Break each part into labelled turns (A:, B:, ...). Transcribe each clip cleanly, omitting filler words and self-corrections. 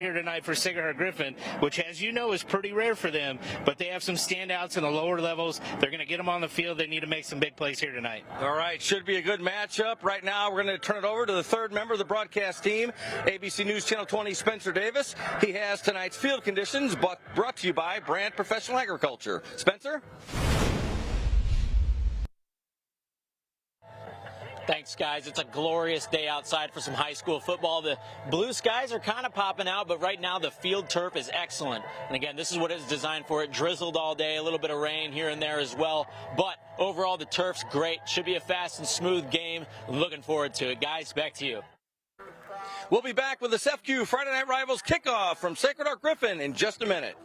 A: here tonight for Sacred Heart Griffin, which, as you know, is pretty rare for them, but they have some standouts in the lower levels. They're going to get them on the field. They need to make some big plays here tonight.
B: All right, should be a good matchup. Right now, we're going to turn it over to the third member of the broadcast team, ABC News Channel 20, Spencer Davis. He has tonight's field conditions brought to you by Brand Professional Agriculture. Spencer?
C: Thanks, guys. It's a glorious day outside for some high school football. The blue skies are kind of popping out, but right now the field turf is excellent. And again, this is what it's designed for. It drizzled all day, a little bit of rain here and there as well. But overall, the turf's great. Should be a fast and smooth game. Looking forward to it. Guys, back to you.
B: We'll be back with the CEFCU Friday Night Rivals kickoff from Sacred Heart Griffin in just a minute.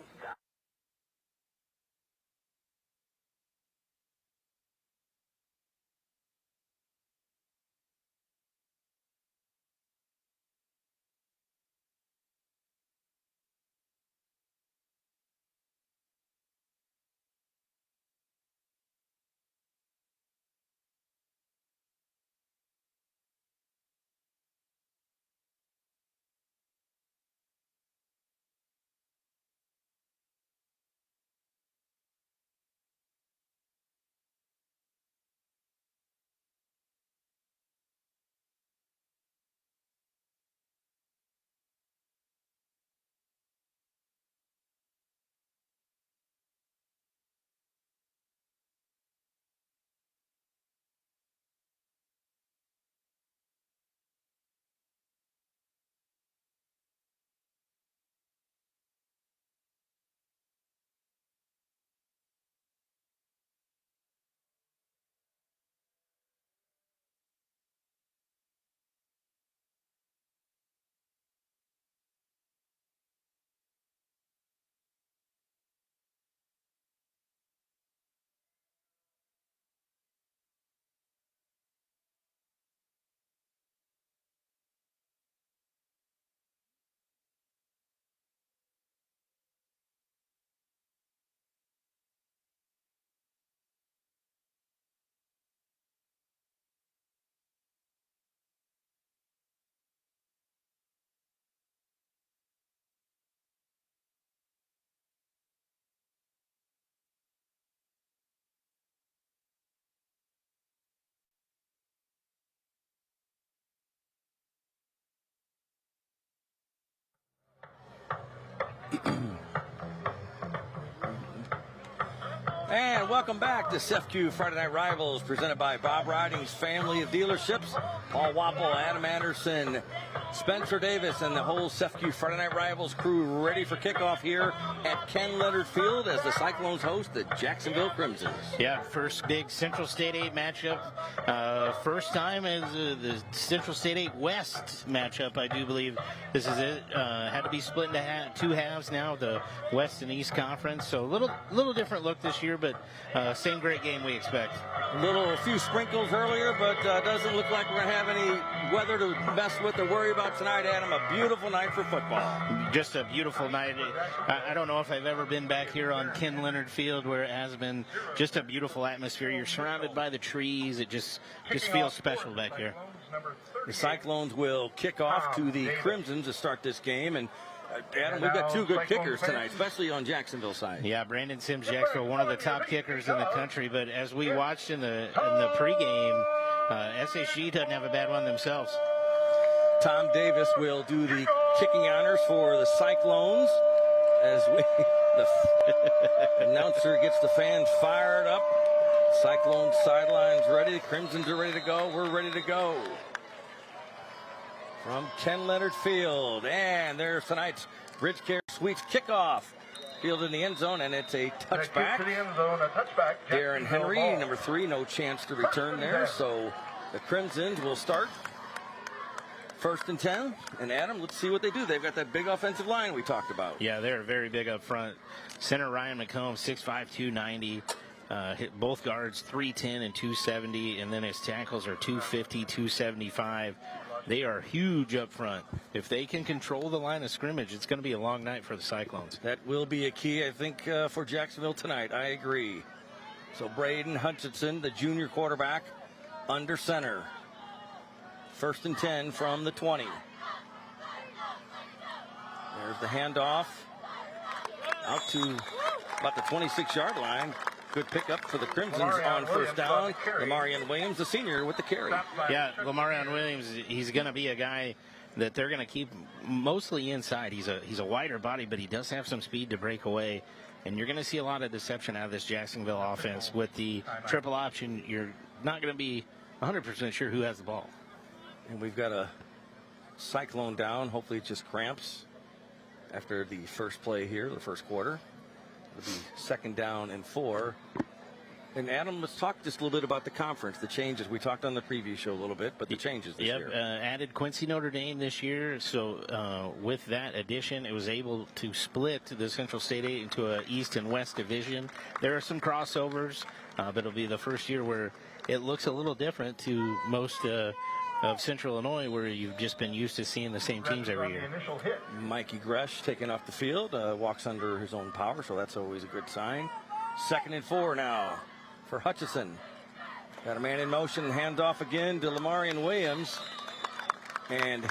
B: And welcome back to CEFCU Friday Night Rivals, presented by Bob Riding's family of dealerships. Paul Wappel, Adam Anderson, Spencer Davis, and the whole CEFCU Friday Night Rivals crew ready for kickoff here at Ken Leonard Field as the Cyclones host the Jacksonville Crimsons.
A: Yeah, first big Central State 8 matchup. First time as the Central State 8 West matchup, I do believe this is it. Had to be split into two halves now, the West and East Conference. So a little different look this year, but same great game we expect.
B: A few sprinkles earlier, but doesn't look like we're going to have any weather to mess with or worry about tonight, Adam. A beautiful night for football. Just
A: a beautiful night. I don't know if I've ever been back here on Ken Leonard Field where it has been just a beautiful atmosphere. You're surrounded by the trees. It just feels special back here.
B: The Cyclones will kick off to the Crimsons to start this game, and Adam, we've got two good kickers tonight, especially on Jacksonville side.
A: Yeah, Brandon Sims, Jacksonville, one of the top kickers in the country. But as we watched in the pregame, SHG doesn't have a bad one themselves.
B: Tom Davis will do the kicking honors for the Cyclones as the announcer gets the fans fired up. Cyclones sidelines ready. The Crimsons are ready to go. We're ready to go. From Ken Leonard Field, and there's tonight's Bridge Care Suites kickoff. Fielded in the end zone, and it's a touchback. Darren Henry, number 3, no chance to return there, so the Crimsons will start. 1st and 10, and Adam, let's see what they do. They've got that big offensive line we talked about.
A: Yeah, they're very big up front. Center Ryan McComb, 6'5", 290. Hit both guards 310 and 270, and then his tackles are 250, 275. They are huge up front. If they can control the line of scrimmage, it's going to be a long night for the Cyclones.
B: That will be a key, I think, for Jacksonville tonight. I agree. So Braden Hutchinson, the junior quarterback, under center. 1st and 10 from the 20. There's the handoff out to about the 26-yard line. Good pickup for the Crimsons on first down. Lamarion Williams, the senior, with the carry.
A: Yeah, Lamarion Williams, he's going to be a guy that they're going to keep mostly inside. He's a wider body, but he does have some speed to break away. And you're going to see a lot of deception out of this Jacksonville offense. With the triple option, you're not going to be 100% sure who has the ball.
B: And we've got a Cyclone down. Hopefully it just cramps after the first play here, the first quarter. It'll be 2nd down and 4. And Adam, let's talk just a little bit about the conference, the changes. We talked on the preview show a little bit, but the changes this year.
A: Added Quincy Notre Dame this year. So with that addition, it was able to split the Central State 8 into a East and West division. There are some crossovers, but it'll be the first year where it looks a little different to most of Central Illinois, where you've just been used to seeing the same teams every year.
B: Mikey Gresh taken off the field, walks under his own power, so that's always a good sign. 2nd and 4 now for Hutchison. Got a man in motion, handoff again to Lamarion Williams. And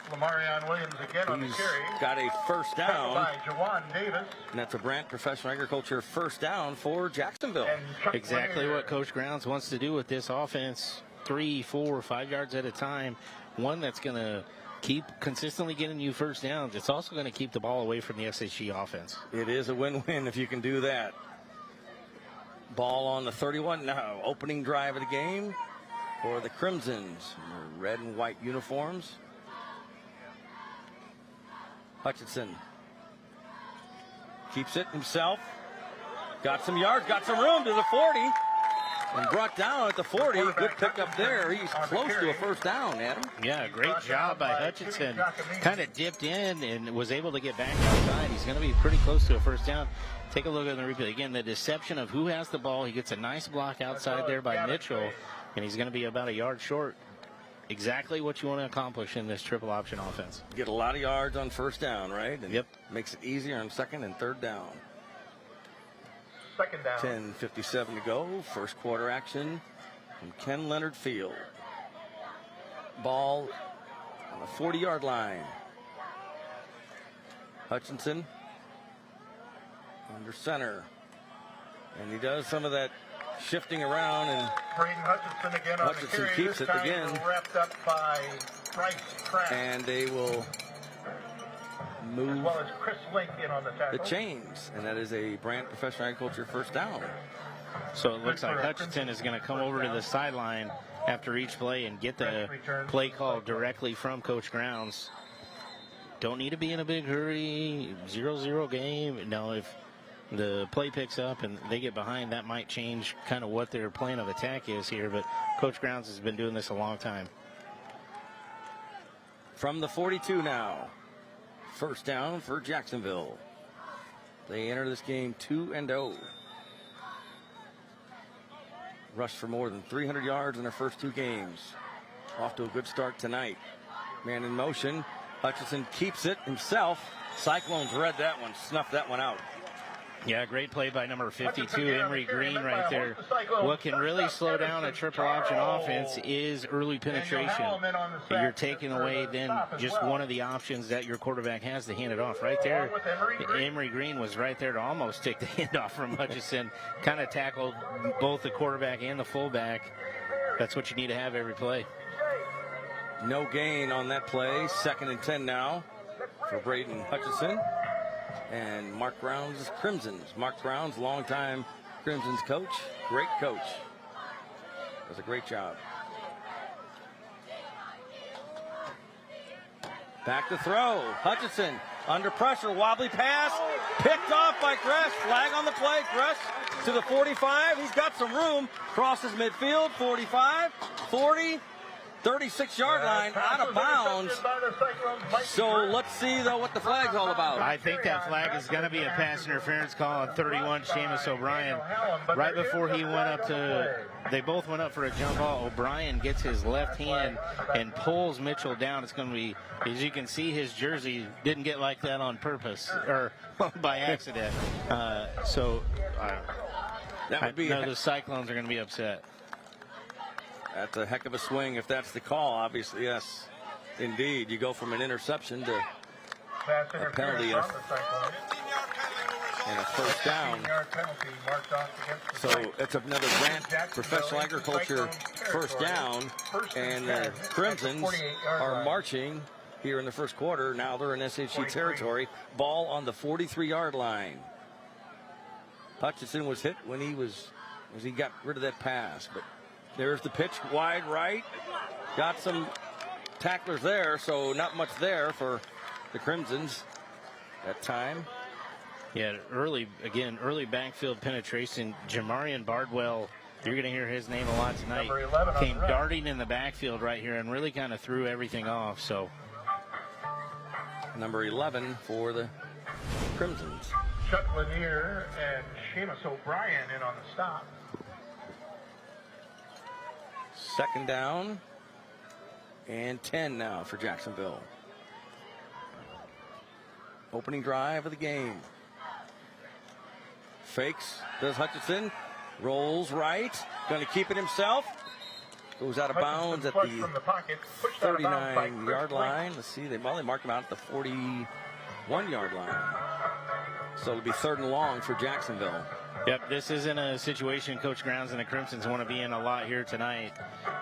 D: Lamarion Williams again on the carry.
B: Got a first down.
D: By Jawan Davis.
B: And that's a Brant Professional Agriculture first down for Jacksonville.
A: Exactly what Coach Grounds wants to do with this offense. 3, 4, 5 yards at a time. One that's going to keep consistently getting you first downs. It's also going to keep the ball away from the SHG offense.
B: It is a win-win if you can do that. Ball on the 31 now. Opening drive of the game for the Crimsons. Their red and white uniforms. Hutchinson keeps it himself. Got some yards, got some room to the 40. And brought down at the 40. Good pickup there. He's close to a first down, Adam.
A: Yeah, great job by Hutchinson. Kind of dipped in and was able to get back outside. He's going to be pretty close to a first down. Take a look at the replay. Again, the deception of who has the ball. He gets a nice block outside there by Mitchell, and he's going to be about a yard short. Exactly what you want to accomplish in this triple option offense.
B: Get a lot of yards on first down, right? And
A: yep.
B: Makes it easier on 2nd and 3rd down.
D: 2nd down.
B: 10:57 to go. First quarter action from Ken Leonard Field. Ball on the 40-yard line. Hutchinson under center. And he does some of that shifting around. And
D: Braden Hutchinson again on the carry.
B: Keeps it again.
D: Wrapped up by Bryce Pratt.
B: And they will move
D: as well as Chris Link in on the tackle.
B: The chains, and that is a Brant Professional Agriculture first down.
A: So it looks like Hutchinson is going to come over to the sideline after each play and get the play call directly from Coach Grounds. Don't need to be in a big hurry. 0-0 game. Now, if the play picks up and they get behind, that might change kind of what their plan of attack is here. But Coach Grounds has been doing this a long time.
B: From the 42 now. First down for Jacksonville. They enter this game 2-0. Rushed for more than 300 yards in their first 2 games. Off to a good start tonight. Man in motion. Hutchinson keeps it himself. Cyclones read that one, snuffed that one out.
A: Yeah, great play by number 52, Emery Green right there. What can really slow down a triple option offense is early penetration. You're taking away then just one of the options that your quarterback has to hand it off. Right there, Emery Green was right there to almost take the handoff from Hutchinson. Kind of tackled both the quarterback and the fullback. That's what you need to have every play.
B: No gain on that play. 2nd and 10 now for Braden Hutchinson. And Mark Brown's Crimsons. Mark Brown's longtime Crimsons coach. Great coach. Does a great job. Back to throw. Hutchinson under pressure. Wobbly pass. Picked off by Gresh. Flag on the play. Gresh to the 45. He's got some room. Crosses midfield. 45. 40. 36-yard line, out of bounds. So let's see, though, what the flag's all about.
A: I think that flag is going to be a pass interference call on 31, Seamus O'Brien. Right before he went up to, they both went up for a jump ball. O'Brien gets his left hand and pulls Mitchell down. It's going to be, as you can see, his jersey didn't get like that on purpose or by accident.
B: That would be
A: the Cyclones are going to be upset.
B: That's a heck of a swing if that's the call, obviously, yes. Indeed, you go from an interception to
D: Pass
B: a penalty
D: interference on the Cyclones.
B: and a first down.
D: 15-yard penalty marked off against the
B: So
D: Cyclones.
B: it's another Grant Professional Agriculture first down, and the Crimsons are marching here in the first quarter. Now they're in SHG territory. Ball on the 43-yard line. Hutchinson was hit when he got rid of that pass, but there's the pitch wide right. Got some tacklers there, so not much there for the Crimsons that time.
A: Yeah, early backfield penetration. Jamarian Bardwell, you're going to hear his name a lot tonight.
D: Number 11 on
A: Came
D: the right.
A: darting in the backfield right here and really kind of threw everything off. So
B: Number 11 for the Crimsons.
D: Chuck Lanier and Seamus O'Brien in on the stop.
B: Second down and 10 now for Jacksonville. Opening drive of the game. Fakes, does Hutchinson, rolls right, going to keep it himself. Goes out of bounds at the 39-yard line. Let's see, they mark him out at the 41-yard line. So it'll be 3rd and long for Jacksonville.
A: Yep, this isn't a situation Coach Grounds and the Crimsons want to be in a lot here tonight.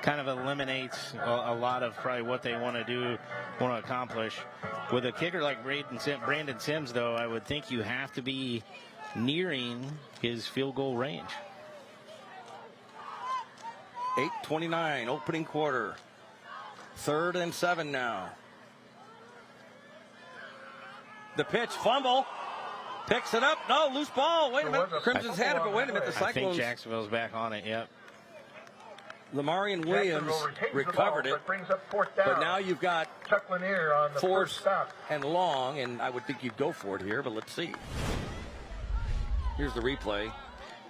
A: Kind of eliminates a lot of probably what they want to do, want to accomplish. With a kicker like Brandon Sims, though, I would think you have to be nearing his field goal range.
B: 8:29, opening quarter. 3rd and 7 now. The pitch, fumble. Picks it up. No, loose ball. Wait a minute. Crimson's had it, but wait a minute. The
A: I think
B: Cyclones.
A: Jacksonville's back on it, yep.
B: Lamarian Williams recovered it. But now you've got
D: Chuck Lanier on the
B: 4th
D: first stop.
B: and long, and I would think you'd go for it here, but let's see. Here's the replay.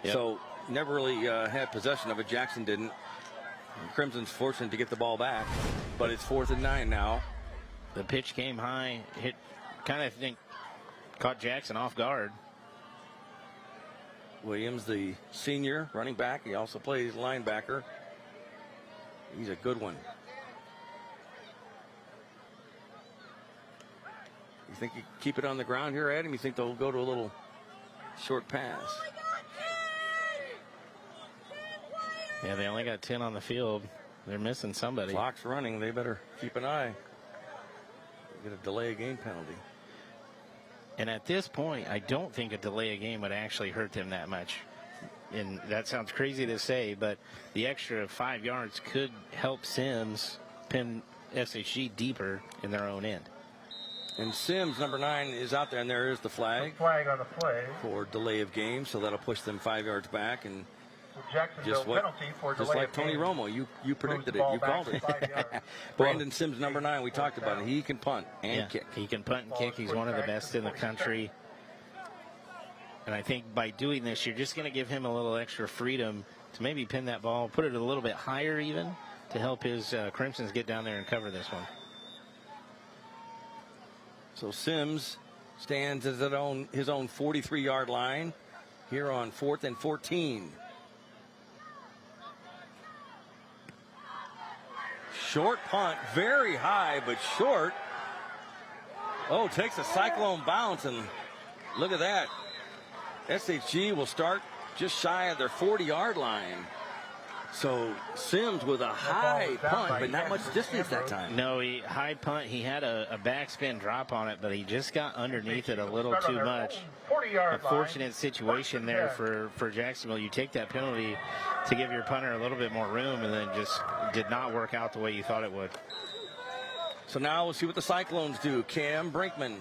A: Yep.
B: So never really had possession of it. Jackson didn't. Crimson's fortunate to get the ball back, but it's 4th and 9 now.
A: The pitch came high, hit, kind of think, caught Jackson off guard.
B: Williams, the senior running back, he also plays linebacker. He's a good one. You think you keep it on the ground here, Adam? You think they'll go to a little short pass?
A: Yeah, they only got 10 on the field. They're missing somebody.
B: Clock's running. They better keep an eye. Get a delay of game penalty.
A: And at this point, I don't think a delay of game would actually hurt them that much. And that sounds crazy to say, but the extra 5 yards could help Sims pin SHG deeper in their own end.
B: And Sims, number 9, is out there, and there is the flag.
D: Flag on the play.
B: For delay of game, so that'll push them 5 yards back. And
D: Jacksonville penalty for
B: just
D: delay
B: like
D: of
B: Tony
D: game.
B: Romo, you predicted it, you
D: Back
B: called
D: to
B: it.
D: 5 yards.
B: Brandon Sims, number 9, we talked about it. He can punt and kick.
A: He can punt and kick. He's one of the best in the country. And I think by doing this, you're just going to give him a little extra freedom to maybe pin that ball, put it a little bit higher even, to help his Crimsons get down there and cover this one.
B: So Sims stands at his own 43-yard line here on 4th and 14. Short punt, very high, but short. Oh, takes a Cyclone bounce, and look at that. SHG will start just shy of their 40-yard line. So Sims with a high punt, but not much distance that time.
A: No, high punt. He had a backspin drop on it, but he just got underneath it a little too much. A fortunate situation there for Jacksonville. You take that penalty to give your punter a little bit more room, and then just did not work out the way you thought it would.
B: So now we'll see what the Cyclones do. Cam Brinkman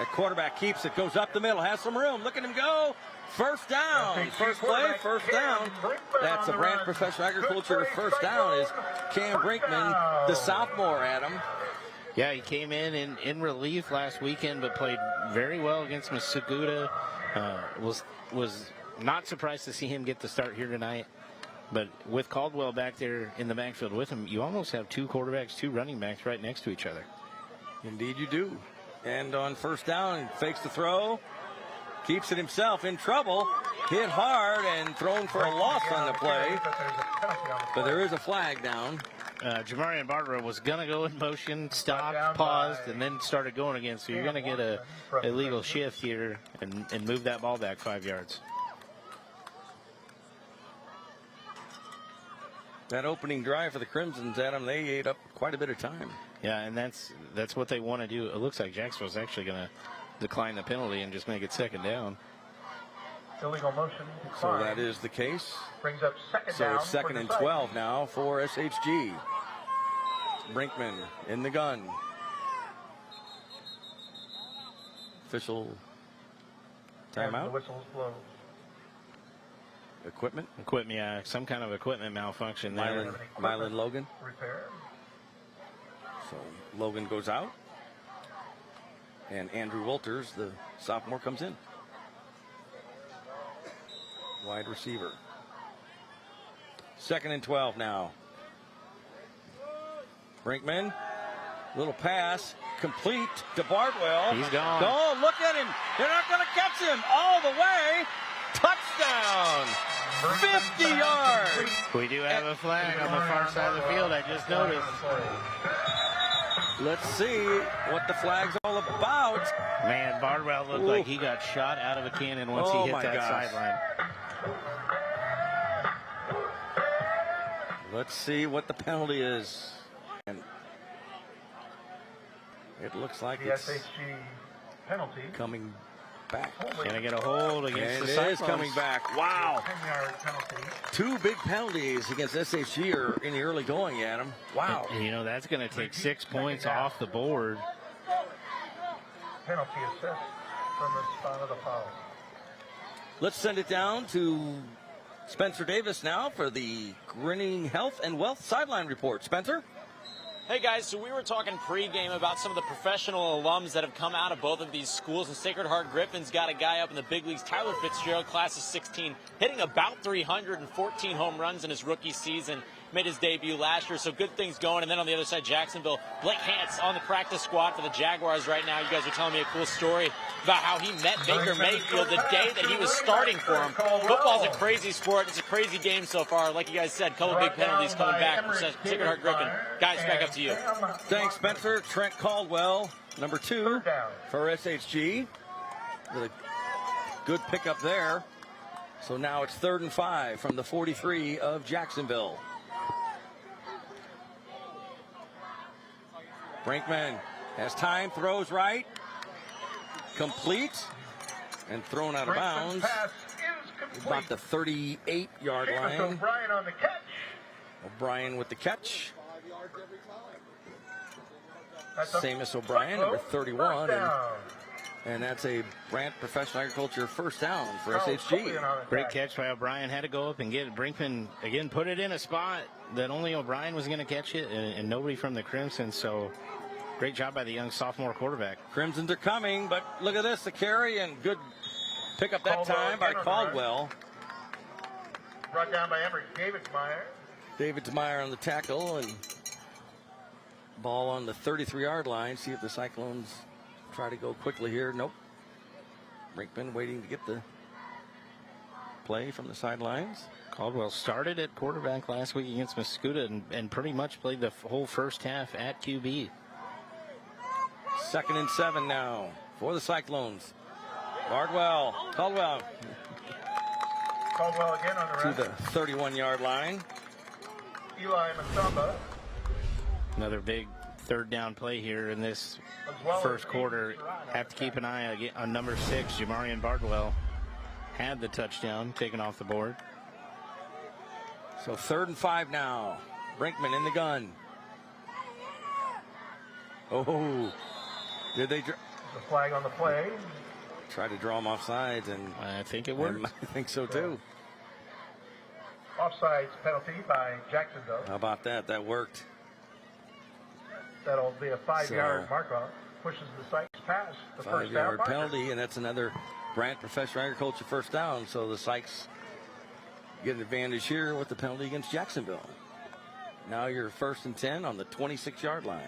B: at quarterback, keeps it, goes up the middle, has some room. Look at him go. First down. First play, first down. That's a Brand Professional Agriculture first down is Cam Brinkman, the sophomore, Adam.
A: Yeah, he came in relief last weekend, but played very well against Masuguda. Was not surprised to see him get the start here tonight. But with Caldwell back there in the backfield with him, you almost have 2 quarterbacks, 2 running backs right next to each other.
B: Indeed you do. And on first down, fakes the throw. Keeps it himself, in trouble. Hit hard and thrown for a loss on the play. But there is a flag down.
A: Jamarian Barbara was going to go in motion, stopped, paused, and then started going again. So you're going to get a illegal shift here and move that ball back 5 yards.
B: That opening drive for the Crimsons, Adam, they ate up quite a bit of time.
A: Yeah, and that's what they want to do. It looks like Jacksonville's actually going to decline the penalty and just make it second down.
D: Illegal motion.
B: So that is the case.
D: Brings up second
B: So
D: down.
B: it's second and 12 now for SHG. Brinkman in the gun. Official timeout.
D: The whistle's blown.
B: Equipment.
A: Yeah, some kind of equipment malfunction there.
B: Mylan Logan.
D: Repair.
B: So Logan goes out. And Andrew Walters, the sophomore, comes in. Wide receiver. Second and 12 now. Brinkman. Little pass. Complete to Bardwell.
A: He's gone.
B: Oh, look at him. They're not going to catch him all the way. Touchdown. 50 yards.
A: We do have a flag on the far side of the field. I just noticed.
B: Let's see what the flag's all about.
A: Man, Bardwell looked like he got shot out of a cannon once he hit that sideline.
B: Let's see what the penalty is. And it looks like
D: The
B: it's
D: SHG penalty.
B: coming back.
A: Can I get a hold against
B: And
A: the
B: it
A: Cyclones?
B: is coming back. Wow.
D: 10-yard penalty.
B: Two big penalties against SHG are in the early going, Adam. Wow.
A: And, you know, that's going to take 6 points off the board.
D: Penalty assessed from the spot of the foul.
B: Let's send it down to Spencer Davis now for the Grinning Health and Wealth Sideline Report. Spencer?
C: Hey guys, so we were talking pregame about some of the professional alums that have come out of both of these schools, and Sacred Heart Griffin's got a guy up in the big leagues, Tyler Fitzgerald, class of 16, hitting about 314 home runs in his rookie season. Made his debut last year, so good things going. And then on the other side, Jacksonville, Blake Hance on the practice squad for the Jaguars right now. You guys are telling me a cool story about how he met Baker Mayfield the day that he was starting for him. Football's a crazy sport. It's a crazy game so far. Like you guys said, a couple big penalties coming back for Sacred Heart Griffin. Guys, back up to you.
B: Thanks, Spencer. Trent Caldwell, number 2 for SHG. With a good pickup there. So now it's 3rd and 5 from the 43 of Jacksonville. Brinkman has time, throws right, complete, and thrown out of bounds. About the 38-yard line.
D: O'Brien on the catch.
B: O'Brien with the catch.
D: That's
B: Seamus O'Brien, number 31. And that's a Brant Professional Agriculture first down for SHG.
A: Great catch by O'Brien. Had to go up and get it. Brinkman, again, put it in a spot that only O'Brien was going to catch it, and nobody from the Crimson. So great job by the young sophomore quarterback.
B: Crimsons are coming, but look at this, the carry, and good pickup that time by Caldwell.
D: Brought down by Emery Davidsmeyer.
B: Davidsmeyer on the tackle, and ball on the 33-yard line. See if the Cyclones try to go quickly here. Nope. Brinkman waiting to get the play from the sidelines.
A: Caldwell started at quarterback last week against Mascoutah and pretty much played the whole first half at QB.
B: 2nd and 7 now for the Cyclones. Caldwell
D: Again on the
B: to the 31-yard line.
D: Eli Masamba.
A: Another big third down play here in this first quarter. Have to keep an eye on number 6, Jamarian Bardwell. Had the touchdown taken off the board.
B: So 3rd and 5 now. Brinkman in the gun. Oh, did they
D: The flag on the play.
B: try to draw him off sides? And
A: I think it worked.
B: I think so too.
D: Offsides penalty by Jacksonville.
B: How about that? That worked.
D: That'll be a 5-yard mark-off. Pushes the Sykes past the first down
B: 5-yard
D: marker.
B: penalty, and that's another Brant Professional Agriculture first down. So the Sykes get an advantage here with the penalty against Jacksonville. Now you're 1st and 10 on the 26-yard line.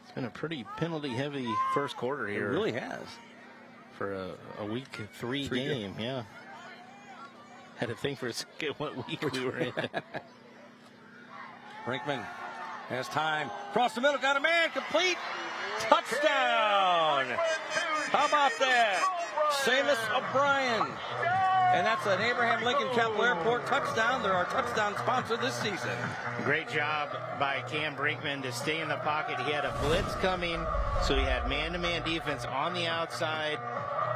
A: It's been a pretty penalty-heavy first quarter here.
B: It really has.
A: For a week 3 game, yeah. Had to think for a second what week we were in.
B: Brinkman has time. Across the middle, got a man, complete. Touchdown! How about that? Seamus O'Brien. And that's an Abraham Lincoln Capital Airport touchdown. They're our touchdown sponsor this season.
A: Great job by Cam Brinkman to stay in the pocket. He had a blitz coming, so he had man-to-man defense on the outside.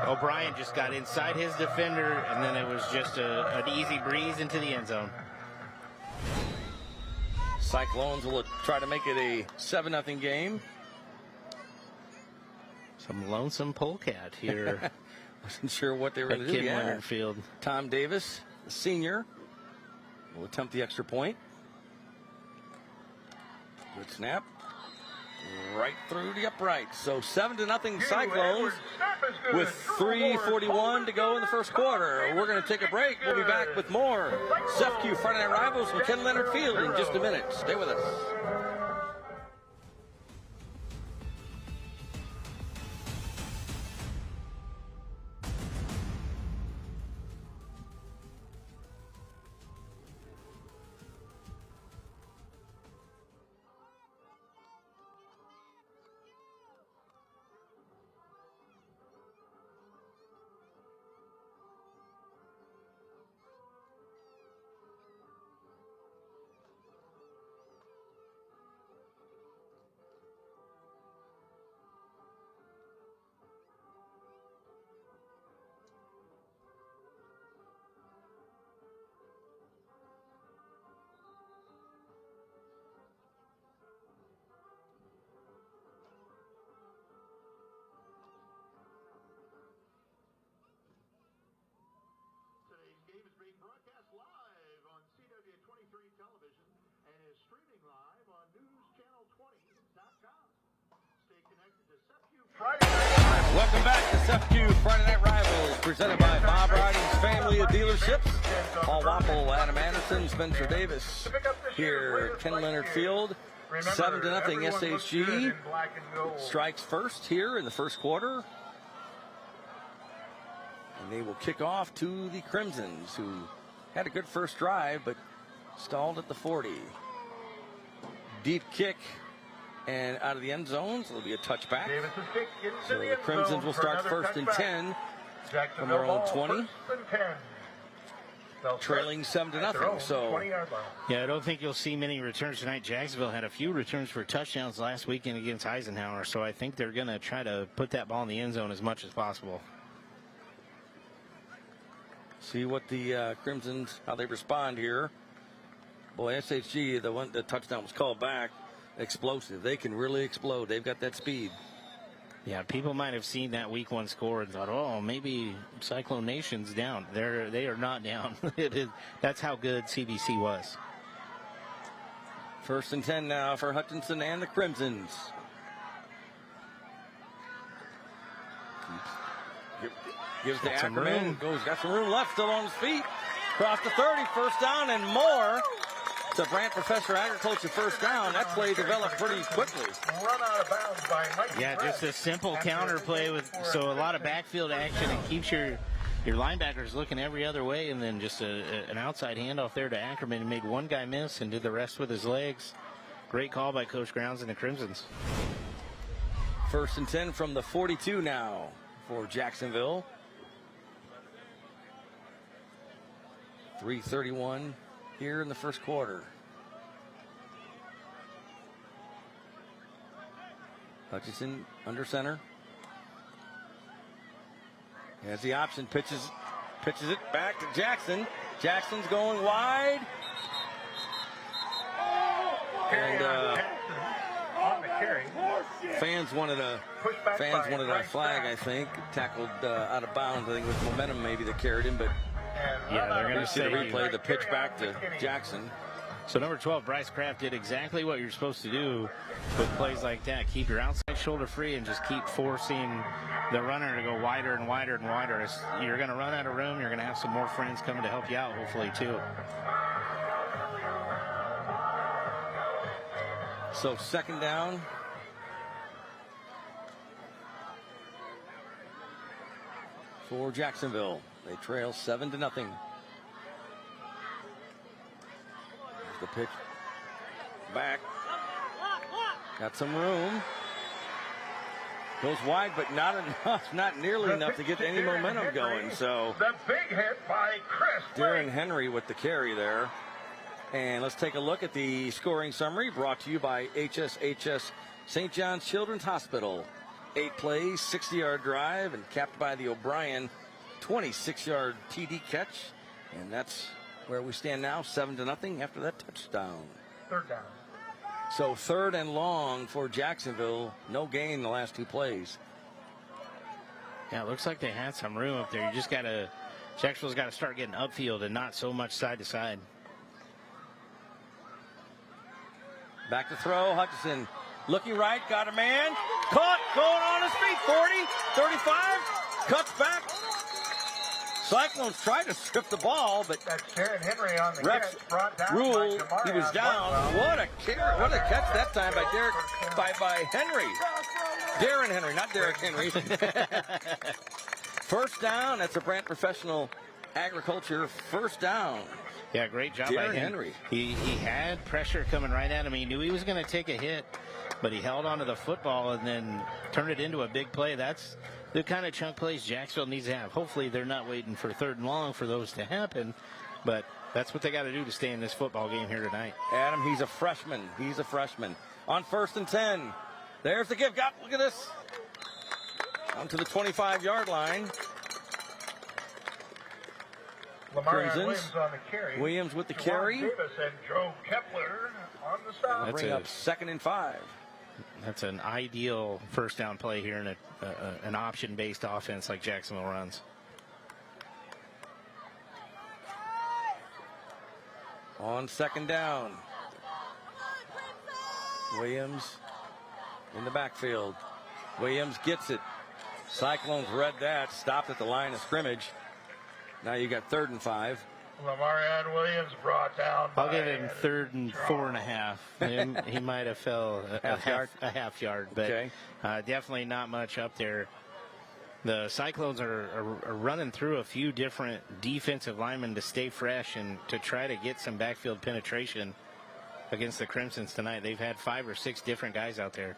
A: O'Brien just got inside his defender, and then it was just an easy breeze into the end zone.
B: Cyclones will try to make it a 7-0 game.
A: Some lonesome polecat here.
B: Wasn't sure what they were going to do.
A: Leonard Field.
B: Tom Davis, the senior, will attempt the extra point. Good snap. Right through the upright. So 7-0 Cyclones with 3:41 to go in the first quarter. We're going to take a break. We'll be back with more CEFCU Friday Night Rivals from Ken Leonard Field in just a minute. Stay with us.
D: Broadcast live on CW23 television and is streaming live on newschannel20.com. Stay connected to CEFCU Friday Night.
B: Welcome back to CEFCU Friday Night Rivals, presented by Bob Riding's family of dealerships. Paul Wapple, Adam Anderson, Spencer Davis here at Ken Leonard Field. 7-0 SHG strikes first here in the first quarter. And they will kick off to the Crimsons, who had a good first drive, but stalled at the 40. Deep kick and out of the end zone, so it'll be a touchback. So the Crimsons will start first and 10 from their own 20. Trailing 7-0. So
A: yeah, I don't think you'll see many returns tonight. Jacksonville had a few returns for touchdowns last weekend against Eisenhower, so I think they're going to try to put that ball in the end zone as much as possible.
B: See what the Crimsons, how they respond here. Boy, SHG, the touchdown was called back. Explosive. They can really explode. They've got that speed.
A: Yeah, people might have seen that week 1 score and thought, oh, maybe Cyclone Nation's down. They are not down. That's how good CBC was.
B: First and 10 now for Hutchinson and the Crimsons. Gives the Ackerman, got some room left, still on his feet. Across the 30, first down and more. It's a Brant Professor Agriculture first down. That play developed pretty quickly.
A: Yeah, just a simple counter play with so a lot of backfield action and keeps your linebackers looking every other way, and then just an outside handoff there to Ackerman, and made one guy miss and did the rest with his legs. Great call by Coach Grounds and the Crimsons.
B: First and 10 from the 42 now for Jacksonville. 3:31 here in the first quarter. Hutchinson under center. Has the option, pitches it back to Jackson. Jackson's going wide. And fans wanted a flag, I think. Tackled out of bounds. I think it was momentum maybe that carried him, but
A: yeah, they're going to
B: see the replay, the pitch back to Jackson.
A: So number 12, Bryce Kraft, did exactly what you're supposed to do with plays like that. Keep your outside shoulder free and just keep forcing the runner to go wider and wider and wider. You're going to run out of room. You're going to have some more friends coming to help you out, hopefully, too.
B: So second down. For Jacksonville. They trail 7-0. Here's the pitch. back. Got some room. Goes wide, but not enough, not nearly enough to get any momentum going. So
D: the big hit by Chris
B: Darren Henry with the carry there. And let's take a look at the scoring summary brought to you by HSHS St. John's Children's Hospital. 8 plays, 60-yard drive, and capped by the O'Brien 26-yard TD catch. And that's where we stand now, 7-0 after that touchdown.
D: Third down.
B: So 3rd and long for Jacksonville. No gain in the last 2 plays.
A: Yeah, it looks like they had some room up there. You just got to, Jacksonville's got to start getting upfield and not so much side to side.
B: Back to throw. Hutchinson looking right, got a man. Caught, going on his feet. 40, 35, cuts back. Cyclones tried to strip the ball, but
D: That's Darren Henry on the
B: Rex
D: catch, brought down
B: ruled
D: by
B: he was
D: Jamarion
B: down.
D: Barnwell.
B: What a catch that time by Henry. Darren Henry, not Derek Henry. First down. That's a Brant Professional Agriculture first down.
A: Yeah, great job
B: Darren
A: by
B: Henry.
A: He had pressure coming right at him. He knew he was going to take a hit, but he held onto the football and then turned it into a big play. That's the kind of chunk plays Jacksonville needs to have. Hopefully they're not waiting for 3rd and long for those to happen, but that's what they got to do to stay in this football game here tonight.
B: Adam, he's a freshman. He's a freshman. On 1st and 10. There's the give. Look at this. On to the 25-yard line.
D: Lamarion
B: Crimsons.
D: Williams on the carry.
B: Williams with the
D: Juwan
B: carry.
D: Davis and Joe Kepler on the stop.
A: That's
B: Bring
A: a-
B: up 2nd and 5.
A: That's an ideal first down play here in an option-based offense like Jacksonville runs.
B: On 2nd down. Williams in the backfield. Williams gets it. Cyclones read that. Stopped at the line of scrimmage. Now you got 3rd and 5.
D: Lamarion Williams brought down
A: I'll
D: by
A: give him 3rd and 4.5. He might have fell a half yard, but
B: Okay.
A: Definitely not much up there. The Cyclones are running through a few different defensive linemen to stay fresh and to try to get some backfield penetration against the Crimsons tonight. They've had 5 or 6 different guys out there.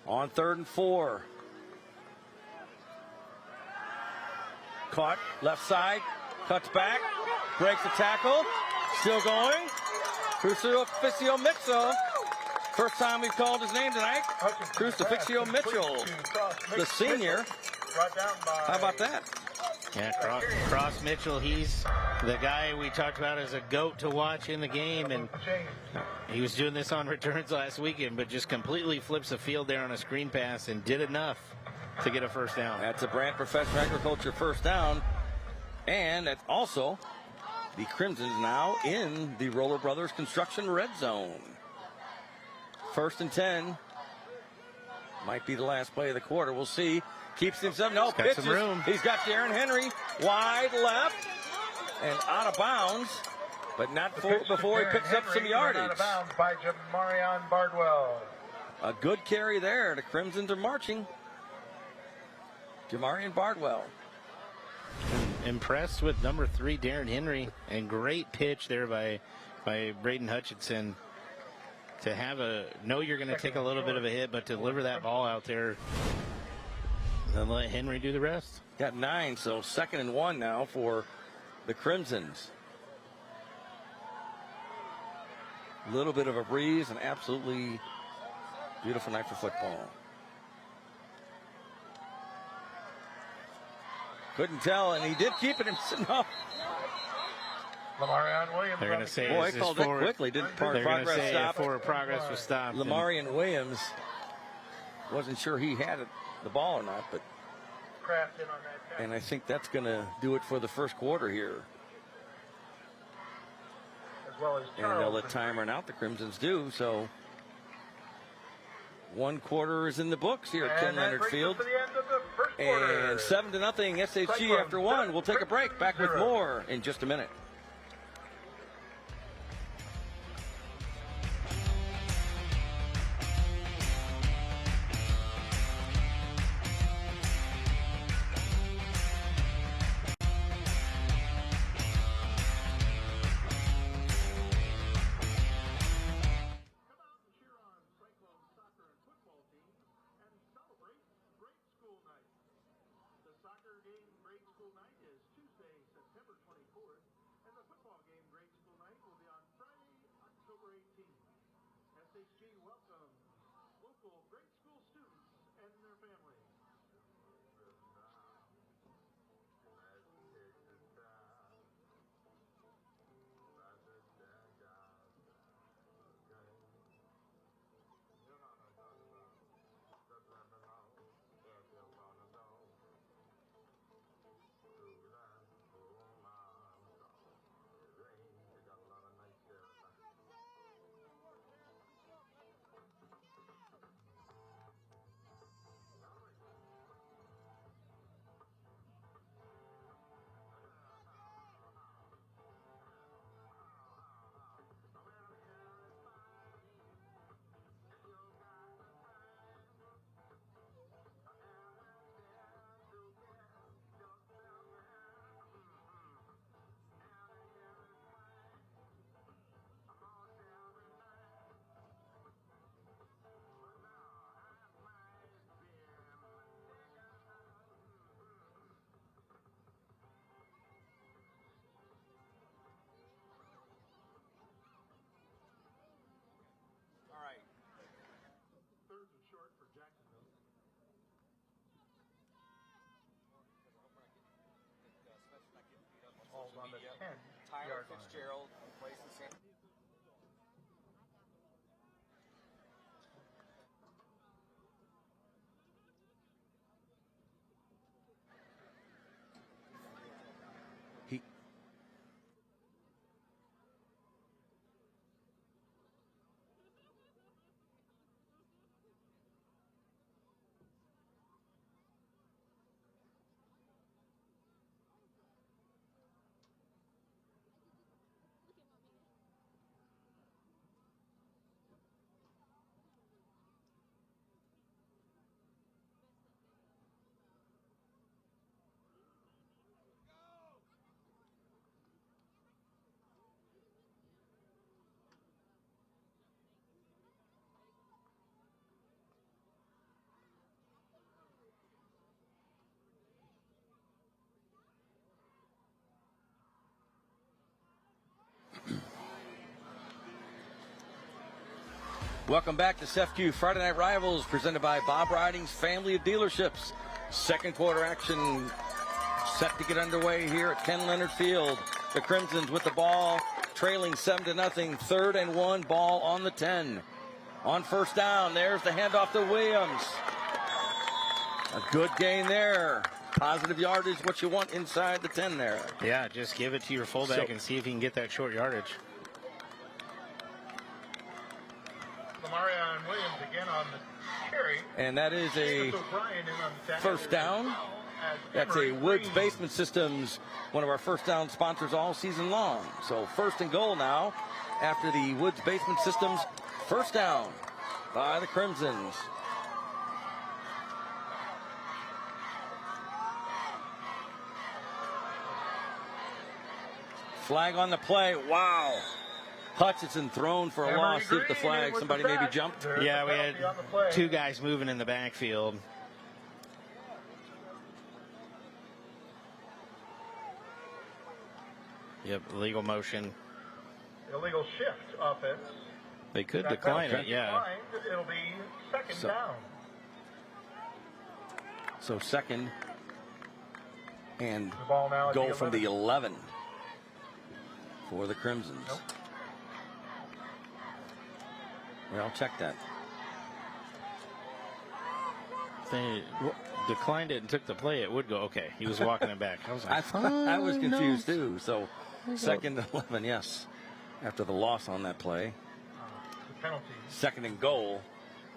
B: On 3rd and 4. Caught left side. Cuts back. Breaks the tackle. Still going. Crucifixio Mitchell. First time we've called his name tonight. Crucifixio Mitchell, the senior.
D: Brought down by
B: How about that?
A: Yeah, Cross Mitchell, he's the guy we talked about as a GOAT to watch in the game, and he was doing this on returns last weekend, but just completely flips the field there on a screen pass and did enough to get a first down.
B: That's a Brant Professional Agriculture first down. And that's also the Crimsons now in the Roller Brothers Construction red zone. 1st and 10. Might be the last play of the quarter. We'll see. Keeps himself. No,
A: Got
B: pitches.
A: some room.
B: He's got Darren Henry wide left and out of bounds, but not before he picks up some yardage.
D: Out of bounds by Jamarion Bardwell.
B: A good carry there. The Crimsons are marching. Jamarion Bardwell.
A: Impressed with number 3, Darren Henry, and great pitch there by Braden Hutchinson to have know you're going to take a little bit of a hit, but to deliver that ball out there and let Henry do the rest.
B: Got 9, so 2nd and 1 now for the Crimsons. A little bit of a breeze, and absolutely beautiful night for football. Couldn't tell, and he did keep it himself.
D: Lamarion Williams.
A: They're going to say,
B: Boy,
A: is
B: he
A: this
B: called it
A: forward?
B: quickly. Didn't
A: They're going to
B: progress
A: say
B: stop.
A: forward progress was stopped.
B: Lamarion Williams wasn't sure he had the ball or not, but
D: Craft in on that catch.
B: and I think that's going to do it for the first quarter here.
D: As well as
B: And they'll
D: Charles.
B: let time run out. The Crimsons do. So 1 quarter is in the books here at Ken
D: And that
B: Leonard
D: brings us
B: Field.
D: to the end of the first quarter.
B: And 7-0 SHG
D: Cyclones
B: after 1. We'll take a break. Back with
D: 0.
B: more in just a minute.
D: soccer game grade school night is Tuesday, September 24th, and the football game grade school night will be on Friday, October 18th. SHG welcomes local grade school students and their families.
B: All right.
D: Third and short for Jacksonville. Ball's on the 10-yard
B: Tyler
D: line.
B: Fitzgerald plays the same. He Welcome back to CEFCU Friday Night Rivals, presented by Bob Riding's family of dealerships. Second quarter action set to get underway here at Ken Leonard Field. The Crimsons with the ball, trailing 7-0. 3rd and 1, ball on the 10. On first down, there's the handoff to Williams. A good gain there. Positive yardage, what you want inside the 10 there.
A: Yeah, just give it to your fullback and see if you can get that short yardage.
D: Lamarion Williams again on the carry.
B: And that is a
D: O'Brien in on the tackle.
B: first down. That's a Woods Basement Systems, one of our first down sponsors all season long. So 1st and goal now after the Woods Basement Systems first down by the Crimsons. Flag on the play. Wow. Hutchinson thrown for a loss. See if the flag, somebody maybe jumped.
A: Yeah, we had two guys moving in the backfield. Yep, illegal motion.
D: Illegal shift offense.
A: They could decline it, yeah.
D: It'll be second down.
B: So second and
D: The ball now at
B: goal
D: the
B: from the
D: 11.
B: 11 for the Crimsons.
D: Nope.
B: Well, I'll check that.
A: They declined it and took the play. It would go. Okay, he was walking it back. I was like,
B: I was confused too. So second and 11, yes. After the loss on that play.
D: The penalty.
B: Second and goal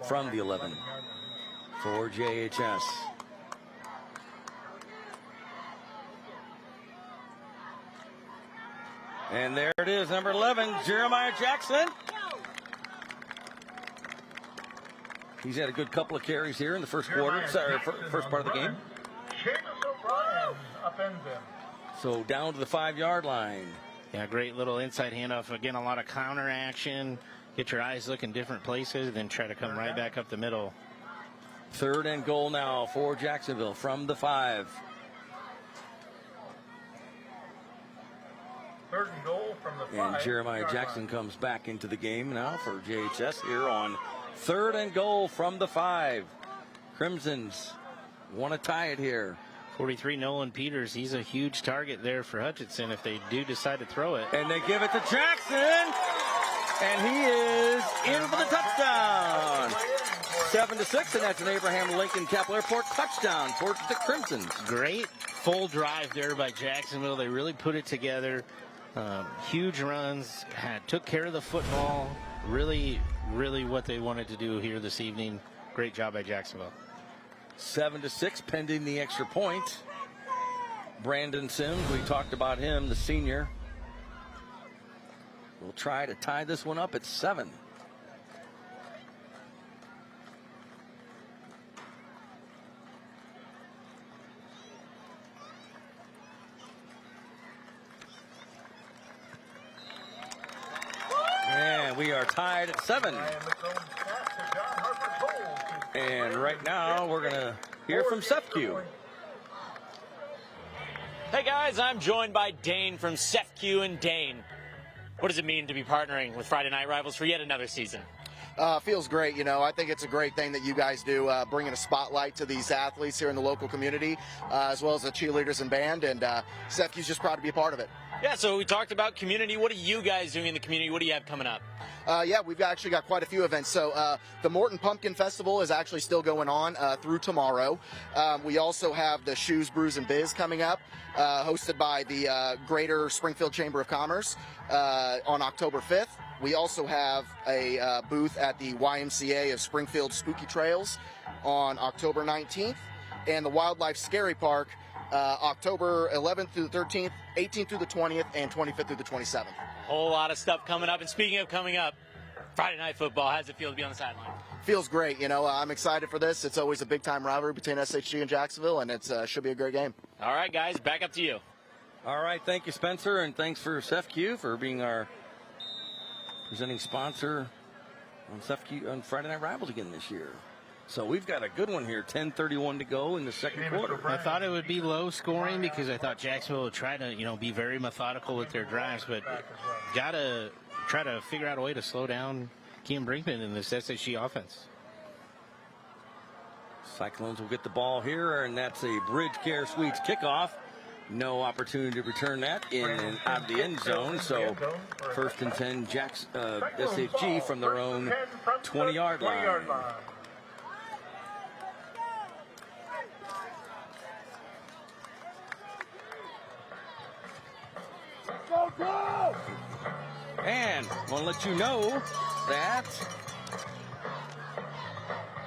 B: from the 11 for JHS. And there it is, number 11, Jeremiah Jackson. He's had a good couple of carries here in the first quarter, first part of the game.
D: Seamus O'Brien upends him.
B: So down to the 5-yard line.
A: yeah, great little inside handoff. Again, a lot of counter action. Get your eyes looking different places, then try to come right back up the middle.
B: 3rd and goal now for Jacksonville from the 5. And Jeremiah Jackson comes back into the game now for JHS here on 3rd and goal from the 5. Crimsons want to tie it here.
A: 43, Nolan Peters. He's a huge target there for Hutchinson if they do decide to throw it.
B: And they give it to Jackson. And he is in for the touchdown. 7-6, and that's an Abraham Lincoln Capital Airport touchdown for the Crimsons.
A: Great full drive there by Jacksonville. They really put it together. Huge runs, took care of the football. Really, really what they wanted to do here this evening. Great job by Jacksonville.
B: 7-6, pending the extra point. Brandon Sims, we talked about him, the senior. We'll try to tie this one up at 7. And we are tied at 7. And right now we're going to hear from CEFCU.
C: Hey guys, I'm joined by Dane from CEFCU and Dane. What does it mean to be partnering with Friday Night Rivals for yet another season?
E: Feels great. You know, I think it's a great thing that you guys do, bringing a spotlight to these athletes here in the local community, as well as the cheerleaders and band, and CEFCU's just proud to be a part of it.
C: Yeah, so we talked about community. What are you guys doing in the community? What do you have coming up?
E: Yeah, we've actually got quite a few events. So the Morton Pumpkin Festival is actually still going on through tomorrow. We also have the Shoes, Brews, and Biz coming up, hosted by the Greater Springfield Chamber of Commerce on October 5th. We also have a booth at the YMCA of Springfield Spooky Trails on October 19th, and the Wildlife Scary Park October 11th through the 13th, 18th through the 20th, and 25th through the 27th.
C: Whole lot of stuff coming up. And speaking of coming up, Friday Night Football, how does it feel to be on the sideline?
E: Feels great. You know, I'm excited for this. It's always a big-time rivalry between SHG and Jacksonville, and it should be a great game.
C: All right, guys, back up to you.
B: All right, thank you, Spencer, and thanks for CEFCU for being our presenting sponsor on CEFCU on Friday Night Rivals again this year. So we've got a good one here, 10:31 to go in the second quarter.
A: I thought it would be low scoring because I thought Jacksonville would try to, be very methodical with their drives, but got to try to figure out a way to slow down Keem Brinkman in this SHG offense.
B: Cyclones will get the ball here, and that's a Bridge Care Suites kickoff. No opportunity to return that in and out of the end zone. So 1st and 10, SHG from their own 20-yard line. And I want to let you know that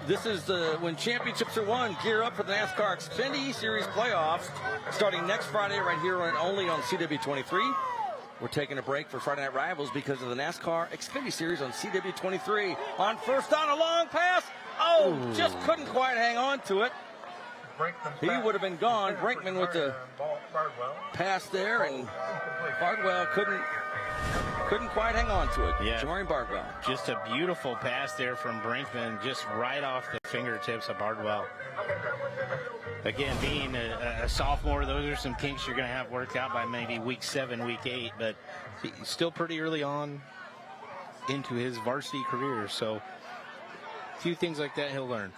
B: this is when championships are won. Gear up for the NASCAR Xfinity Series playoffs starting next Friday right here only on CW23. We're taking a break for Friday Night Rivals because of the NASCAR Xfinity Series on CW23. On first down, a long pass. Oh, just couldn't quite hang on to it. He would have been gone. Brinkman with the pass there, and Bardwell couldn't quite hang on to it.
A: Yeah.
B: Jamarian Bardwell.
A: Just a beautiful pass there from Brinkman, just right off the fingertips of Bardwell. Again, being a sophomore, those are some kinks you're going to have worked out by maybe week 7, week 8, but still pretty early on into his varsity career. So a few things like that he'll learn.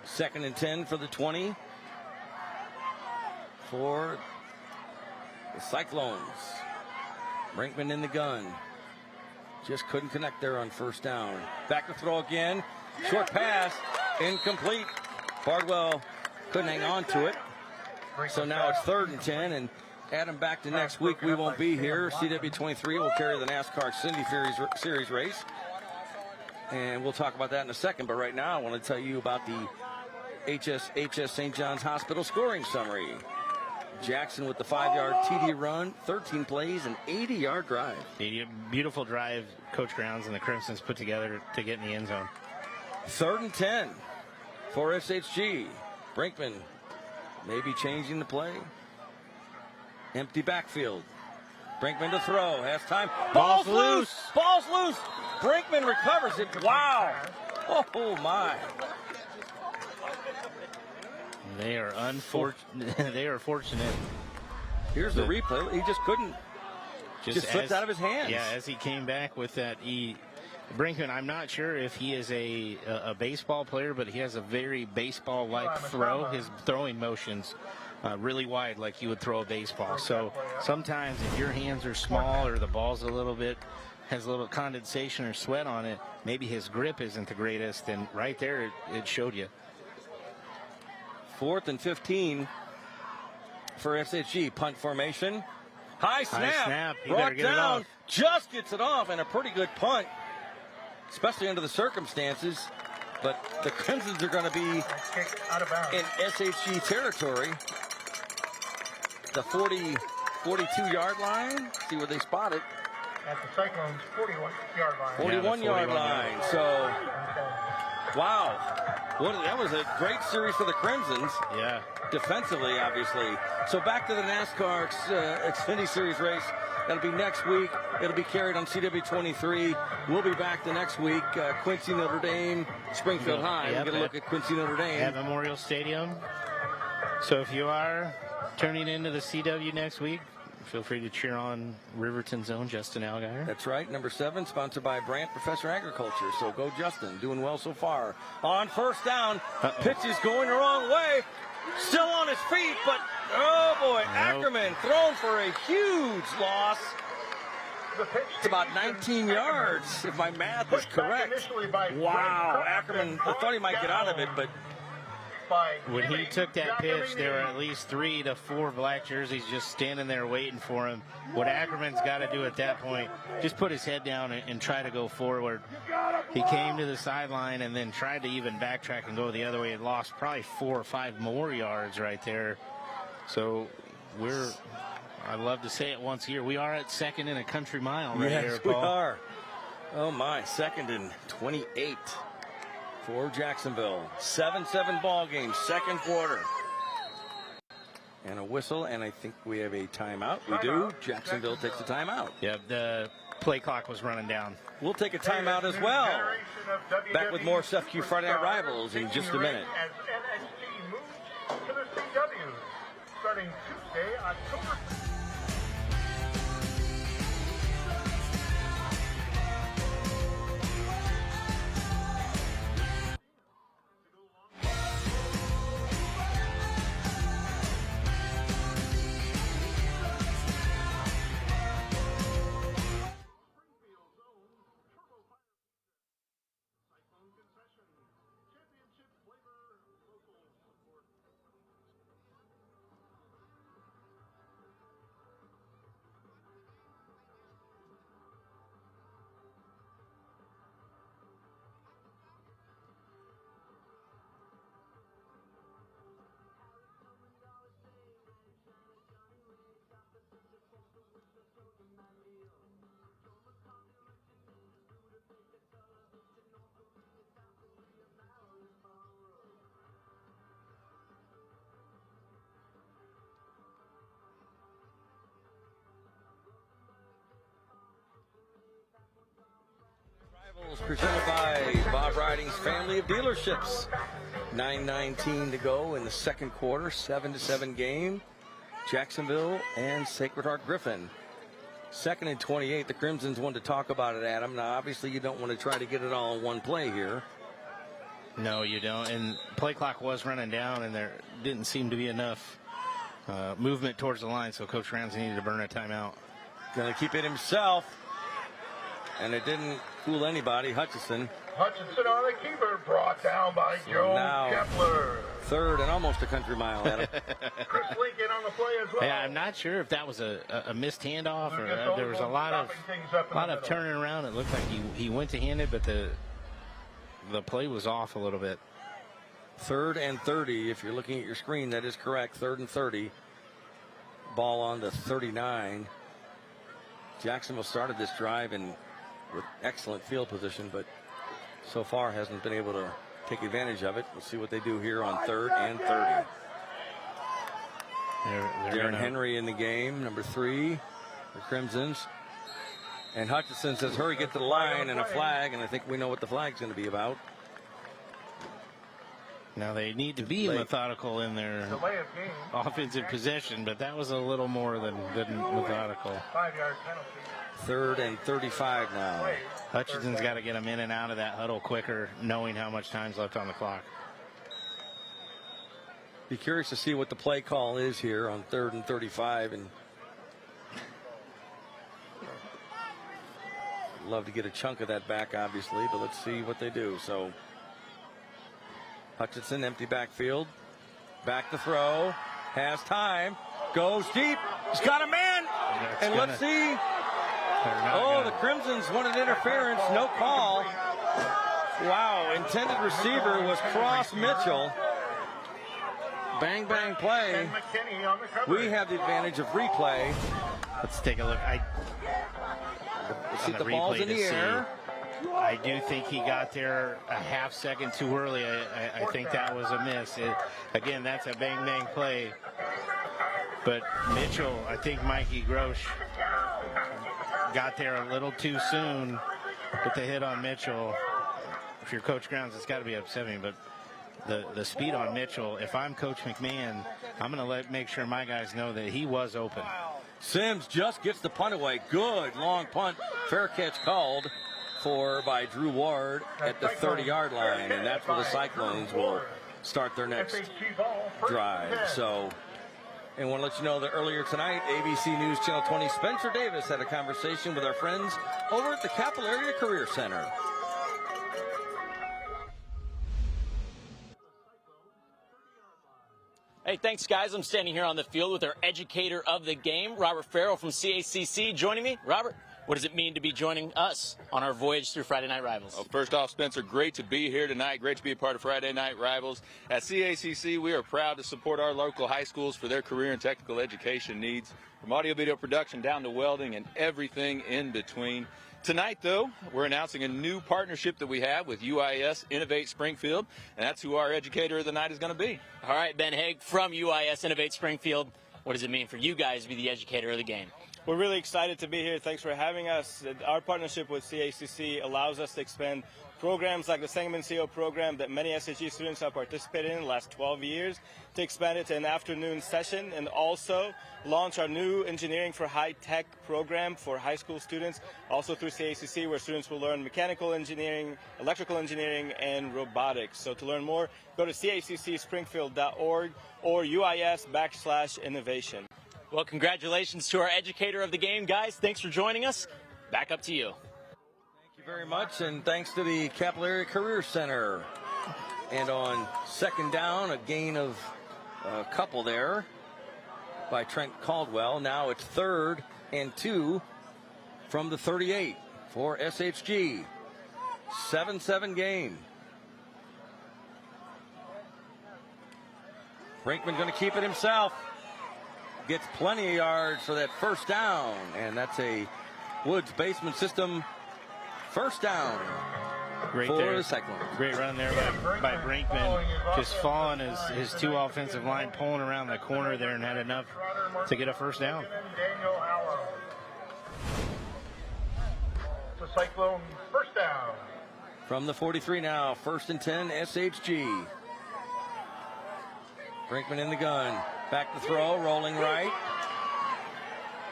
B: 2nd and 10 for the 20 for the Cyclones. Brinkman in the gun. Just couldn't connect there on first down. Back to throw again. Short pass. Incomplete. Bardwell couldn't hang on to it. So now it's 3rd and 10. And add him back to next week. We won't be here. CW23 will carry the NASCAR Xfinity Series race. And we'll talk about that in a second. But right now I want to tell you about the HS St. John's Hospital scoring summary. Jackson with the 5-yard TD run, 13 plays, and 80-yard drive.
A: Beautiful drive Coach Grounds and the Crimsons put together to get in the end zone.
B: 3rd and 10 for SHG. Brinkman maybe changing the play. Empty backfield. Brinkman to throw. Has time. Ball's loose. Ball's loose. Brinkman recovers it. Wow. Oh, my.
A: They are unfortunate. They are fortunate.
B: Here's the replay. He just couldn't Just slipped out of his hands.
A: Yeah, as he came back with that Brinkman, I'm not sure if he is a baseball player, but he has a very baseball-like throw. His throwing motions really wide, like you would throw a baseball. So sometimes if your hands are small or the ball's has a little condensation or sweat on it, maybe his grip isn't the greatest. And right there, it showed you.
B: 4th and 15 for SHG. Punt formation. High snap. Brought down. Just gets it off, and a pretty good punt, especially under the circumstances. But the Crimsons are going to be in SHG territory. The 42-yard line. See where they spot it.
D: At the Cyclones' 41-yard line.
B: 41-yard line. So, wow. That was a great series for the Crimsons.
A: Yeah.
B: Defensively, obviously. So back to the NASCAR Xfinity Series race. That'll be next week. It'll be carried on CW23. We'll be back the next week. Quincy, Notre Dame, Springfield High. We'll get a look at Quincy, Notre Dame.
A: At Memorial Stadium. So if you are turning into the CW next week, feel free to cheer on Riverton's own Justin Allgaier.
B: That's right. Number 7, sponsored by Brant Professor Agriculture. So go Justin. Doing well so far. On first down. Pitch is going the wrong way. Still on his feet, but oh boy, Ackerman thrown for a huge loss. It's about 19 yards, if my math is correct. Wow, Ackerman, I thought he might get out of it, but
A: when he took that pitch, there were at least 3 to 4 black jerseys just standing there waiting for him. What Ackerman's got to do at that point, just put his head down and try to go forward. He came to the sideline and then tried to even backtrack and go the other way and lost probably 4 or 5 more yards right there. So I'd love to say it once here, we are at 2nd and a country mile right here, Paul.
B: We are. Oh my, 2nd and 28. For Jacksonville. 7-7 ball game, 2nd quarter. And a whistle, and I think we have a timeout. We do. Jacksonville takes a timeout.
A: Yeah, the play clock was running down.
B: We'll take a timeout as well. Back with more CEFCU Friday Night Rivals in just a minute.
D: As NXT moves to the CW, starting Tuesday, October.
B: Presented by Bob Riding's family of dealerships. 9:19 to go in the 2nd quarter. 7-7 game. Jacksonville and Sacred Heart Griffin. 2nd and 28. The Crimsons want to talk about it, Adam. Now, obviously, you don't want to try to get it all in one play here.
A: No, you don't. And play clock was running down, and there didn't seem to be enough movement towards the line, so Coach Ramsey needed to burn a timeout.
B: Going to keep it himself. And it didn't fool anybody. Hutchinson
D: on the keeper, brought down by Joe Kepler.
B: 3rd and almost a country mile, Adam.
D: Chris Lincoln on the play as well.
A: Yeah, I'm not sure if that was a missed handoff or there was a lot of turning around. It looked like he went to hand it, but the play was off a little bit.
B: 3rd and 30. If you're looking at your screen, that is correct. 3rd and 30. Ball on the 39. Jacksonville started this drive with excellent field position, but so far hasn't been able to take advantage of it. We'll see what they do here on 3rd and 30. Darren Henry in the game, number 3, the Crimsons. And Hutchinson says, hurry, get to the line, and a flag, and I think we know what the flag's going to be about.
A: Now they need to be methodical in their offensive possession, but that was a little more than methodical.
D: 5-yard penalty.
B: 3rd and 35 now.
A: Hutchinson's got to get them in and out of that huddle quicker, knowing how much time's left on the clock.
B: Be curious to see what the play call is here on 3rd and 35, and love to get a chunk of that back, obviously, but let's see what they do. So Hutchinson, empty backfield, back to throw, has time, goes deep, he's got a man, and let's see. Oh, the Crimsons wanted interference, no call. Wow, intended receiver was Cross Mitchell. Bang, bang play. We have the advantage of replay.
A: Let's take a look.
B: Let's see, the ball's in the air.
A: I do think he got there a half second too early. I think that was a miss. Again, that's a bang, bang play. But Mitchell, I think Mikey Grosh got there a little too soon with the hit on Mitchell. If you're Coach Grounds, it's got to be upsetting, but the speed on Mitchell, if I'm Coach McMahon, I'm going to make sure my guys know that he was open.
B: Sims just gets the punt away. Good long punt. Fair catch called for by Drew Ward at the 30-yard line, and that's where the Cyclones will start their next drive. So, and want to let you know that earlier tonight, ABC News Channel 20 Spencer Davis had a conversation with our friends over at the Capital Area Career Center.
C: Hey, thanks, guys. I'm standing here on the field with our educator of the game, Robert Farrell from CACC, joining me. Robert, what does it mean to be joining us on our voyage through Friday Night Rivals?
F: Well, first off, Spencer, great to be here tonight. Great to be a part of Friday Night Rivals. At CACC, we are proud to support our local high schools for their career and technical education needs, from audio-video production down to welding and everything in between. Tonight, though, we're announcing a new partnership that we have with UIS Innovate Springfield, and that's who our educator of the night is going to be.
C: All right, Ben Haig from UIS Innovate Springfield. What does it mean for you guys to be the educator of the game?
G: We're really excited to be here. Thanks for having us. Our partnership with CACC allows us to expand programs like the Sangamon CO program that many SHG students have participated in the last 12 years, to expand it to an afternoon session, and also launch our new Engineering for High Tech program for high school students, also through CACC, where students will learn mechanical engineering, electrical engineering, and robotics. So to learn more, go to caccspringfield.org or UIS/innovation.
C: Well, congratulations to our educator of the game, guys. Thanks for joining us. Back up to you.
B: Thank you very much, and thanks to the Capital Area Career Center. And on second down, a gain of a couple there by Trent Caldwell. Now it's 3rd and 2 from the 38 for SHG. 7-7 game. Brinkman going to keep it himself. Gets plenty of yards for that first down, and that's a Woods Basement System first down.
A: Great
B: for
A: there.
B: the Cyclones.
A: Great run there by Brinkman. Just following his two offensive line, pulling around the corner there, and had enough to get a first down.
D: Daniel Allen. The Cyclone first down.
B: From the 43 now, 1st and 10, SHG. Brinkman in the gun. Back to throw, rolling right.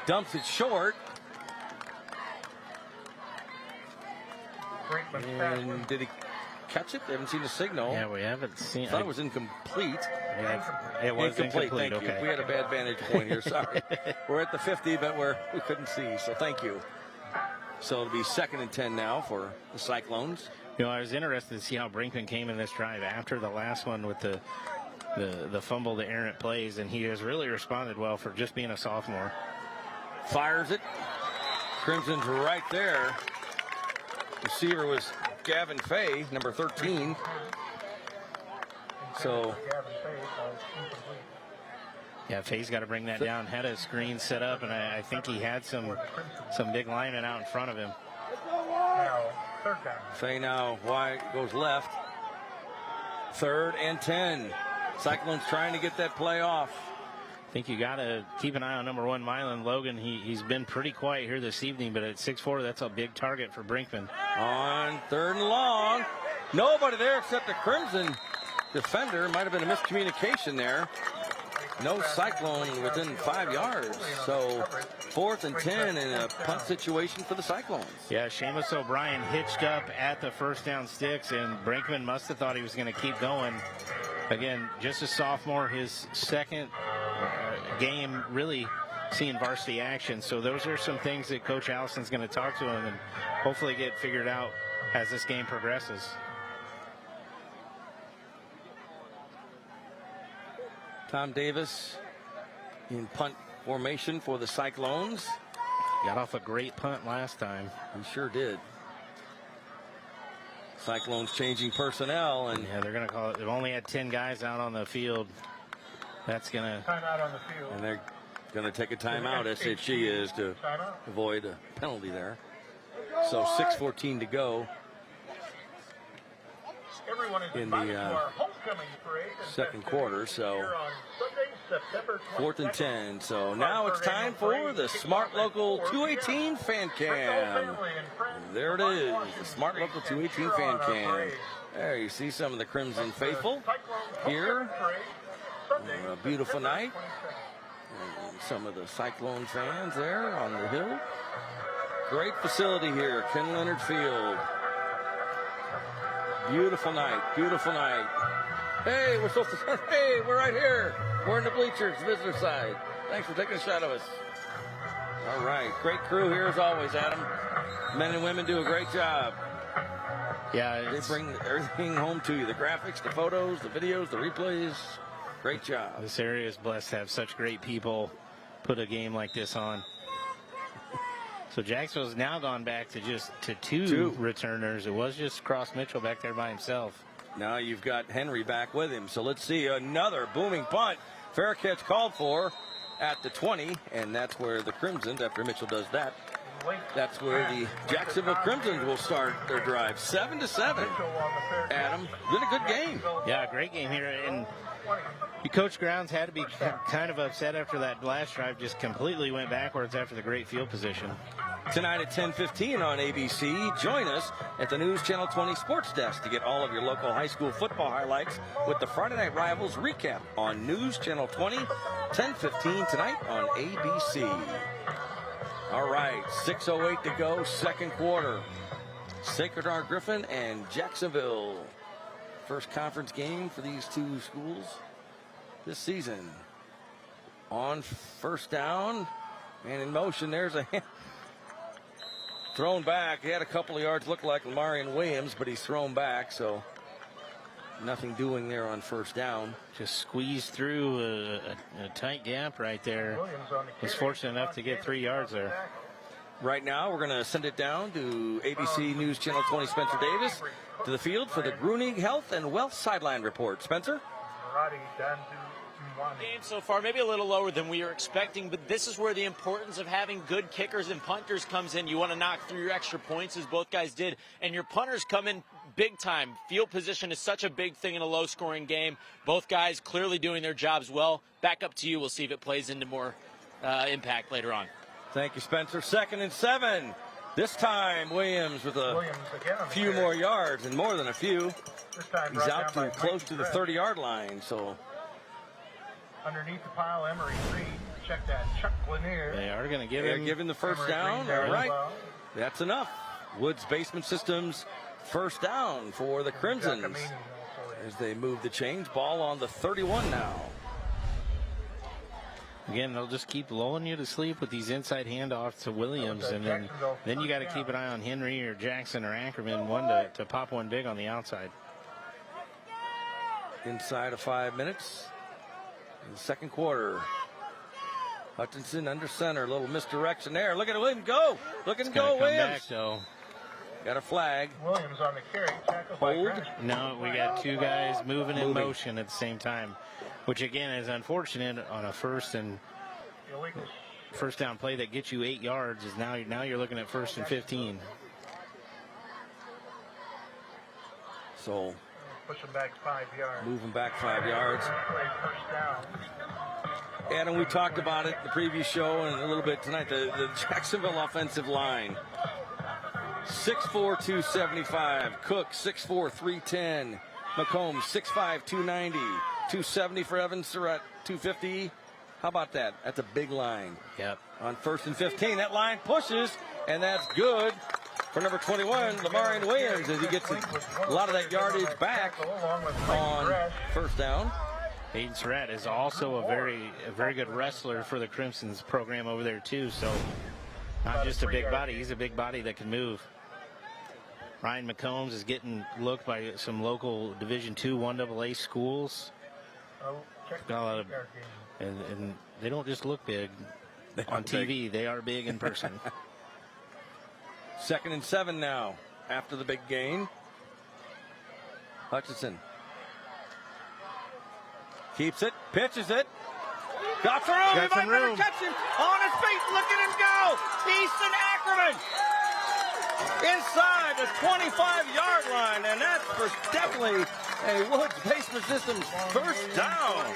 B: Dumps it short. And did he catch it? I haven't seen the signal.
A: Yeah, we haven't seen.
B: I thought it was incomplete.
A: Yeah, it was incomplete.
B: Thank
A: Okay.
B: you. We had a bad vantage point here. Sorry. We're at the 50, but we couldn't see. So thank you. So it'll be 2nd and 10 now for the Cyclones.
A: You know, I was interested to see how Brinkman came in this drive after the last one with the fumble, the errant plays, and he has really responded well for just being a sophomore.
B: Fires it. Crimson's right there. Receiver was Gavin Fay, number 13. So,
A: yeah, Fay's got to bring that down. Had a screen set up, and I think he had some big linemen out in front of him.
B: Fay now wide, goes left. 3rd and 10. Cyclones trying to get that play off.
A: I think you got to keep an eye on number 1, Mylan Logan. He's been pretty quiet here this evening, but at 6'4", that's a big target for Brinkman.
B: On 3rd and long. Nobody there except the Crimson defender. Might have been a miscommunication there. No Cyclone within 5 yards. So 4th and 10 in a punt situation for the Cyclones.
A: Yeah, Seamus O'Brien hitched up at the first down sticks, and Brinkman must have thought he was going to keep going. Again, just a sophomore, his second game really seeing varsity action. So those are some things that Coach Allison's going to talk to him and hopefully get figured out as this game progresses.
B: Tom Davis in punt formation for the Cyclones.
A: Got off a great punt last time.
B: He sure did. Cyclones changing personnel, and
A: yeah, they're going to call it. They've only had 10 guys out on the field. That's going to
D: Timeout on the field.
B: And they're going to take a timeout. SHG is to avoid a penalty there. So 6:14 to go in the second quarter. So 4th and 10. So now it's time for the Smart Local 218 fan cam. There it is, the Smart Local 218 fan cam. There you see some of the Crimson faithful here. A beautiful night. And some of the Cyclone fans there on the hill. Great facility here, Ken Leonard Field. Beautiful night, beautiful night. Hey, we're supposed to, hey, we're right here. We're in the bleachers, visitor side. Thanks for taking a shot of us. All right, great crew here as always, Adam. Men and women do a great job.
A: Yeah,
B: they bring everything home to you. The graphics, the photos, the videos, the replays. Great job.
A: This area is blessed to have such great people put a game like this on. So Jacksonville's now gone back to two returners. It was just Cross Mitchell back there by himself.
B: Now you've got Henry back with him. So let's see another booming punt. Fair catch called for at the 20, and that's where the Crimsons, after Mitchell does that, that's where the Jacksonville Crimsons will start their drive. 7-7. Adam, been a good game.
A: Yeah, great game here. And Coach Grounds had to be kind of upset after that last drive, just completely went backwards after the great field position.
B: Tonight at 10:15 on ABC, join us at the News Channel 20 Sports Desk to get all of your local high school football highlights with the Friday Night Rivals recap on News Channel 20, 10:15 tonight on ABC. All right, 6:08 to go, second quarter. Sacred Heart Griffin and Jacksonville. First conference game for these two schools this season. On first down and in motion, there's a thrown back. He had a couple of yards, looked like Lamarian Williams, but he's thrown back, so nothing doing there on first down.
A: Just squeezed through a tight gap right there. Was fortunate enough to get 3 yards there.
B: Right now, we're going to send it down to ABC News Channel 20 Spencer Davis to the field for the Grunig Health and Wealth Sideline Report. Spencer?
C: Game so far, maybe a little lower than we were expecting, but this is where the importance of having good kickers and punters comes in. You want to knock through your extra points, as both guys did, and your punters come in big time. Field position is such a big thing in a low-scoring game. Both guys clearly doing their jobs well. Back up to you. We'll see if it plays into more impact later on.
B: Thank you, Spencer. 2nd and 7. This time, Williams with a few more yards, and more than a few. He's out to close to the 30-yard line, so...
D: Underneath the pile, Emery Reed. Check that. Chuck Lanier.
A: They are going to give
B: him the first down. All right. That's enough. Woods Basement Systems first down for the Crimsons as they move the chains. Ball on the 31 now.
A: Again, they'll just keep lulling you to sleep with these inside handoffs to Williams, and then you got to keep an eye on Henry or Jackson or Ackerman, one to pop one big on the outside.
B: Inside of 5 minutes. In the second quarter, Hutchinson under center, a little misdirection there. Look at Williams go. Look at him go, Williams.
A: Back,
B: got a flag.
D: Williams on the carry.
B: Hold.
A: No, we got two guys moving in motion at the same time, which again is unfortunate on a first down play that gets you 8 yards. Is now you're looking at 1st and 15.
B: So.
D: Pushing back 5 yards.
B: Moving back 5 yards. Adam, we talked about it the previous show and a little bit tonight. The Jacksonville offensive line. 6'4", 275. Cook, 6'4", 310. McCombs, 6'5", 290, 270 for Evans, Surratt, 250. How about that? That's a big line.
A: Yep.
B: On 1st and 15, that line pushes, and that's good for number 21, Lamarian Williams, as he gets a lot of that yardage back on 1st down.
A: Aiden Surratt is also a very good wrestler for the Crimson's program over there too. So not just a big body, he's a big body that can move. Ryan McCombs is getting looked by some local Division II 1AA schools. Got a lot of, and they don't just look big on TV; they are big in person.
B: 2nd and 7 now after the big gain. Hutchinson keeps it, pitches it. Got some room. He might better catch him on his feet. Look at him go. Easton Ackerman inside the 25-yard line, and that's for definitely a Woods Basement Systems first down.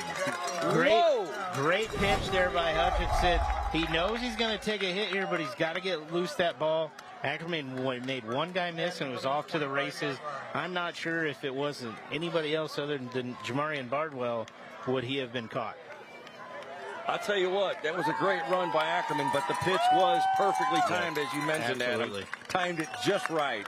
A: Great pitch there by Hutchinson. He knows he's going to take a hit here, but he's got to get loose that ball. Ackerman made one guy miss and was off to the races. I'm not sure if it wasn't anybody else other than Jamarian Bardwell would he have been caught.
B: I'll tell you what, that was a great run by Ackerman, but the pitch was perfectly timed, as you mentioned,
A: absolutely.
B: Adam. Timed it just right.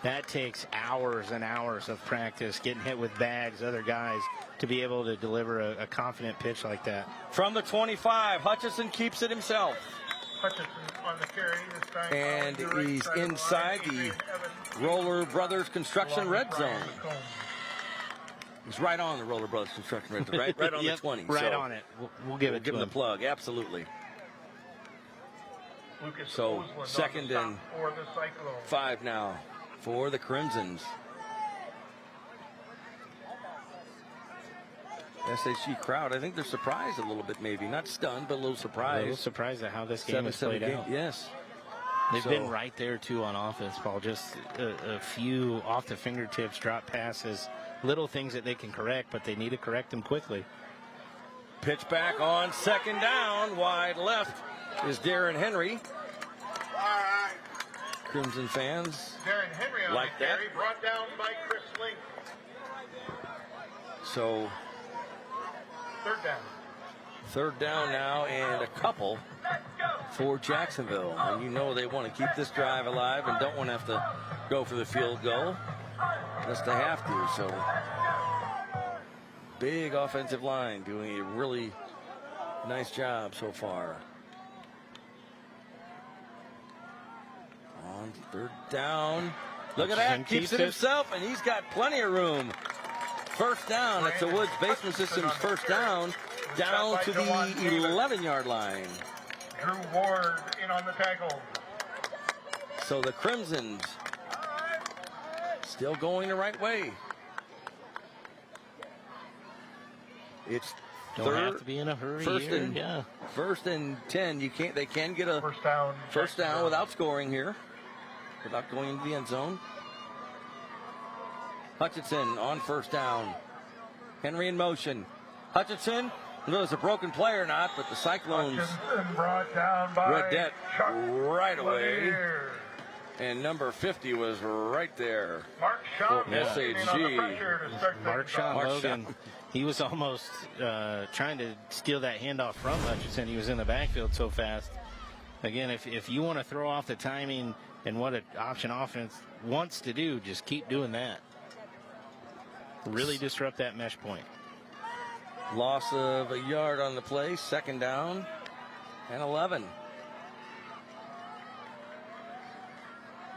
A: That takes hours and hours of practice, getting hit with bags, other guys, to be able to deliver a confident pitch like that.
B: From the 25, Hutchinson keeps it himself.
D: Hutchinson on the carry this time.
B: And he's inside the Roller Brothers Construction red zone. He's right on the Roller Brothers Construction red zone, right on
A: yep,
B: the 20.
A: Right
B: so
A: on it. We'll give it to
B: him the plug, absolutely. So 2nd and 5 now for the Crimsons. SHG crowd, I think they're surprised a little bit, maybe. Not stunned, but a little surprised.
A: A little surprised at how this game has played out.
B: Yes.
A: They've been right there, too, on offense, Paul. Just a few off the fingertips, drop passes, little things that they can correct, but they need to correct them quickly.
B: Pitch back on 2nd down. Wide left is Darren Henry. Crimson fans
D: Darren Henry on
B: like
D: the
B: that.
D: carry, brought down by Chris Link.
B: So
D: 3rd down.
B: 3rd down now and a couple for Jacksonville. And you know they want to keep this drive alive and don't want to have to go for the field goal. Just they have to. So big offensive line doing a really nice job so far. On 3rd down. Look at that. Keeps it himself, and he's got plenty of room. 1st down. That's the Woods Basement Systems 1st down. Down to the 11-yard line.
D: Drew Ward in on the tackle.
B: So the Crimsons still going the right way. It's
A: Don't have to be in a hurry.
B: First and 10. You can't. They can get a
D: first down
B: without scoring here, without going into the end zone. Hutchinson on 1st down. Henry in motion. Hutchinson. I don't know if it's a broken play or not, but the Cyclones
D: brought down by
B: read that
D: Chuck
B: right away.
D: Lanier.
B: And number 50 was right there.
D: Mark Shaw
B: SHG.
A: Mark Shaw Logan. He was almost trying to steal that handoff from Hutchinson. He was in the backfield so fast. Again, if you want to throw off the timing and what an option offense wants to do, just keep doing that. Really disrupt that mesh point.
B: Loss of a yard on the play. 2nd down and 11.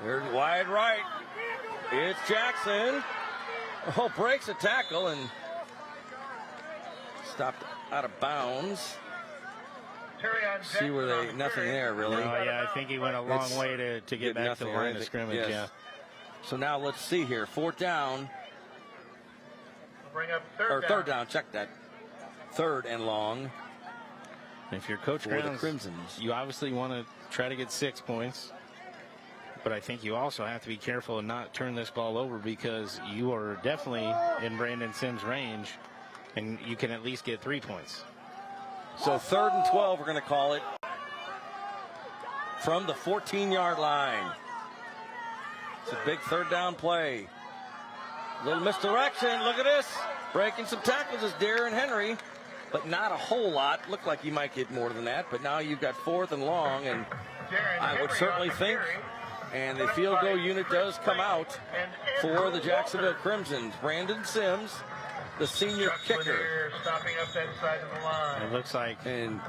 B: There's wide right. It's Jackson. Oh, breaks a tackle and stopped out of bounds. See where they, nothing there really.
A: Oh, yeah, I think he went a long way to get back to the line of scrimmage.
B: Yes.
A: Yeah.
B: So now let's see here. 4th down.
D: Bring up
B: 3rd down. Check that. 3rd and long.
A: And if you're Coach
B: for the
A: Grounds,
B: Crimsons,
A: you obviously want to try to get 6 points. But I think you also have to be careful and not turn this ball over because you are definitely in Brandon Sims' range, and you can at least get 3 points.
B: So 3rd and 12, we're going to call it from the 14-yard line. It's a big 3rd down play. Little misdirection. Look at this. Breaking some tackles is Darren Henry, but not a whole lot. Looked like he might get more than that, but now you've got 4th and long, and I would certainly think, and the field goal unit does come out for the Jacksonville Crimsons. Brandon Sims, the senior kicker.
D: Stopping up that side of the line.
A: It looks like
B: And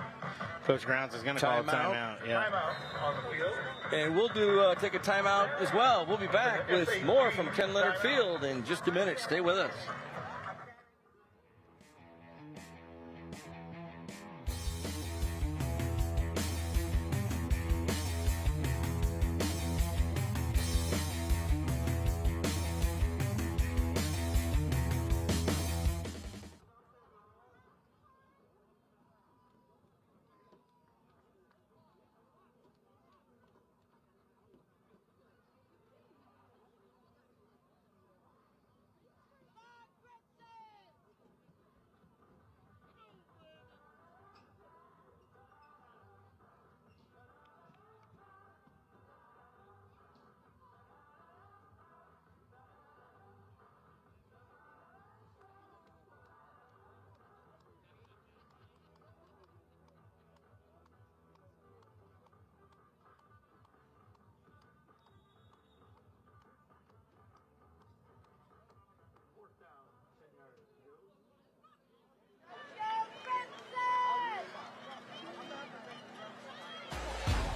A: Coach Grounds is going to call a timeout. Yeah.
D: Timeout on the field.
B: And we'll take a timeout as well. We'll be back with more from Ken Leonard Field in just a minute. Stay with us.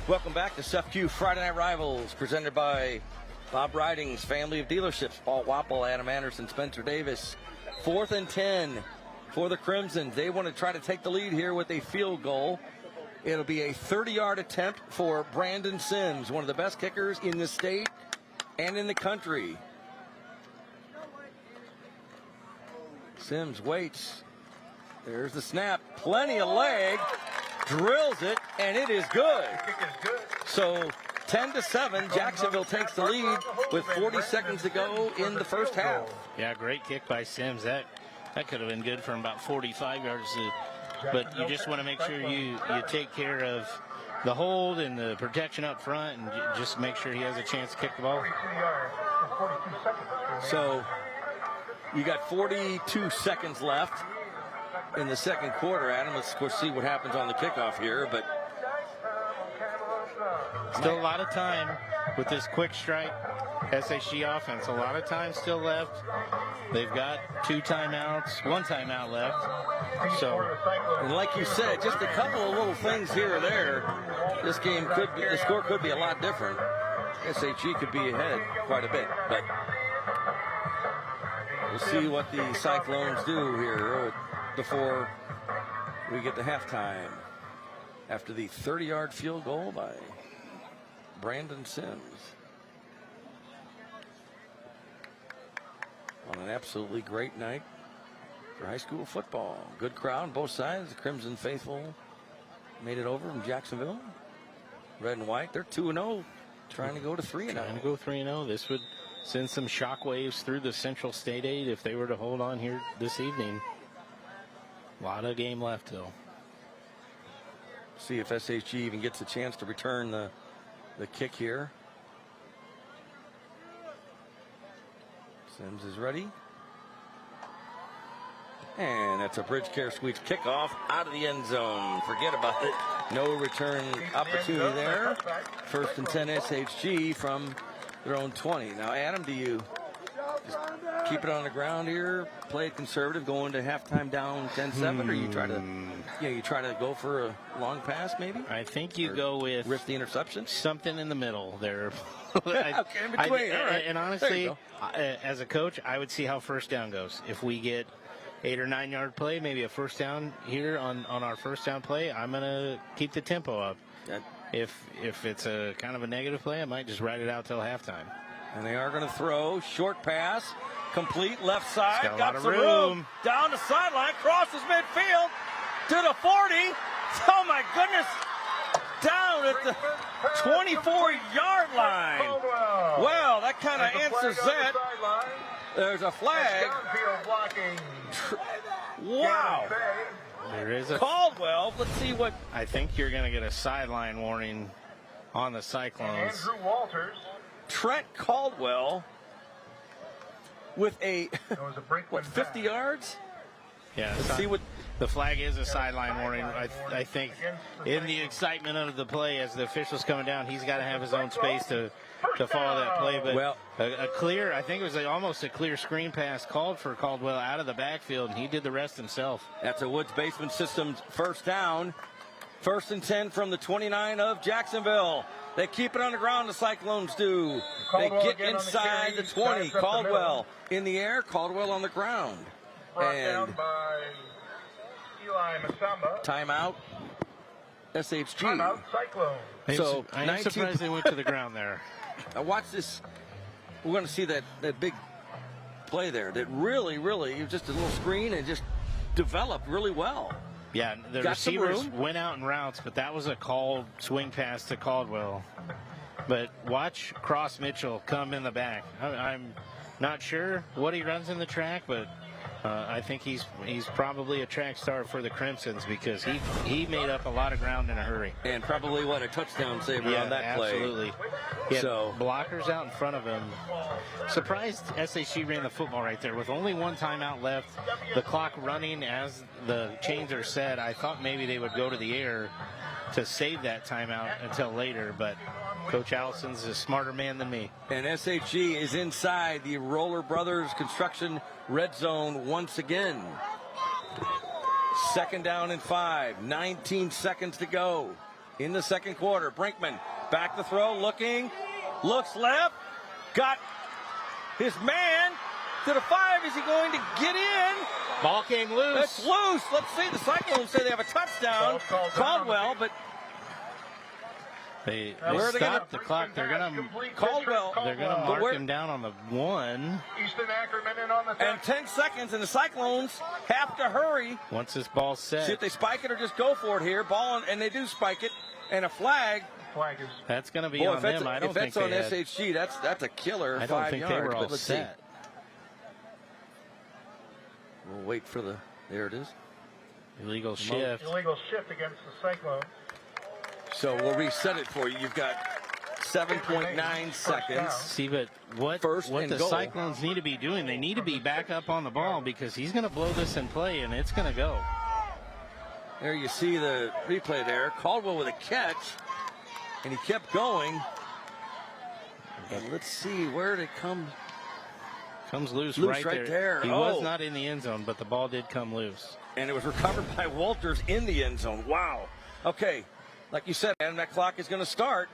B: Welcome back to CEFCU Friday Night Rivals, presented by Bob Riding's family of dealerships. Paul Wapple, Adam Anderson, Spencer Davis. 4th and 10 for the Crimsons. They want to try to take the lead here with a field goal. It'll be a 30-yard attempt for Brandon Sims, one of the best kickers in the state and in the country. Sims waits. There's the snap. Plenty of leg. Drills it, and it is good. So 10-7, Jacksonville takes the lead with 40 seconds to go in the first half.
A: Yeah, great kick by Sims. That could have been good from about 45 yards. But you just want to make sure you take care of the hold and the protection up front, and just make sure he has a chance to kick the ball.
B: So you got 42 seconds left in the second quarter, Adam. Let's of course see what happens on the kickoff here, but
A: still a lot of time with this quick strike SHG offense. A lot of time still left. They've got 2 timeouts, 1 timeout left. So,
B: and like you said, just a couple of little things here or there. This game the score could be a lot different. SHG could be ahead quite a bit, but we'll see what the Cyclones do here before we get to halftime, after the 30-yard field goal by Brandon Sims. On an absolutely great night for high school football. Good crowd on both sides. The Crimson faithful made it over from Jacksonville. Red and white. They're 2-0, trying to go to 3-0.
A: Trying to go 3-0. This would send some shockwaves through the Central State Aid if they were to hold on here this evening. A lot of game left, though.
B: See if SHG even gets a chance to return the kick here. Sims is ready. And that's a Bridge Care Suites kickoff out of the end zone. Forget about it. No return opportunity there. 1st and 10 SHG from their own 20. Now, Adam, do you just keep it on the ground here, play it conservative, go into halftime down 10-7, or you try to go for a long pass maybe?
A: I think you go with
B: risk the interception.
A: Something in the middle there.
B: Okay, in between. All right.
A: And honestly, as a coach, I would see how first down goes. If we get 8 or 9 yard play, maybe a first down here on our first down play, I'm gonna keep the tempo up. If it's a kind of a negative play, I might just ride it out till halftime.
B: And they are going to throw. Short pass. Complete left side.
A: Got
B: some room. Down the sideline. Crosses midfield. To the 40. Oh, my goodness. Down at the 24-yard line. Well, that kind of answers that. There's a flag. Wow.
A: There is a
B: Caldwell. Let's see what.
A: I think you're going to get a sideline warning on the Cyclones.
D: Andrew Walters.
B: Trent Caldwell with a,
D: It was a Brinkman
B: 50 yards?
A: Yeah,
B: Let's see what.
A: the flag is a sideline warning. I think in the excitement of the play, as the official's coming down, he's got to have his own space to follow that play. But
B: Well,
A: a clear, I think it was almost a clear screen pass called for Caldwell out of the backfield, and he did the rest himself.
B: That's a Woods Basement Systems first down. 1st and 10 from the 29 of Jacksonville. They keep it on the ground, the Cyclones do. They get inside the 20. Caldwell in the air, Caldwell on the ground.
D: Brought
B: And
D: down by Eli Masamba.
B: timeout, SHG.
D: Timeout, Cyclone.
B: So,
A: I'm
B: 19
A: surprised they went to the ground there.
B: Now watch this. We're going to see that big play there that really, it was just a little screen and just developed really well.
A: Yeah, the
B: Got some
A: receivers
B: room.
A: went out in routes, but that was a called swing pass to Caldwell. But watch Cross Mitchell come in the back. I'm not sure what he runs in the track, but I think he's probably a track star for the Crimsons because he made up a lot of ground in a hurry.
B: And probably, a touchdown saver on that play.
A: Absolutely. He had
B: So-
A: blockers out in front of him. Surprised SHG ran the football right there with only one timeout left. The clock running as the chains are set. I thought maybe they would go to the air to save that timeout until later, but Coach Allison's a smarter man than me.
B: And SHG is inside the Roller Brothers Construction red zone once again. 2nd down and 5. 19 seconds to go in the second quarter. Brinkman back to throw, looks left, got his man to the 5. Is he going to get in?
A: Ball came loose.
B: It's loose. Let's see. The Cyclones say they have a touchdown. Caldwell, but
A: They
B: Where are they gonna-
A: stopped the clock. They're going to
B: Caldwell.
A: They're going to
B: But
A: mark
B: where-
A: him down on the 1.
D: Easton Ackerman in on the
B: and 10 seconds, and the Cyclones have to hurry.
A: Once this ball's set.
B: See if they spike it or just go for it here. Ball, and they do spike it, and a flag.
D: flag is
A: That's going to be
B: Boy,
A: on
B: if that's,
A: them. I don't
B: if
A: think
B: that's on
A: they had,
B: SHG, that's a killer.
A: I don't
B: 5
A: think
B: yards.
A: they were all
B: But let's
A: set.
B: see. We'll wait for the. There it is.
A: Illegal shift.
D: illegal shift against the Cyclone.
B: So we'll reset it for you. You've got 7.9 seconds.
A: See, but what
B: First and
A: the
B: goal.
A: Cyclones need to be doing, they need to be back up on the ball because he's going to blow this in play, and it's going to go.
B: There you see the replay there. Caldwell with a catch, and he kept going. And let's see, where did it come?
A: Comes loose,
B: Loose
A: right
B: right there.
A: He
B: Oh.
A: was not in the end zone, but the ball did come loose.
B: And it was recovered by Walters in the end zone. Wow. Okay, like you said, Adam, that clock is going to start.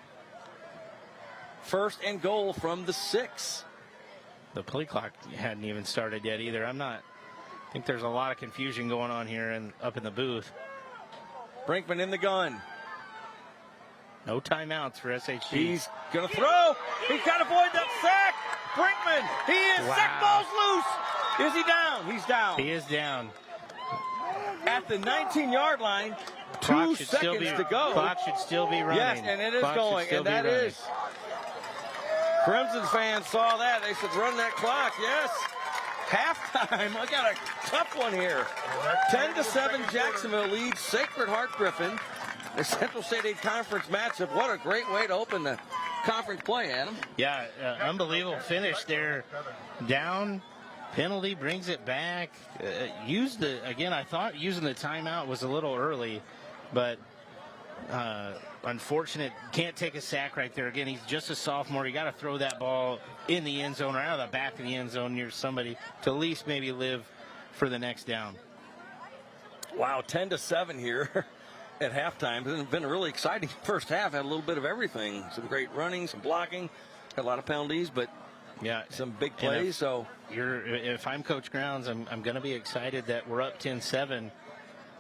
B: 1st and goal from the 6.
A: The play clock hadn't even started yet either. I think there's a lot of confusion going on here and up in the booth.
B: Brinkman in the gun.
A: No timeouts for SHG.
B: He's going to throw. He's got to avoid that sack. Brinkman, he is.
A: Wow.
B: Sack ball's loose. Is he down? He's down.
A: He is down.
B: At the 19-yard line, 2 seconds to go.
A: Clock should still be running.
B: Yes, and it is
A: Clock should
B: going,
A: still
B: and
A: be
B: that
A: running.
B: is. Crimson fans saw that. They said, run that clock. Yes. Halftime. I got a tough one here. 10-7, Jacksonville leads Sacred Heart Griffin. The Central State 8 Conference matchup. What a great way to open the conference play, Adam.
A: Yeah, unbelievable finish there. Down, penalty, brings it back. I thought using the timeout was a little early, but unfortunate. Can't take a sack right there. Again, he's just a sophomore. You got to throw that ball in the end zone or out of the back of the end zone near somebody to at least maybe live for the next down.
B: Wow, 10-7 here at halftime. It's been a really exciting first half. Had a little bit of everything. Some great running, some blocking, had a lot of penalties, but
A: yeah,
B: some big plays.
A: If I'm Coach Grounds, I'm going to be excited that we're up 10-7.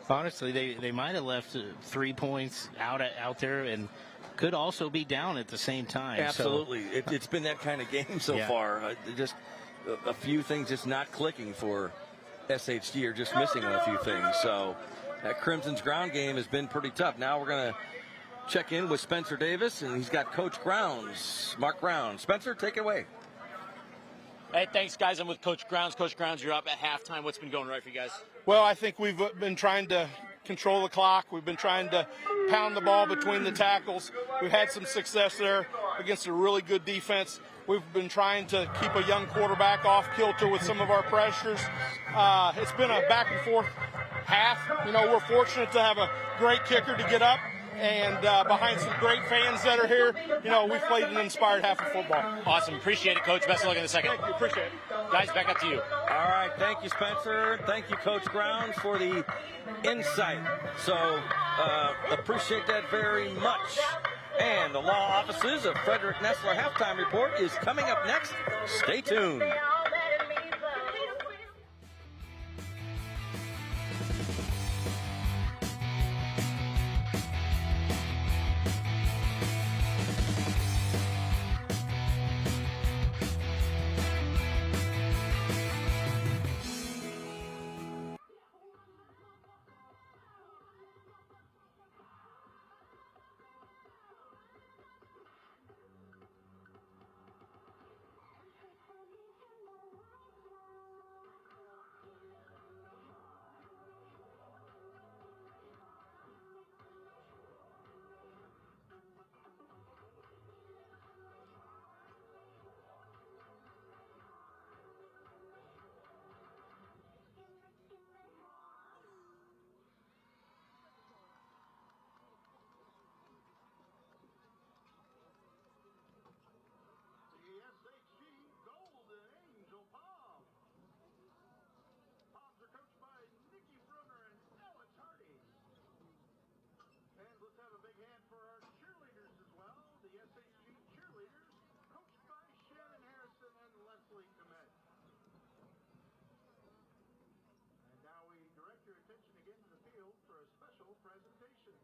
A: Honestly, they might have left 3 points out there and could also be down at the same time.
B: Absolutely. It's been that kind of game so far. Just a few things just not clicking for SHG, or just missing on a few things. So that Crimson's ground game has been pretty tough. Now we're going to check in with Spencer Davis, and he's got Coach Grounds, Mark Brown. Spencer, take it away.
C: Hey, thanks, guys. I'm with Coach Grounds. Coach Grounds, you're up at halftime. What's been going right for you guys?
H: Well, I think we've been trying to control the clock. We've been trying to pound the ball between the tackles. We've had some success there against a really good defense. We've been trying to keep a young quarterback off kilter with some of our pressures. It's been a back and forth half. We're fortunate to have a great kicker to get up, and behind some great fans that are here, we've played an inspired half of football.
C: Awesome. Appreciate it, Coach. Best of luck in the second.
H: Thank you. Appreciate it.
C: Guys, back up to you.
B: All right, thank you, Spencer. Thank you, Coach Grounds, for the insight. So appreciate that very much. And the law offices of Frederick Nessler halftime report is coming up next. Stay tuned.
D: The SHG Golden Angel Palm. Palms are coached by Nikki Brunner and Alex Hardy. And let's have a big hand for our cheerleaders as well. The SHG cheerleaders, coached by Shannon Harrison and Leslie Komet. And now we direct your attention again to the field for a special presentation.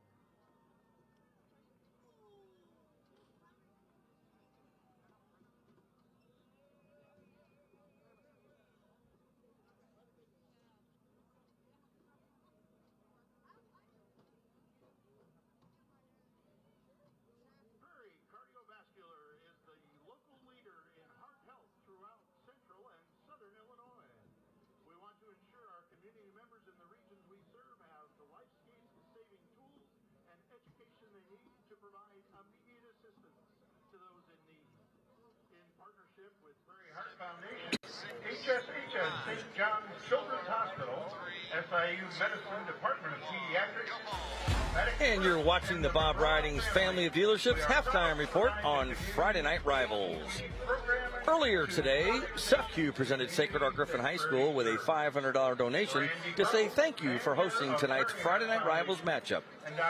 D: Prairie Cardiovascular is the local leader in heart health throughout central and southern Illinois. We want to ensure our community members in the regions we serve have the life-saving tools and education they need to provide immediate assistance to those in need. In partnership with Prairie Heart Foundation, HSHS St. John's Children's Hospital, SIU Medicine Department of Pediatrics,
B: And you're watching the Bob Ridings Family of Dealerships halftime report on Friday Night Rivals. Earlier today, CEFCU presented Sacred Heart Griffin High School with a $500 donation to say thank you for hosting tonight's Friday Night Rivals matchup.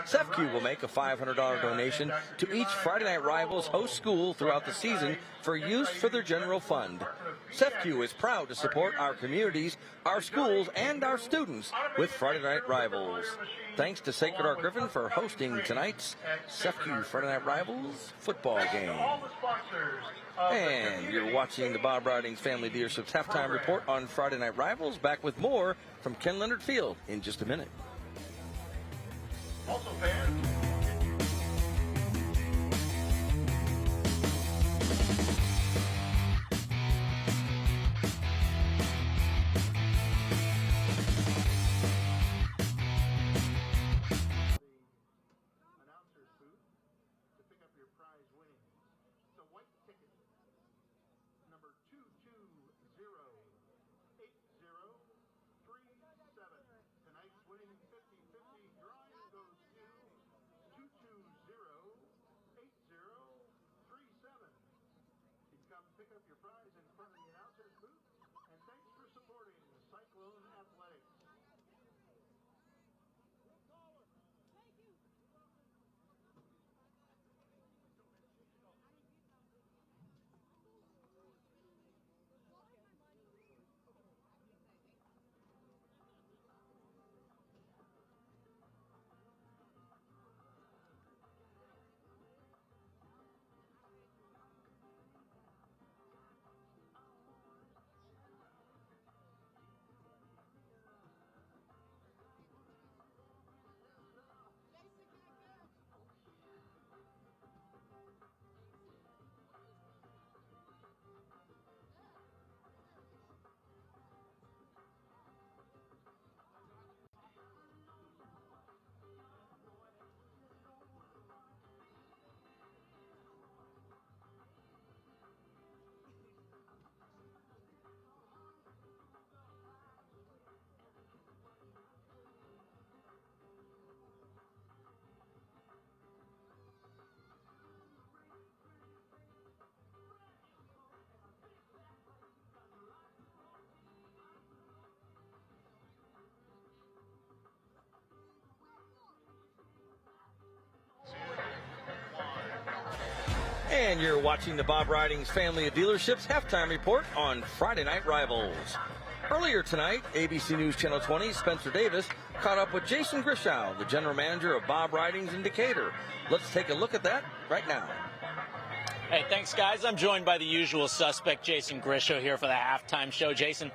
B: CEFCU will make a $500 donation to each Friday Night Rivals host school throughout the season for use for their general fund. CEFCU is proud to support our communities, our schools, and our students with Friday Night Rivals. Thanks to Sacred Heart Griffin for hosting tonight's CEFCU Friday Night Rivals football game. And you're watching the Bob Ridings Family Dealerships halftime report on Friday Night Rivals. Back with more from Ken Leonard Field in just a minute.
D: Also fans. Announcer's booth to pick up your prize winnings. It's a white ticket. Number 2208037. Tonight's winning 50-50 drawing goes to 2208037. You can come pick up your prize in front of the announcer's booth. And thanks for supporting the Cyclone Athletics.
B: And you're watching the Bob Ridings Family of Dealerships halftime report on Friday Night Rivals. Earlier tonight, ABC News Channel 20's Spencer Davis caught up with Jason Grishow, the general manager of Bob Ridings in Decatur. Let's take a look at that right now.
C: Hey, thanks, guys. I'm joined by the usual suspect, Jason Grishow, here for the halftime show. Jason,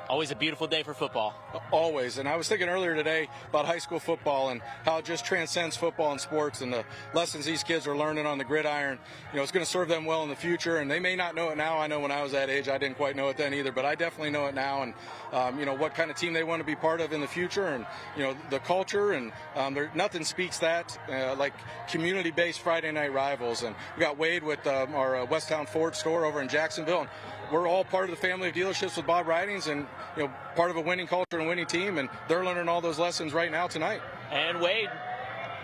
C: always a beautiful day for football.
I: Always. And I was thinking earlier today about high school football and how it just transcends football and sports, and the lessons these kids are learning on the gridiron. You know, it's going to serve them well in the future, and they may not know it now. I know when I was that age, I didn't quite know it then either, but I definitely know it now. And, you know, what kind of team they want to be part of in the future, and, you know, the culture, and nothing speaks that like community-based Friday Night Rivals. And we got Wade with our Westtown Ford store over in Jacksonville. And we're all part of the family of dealerships with Bob Ridings, and, you know, part of a winning culture and winning team, and they're learning all those lessons right now tonight.
C: And Wade,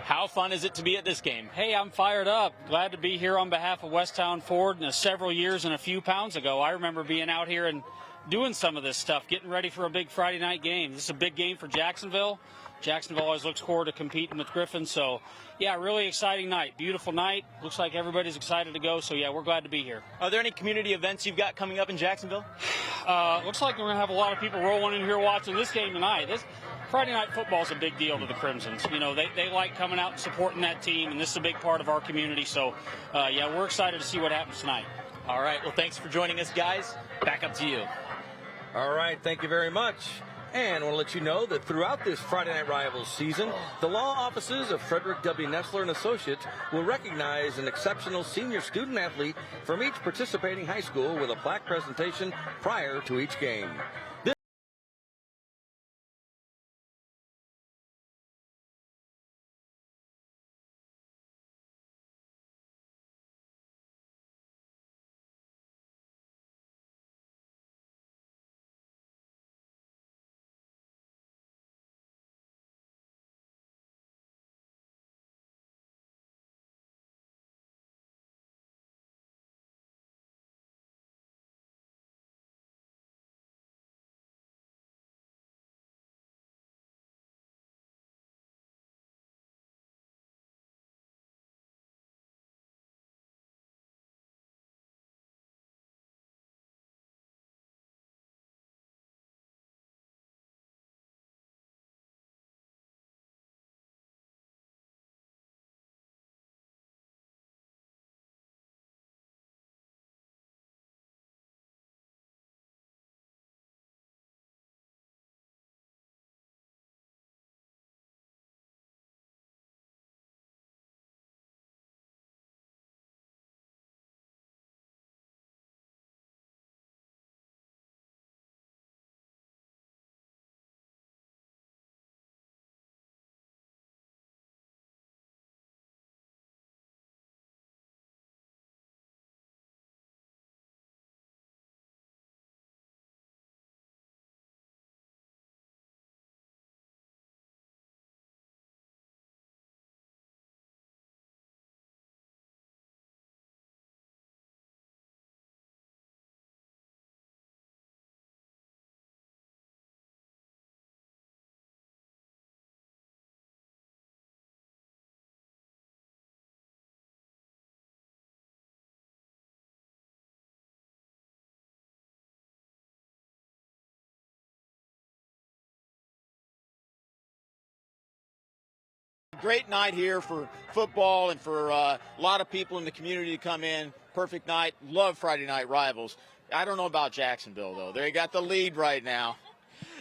C: how fun is it to be at this game?
J: Hey, I'm fired up. Glad to be here on behalf of Westtown Ford. Several years and a few pounds ago, I remember being out here and doing some of this stuff, getting ready for a big Friday night game. This is a big game for Jacksonville. Jacksonville always looks forward to competing with Griffin. So, yeah, really exciting night. Beautiful night. Looks like everybody's excited to go. So, yeah, we're glad to be here.
C: Are there any community events you've got coming up in Jacksonville?
J: Looks like we're going to have a lot of people rolling in here watching this game tonight. This Friday night football is a big deal to the Crimsons. You know, they like coming out and supporting that team, and this is a big part of our community. So, yeah, we're excited to see what happens tonight.
C: All right. Well, thanks for joining us, guys. Back up to you.
B: All right, thank you very much. And I want to let you know that throughout this Friday Night Rivals season, the law offices of Frederick W. Nessler and Associates will recognize an exceptional senior student athlete from each participating high school with a plaque presentation prior to each game.
K: Great night here for football and for a lot of people in the community to come in. Perfect night. Love Friday Night Rivals. I don't know about Jacksonville, though. They got the lead right now.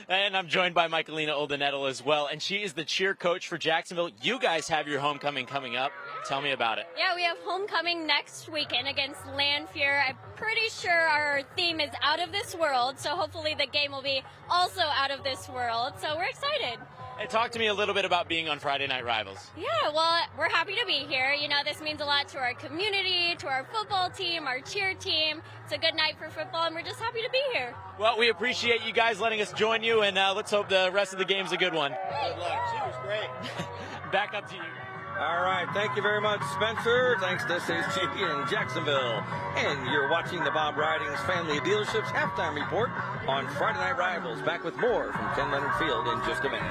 C: And I'm joined by Michaelina Oldenettle as well, and she is the cheer coach for Jacksonville. You guys have your homecoming coming up. Tell me about it.
L: Yeah, we have homecoming next weekend against Lanphier. I'm pretty sure our theme is out of this world, so hopefully the game will be also out of this world. So we're excited.
C: And talk to me a little bit about being on Friday Night Rivals.
L: Yeah, well, we're happy to be here. You know, this means a lot to our community, to our football team, our cheer team. It's a good night for football, and we're just happy to be here.
C: Well, we appreciate you guys letting us join you, and let's hope the rest of the game's a good one.
K: Good luck. Cheers. Great.
C: Back up to you.
B: All right, thank you very much, Spencer. Thanks to SHG in Jacksonville. And you're watching the Bob Ridings Family of Dealerships halftime report on Friday Night Rivals. Back with more from Ken Leonard Field in just a minute.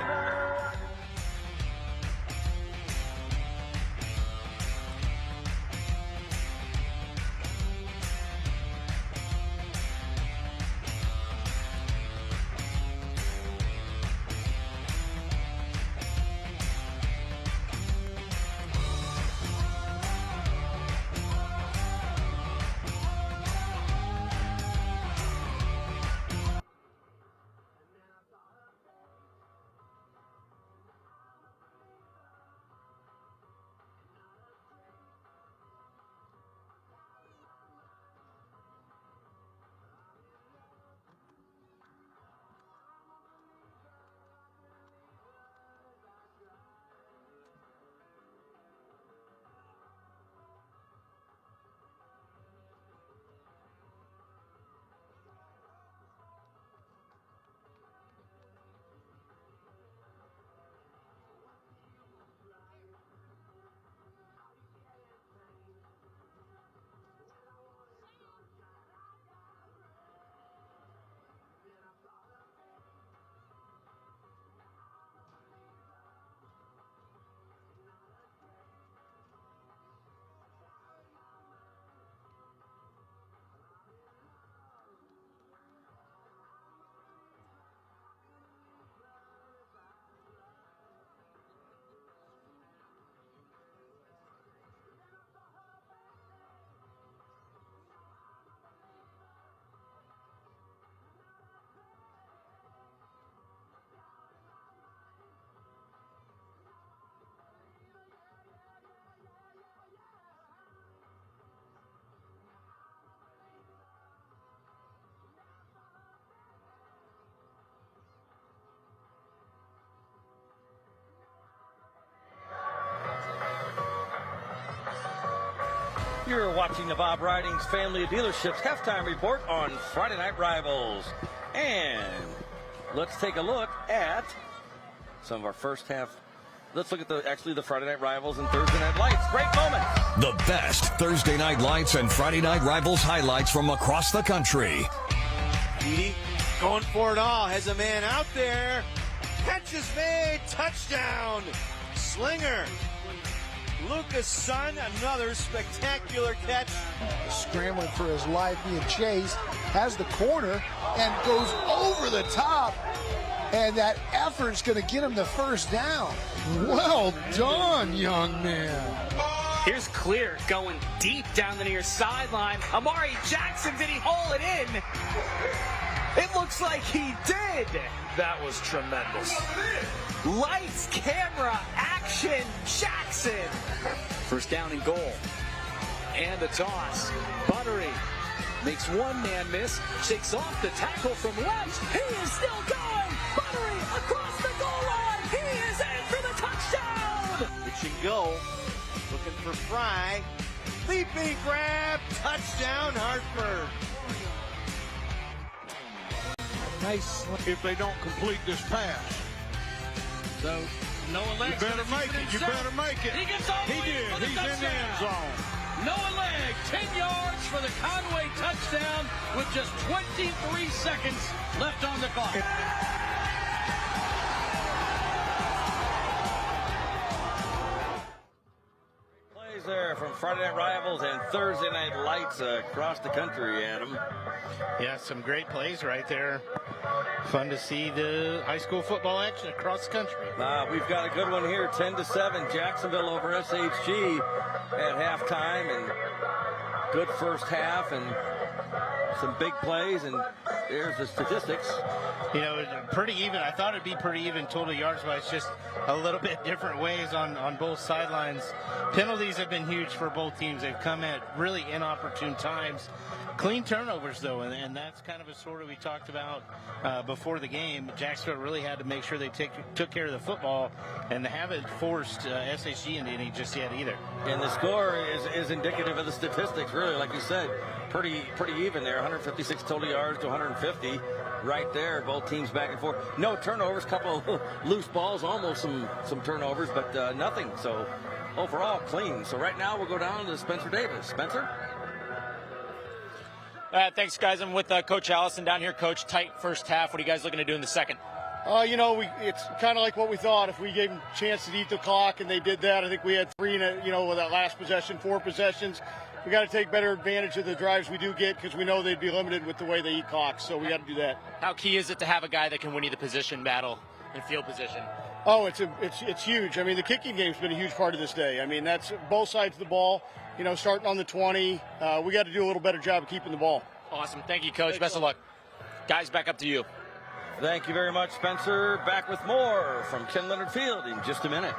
B: You're watching the Bob Ridings Family of Dealerships halftime report on Friday Night Rivals. And let's take a look at some of our first half. Let's look at the Friday Night Rivals and Thursday Night Lights. Great moments.
M: The best Thursday Night Lights and Friday Night Rivals highlights from across the country.
N: Edie going for it all. Has a man out there. Catch is made. Touchdown. Slinger. Lucas Sun, another spectacular catch.
O: Scrambling for his life, being chased, has the corner, and goes over the top. And that effort's going to get him the first down. Well done, young man.
P: Here's Clear going deep down the near sideline. Amari Jackson, did he haul it in? It looks like he did. That was tremendous. Lights, camera, action, Jackson. First down and goal. And the toss. Buttery makes one man miss, shakes off the tackle from left. He is still going. Buttery across the goal line. He is in for the touchdown.
N: Pitch and go. Looking for Fry. Leaping grab. Touchdown, Hartford.
D: Nice. If they don't complete this pass.
P: So, Noah Legg.
D: You better make it. You better make it.
P: He gets all the way
D: did.
P: for the
D: He's
P: touchdown.
D: in the end zone.
P: Noah Legg, 10 yards for the Conway touchdown with just 23 seconds left on the clock.
B: Plays there from Friday Night Rivals and Thursday Night Lights across the country, Adam.
A: Yeah, some great plays right there. Fun to see the high school football action across the country.
B: We've got a good one here, 10-7, Jacksonville over SHG at halftime, and good first half, and some big plays, and there's the statistics.
A: You know, pretty even. I thought it'd be pretty even total yards, but it's just a little bit different ways on both sidelines. Penalties have been huge for both teams. They've come at really inopportune times. Clean turnovers, though, and that's kind of a story we talked about before the game. Jacksonville really had to make sure they took care of the football, and they haven't forced SHG into any just yet either.
B: And the score is indicative of the statistics, really, like you said. Pretty even there, 156 total yards to 150 right there. Both teams back and forth. No turnovers, couple loose balls, almost some turnovers, but nothing. So overall, clean. So right now we'll go down to Spencer Davis. Spencer?
C: Thanks, guys. I'm with Coach Allison down here. Coach, tight first half. What are you guys looking to do in the second?
H: It's kind of like what we thought. If we gave them a chance to eat the clock, and they did that, I think we had three, with that last possession, 4 possessions. We got to take better advantage of the drives we do get because we know they'd be limited with the way they eat clocks. So we got to do that.
C: How key is it to have a guy that can win you the position battle and field position?
H: Oh, it's huge. I mean, the kicking game's been a huge part of this day. I mean, that's both sides of the ball. Starting on the 20, we got to do a little better job of keeping the ball.
C: Awesome. Thank you, Coach. Best of luck. Guys, back up to you.
B: Thank you very much, Spencer. Back with more from Ken Leonard Field in just a minute.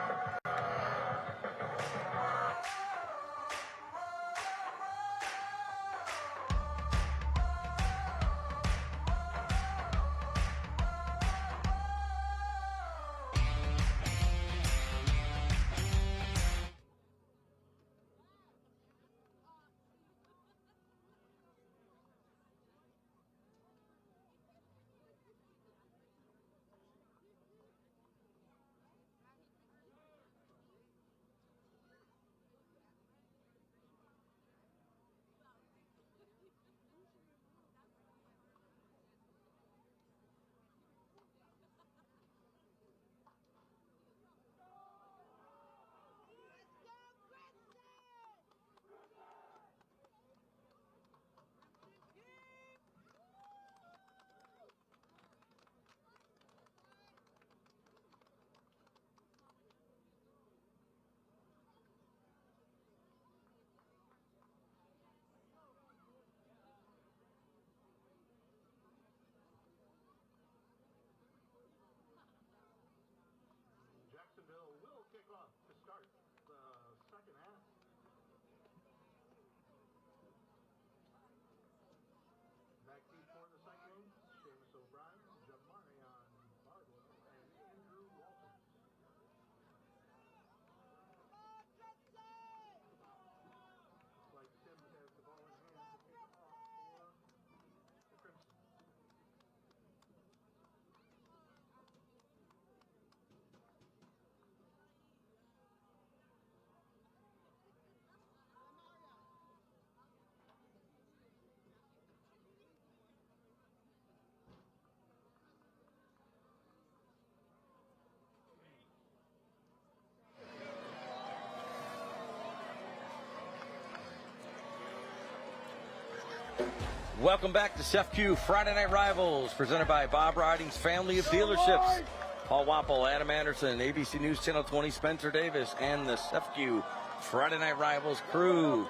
B: Welcome back to CEFCU Friday Night Rivals, presented by Bob Riding's family of dealerships. Paul Wappel, Adam Anderson, ABC News Channel 20, Spencer Davis, and the CEFCU Friday Night Rivals crew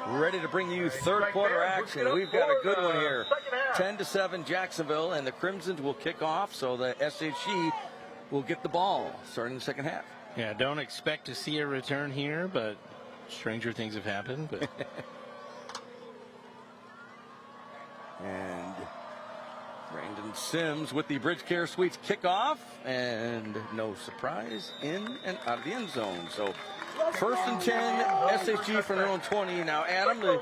B: ready to bring you third quarter action. We've got a good one here. 10-7 Jacksonville, and the Crimsons will kick off, so the SHG will get the ball starting the second half.
A: Yeah, don't expect to see a return here, but stranger things have happened. But
B: and Brandon Sims with the Bridge Care Suites kickoff, and no surprise, in and out of the end zone. So first and 10, SHG from their own 20. Now, Adam, the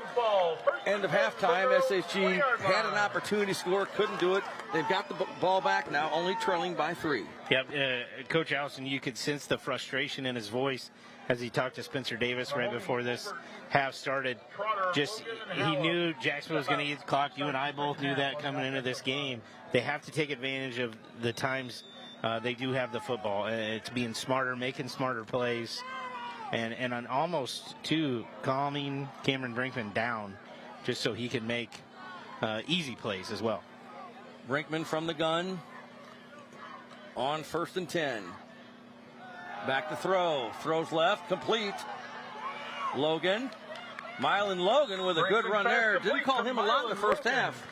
B: end of halftime, SHG had an opportunity to score, couldn't do it. They've got the ball back now, only trailing by 3.
A: Yep, Coach Allison, you could sense the frustration in his voice as he talked to Spencer Davis right before this half started. Just, he knew Jacksonville was going to eat the clock. You and I both knew that coming into this game. They have to take advantage of the times they do have the football. It's being smarter, making smarter plays, and on almost calming Cameron Brinkman down just so he can make easy plays as well.
B: Brinkman from the gun on first and 10. Back to throw. Throws left. Complete. Logan. Mylan Logan with a good run there. Didn't call him a lot in the first half.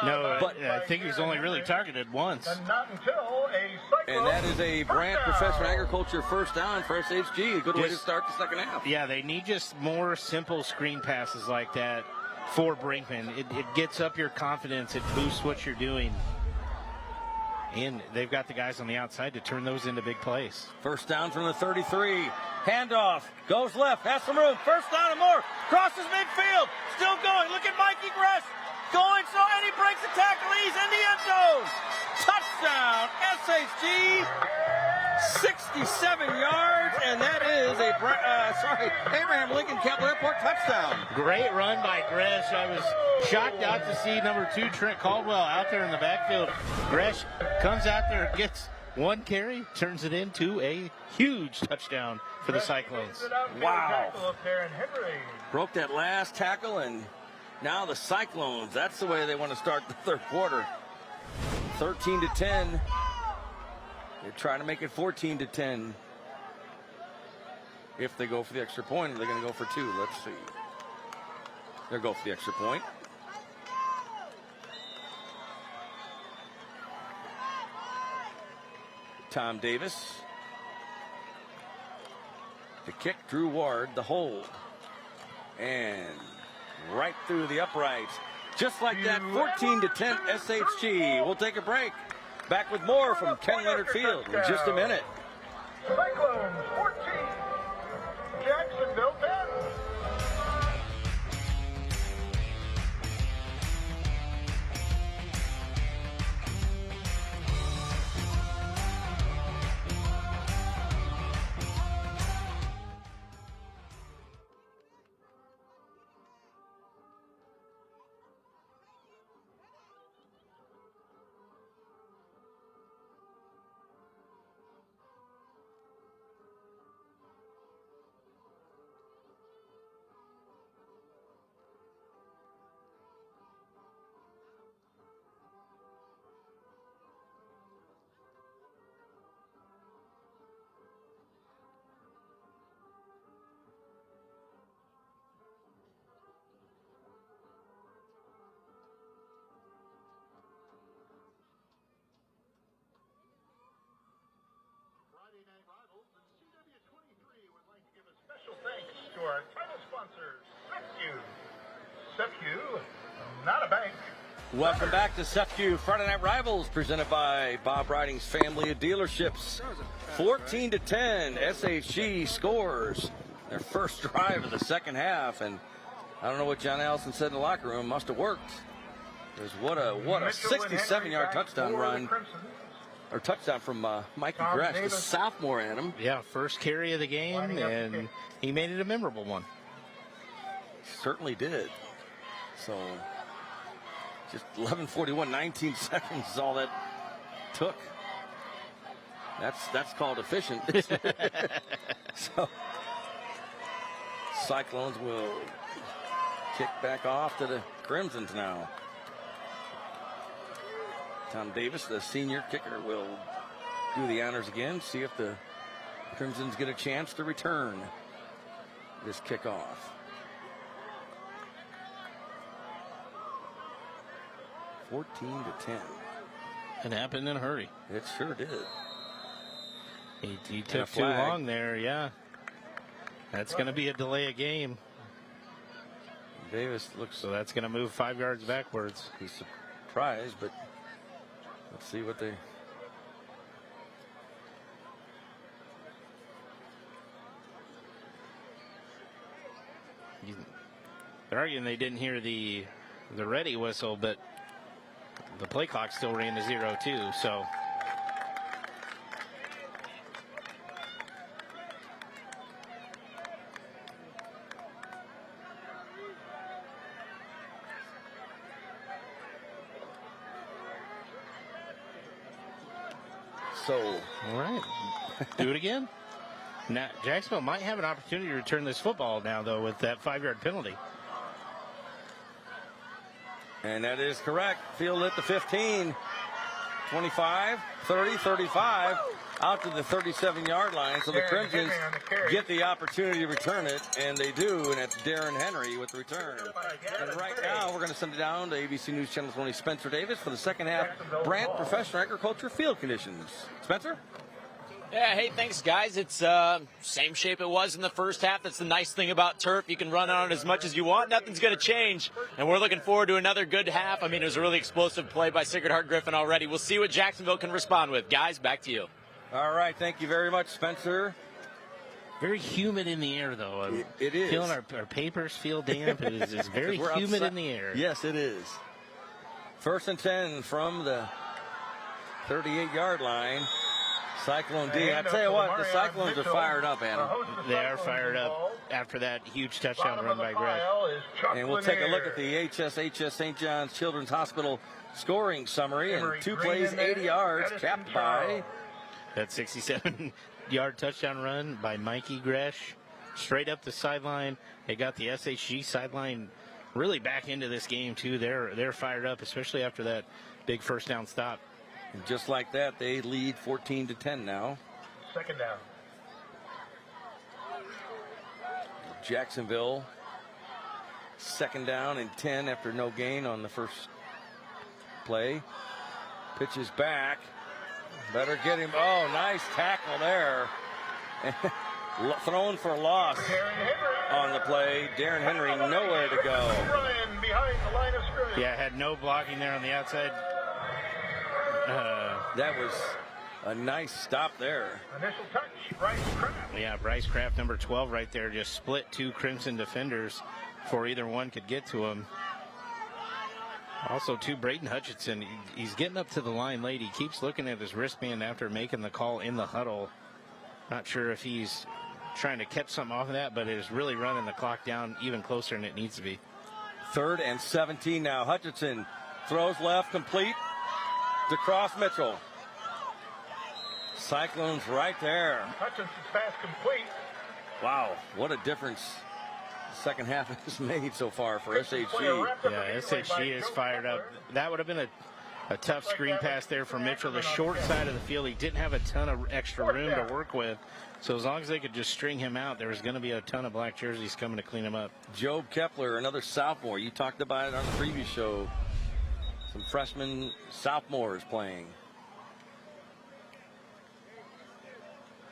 A: No, but I think he was only really targeted once.
B: And that is a Brant Professional Agriculture first down for SHG. A good way to start the second half.
A: Yeah, they need just more simple screen passes like that for Brinkman. It gets up your confidence. It boosts what you're doing. And they've got the guys on the outside to turn those into big plays.
B: First down from the 33. Handoff. Goes left. Has some room. First down and more. Crosses midfield. Still going. Look at Mikey Gress. Going so, and he breaks the tackle. He's in the end zone. Touchdown. SHG. 67 yards. And that is a Abraham Lincoln Capital Airport touchdown.
A: Great run by Gresh. I was shocked out to see number 2 Trent Caldwell out there in the backfield. Gresh comes out there, gets one carry, turns it into a huge touchdown for the Cyclones.
B: Wow. Broke that last tackle, and now the Cyclones, that's the way they want to start the third quarter. 13-10. They're trying to make it 14-10. If they go for the extra point, they're going to go for 2. Let's see. They'll go for the extra point. Tom Davis. The kick, Drew Ward, the hold. And right through the upright. Just like that, 14-10 SHG. We'll take a break. Back with more from Ken Leonard Field in just a minute.
D: Cyclones 14, Jacksonville 10. Thanks to our title sponsors, CEFCU, not a bank.
B: Welcome back to CEFCU Friday Night Rivals, presented by Bob Riding's family of dealerships. 14-10, SHG scores their first drive of the second half, and I don't know what John Allison said in the locker room. Must have worked. Because what a 67-yard touchdown run. Or touchdown from Mikey Gresh, the sophomore, Adam.
A: Yeah, first carry of the game, and he made it a memorable one.
B: Certainly did. So, just 11:41, 19 seconds is all that took. That's called efficient. So, Cyclones will kick back off to the Crimsons now. Tom Davis, the senior kicker, will do the honors again, see if the Crimsons get a chance to return this kickoff. $14 to 10.
A: It happened in a hurry.
B: It sure did.
A: He took too long there, yeah. That's going to be a delay of game.
B: Davis looks...
A: So that's going to move 5 yards backwards.
B: He's surprised, but let's see what they...
A: They're arguing they didn't hear the ready whistle, but the play clock still ran to 0 too, so... All right, do it again. Now Jacksonville might have an opportunity to return this football now, though, with that 5-yard penalty.
B: And that is correct. Field at the 15, 25, 30, 35, out to the 37-yard line. So the Crimsons get the opportunity to return it, and they do, and it's Darren Henry with the return. And right now, we're going to send it down to ABC News Channel 20 Spencer Davis for the second half Brant Professional Agriculture field conditions. Spencer?
C: Yeah, hey, thanks, guys. It's same shape it was in the first half. That's the nice thing about turf. You can run on it as much as you want. Nothing's going to change. And we're looking forward to another good half. I mean, it was a really explosive play by Sacred Heart Griffin already. We'll see what Jacksonville can respond with. Guys, back to you.
B: All right, thank you very much, Spencer.
A: Very humid in the air, though.
B: It is.
A: Feeling our papers feel damp. It's very humid in the air.
B: Yes, it is. 1st and 10 from the 38-yard line. Cyclone D. I tell you what, the Cyclones are fired up, Adam.
A: They are fired up after that huge touchdown run by Greg.
B: And we'll take a look at the HSHS St. John's Children's Hospital scoring summary. And 2 plays, 80 yards, capped by
A: that 67-yard touchdown run by Mikey Gresh. Straight up the sideline. They got the SHG sideline really back into this game, too. They're fired up, especially after that big first down stop.
B: And just like that, they lead 14 to 10 now.
D: Second down.
B: Jacksonville, 2nd down and 10 after no gain on the first play. Pitches back. Better get him. Oh, nice tackle there. Thrown for a loss on the play. Darren Henry nowhere to go.
A: Yeah, had no blocking there on the outside.
B: That was a nice stop there.
D: Initial touch, Bryce Kraft.
A: Yeah, Bryce Kraft, number 12 right there, just split 2 Crimson defenders before either one could get to him. Also, too, Braden Hutchinson, he's getting up to the line late. He keeps looking at his wristband after making the call in the huddle. Not sure if he's trying to catch something off of that, but it is really running the clock down even closer than it needs to be.
B: 3rd and 17 now. Hutchinson throws left, complete to Cross Mitchell. Cyclones right there.
D: Hutchinson's pass complete.
B: Wow, what a difference the second half has made so far for SHG.
A: Yeah, SHG is fired up. That would have been a tough screen pass there for Mitchell. The short side of the field, he didn't have a ton of extra room to work with. So as long as they could just string him out, there was going to be a ton of black jerseys coming to clean him up.
B: Job Kepler, another sophomore. You talked about it on the previous show. Some freshman sophomores playing.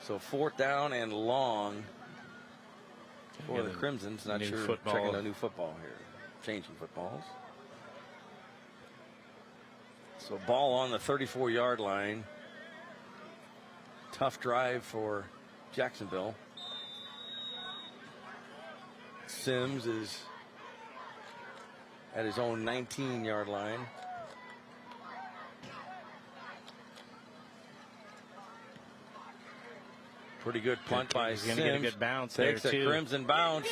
B: So 4th down and long for the Crimsons. Not sure.
A: Football.
B: Checking a new football here. Changing footballs. So ball on the 34-yard line. Tough drive for Jacksonville. Sims is at his own 19-yard line. Pretty good punt by Sims.
A: He's going to get a good bounce there,
B: Takes
A: too.
B: a Crimson bounce.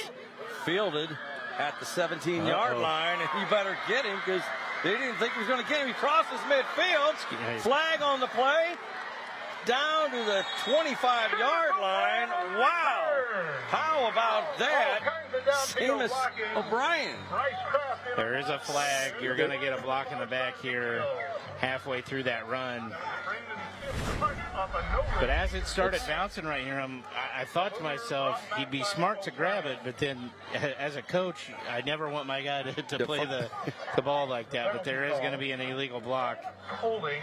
B: Fielded at the 17-yard line. And you better get him because they didn't think he was going to get him. He crosses midfield. Flag on the play. Down to the 25-yard line. Wow. How about that? Seamus O'Brien.
A: There is a flag. You're going to get a block in the back here. halfway through that run. But as it started bouncing right here, I thought to myself, he'd be smart to grab it, but then as a coach, I never want my guy to play the ball like that. But there is going to be an illegal block.
B: Holding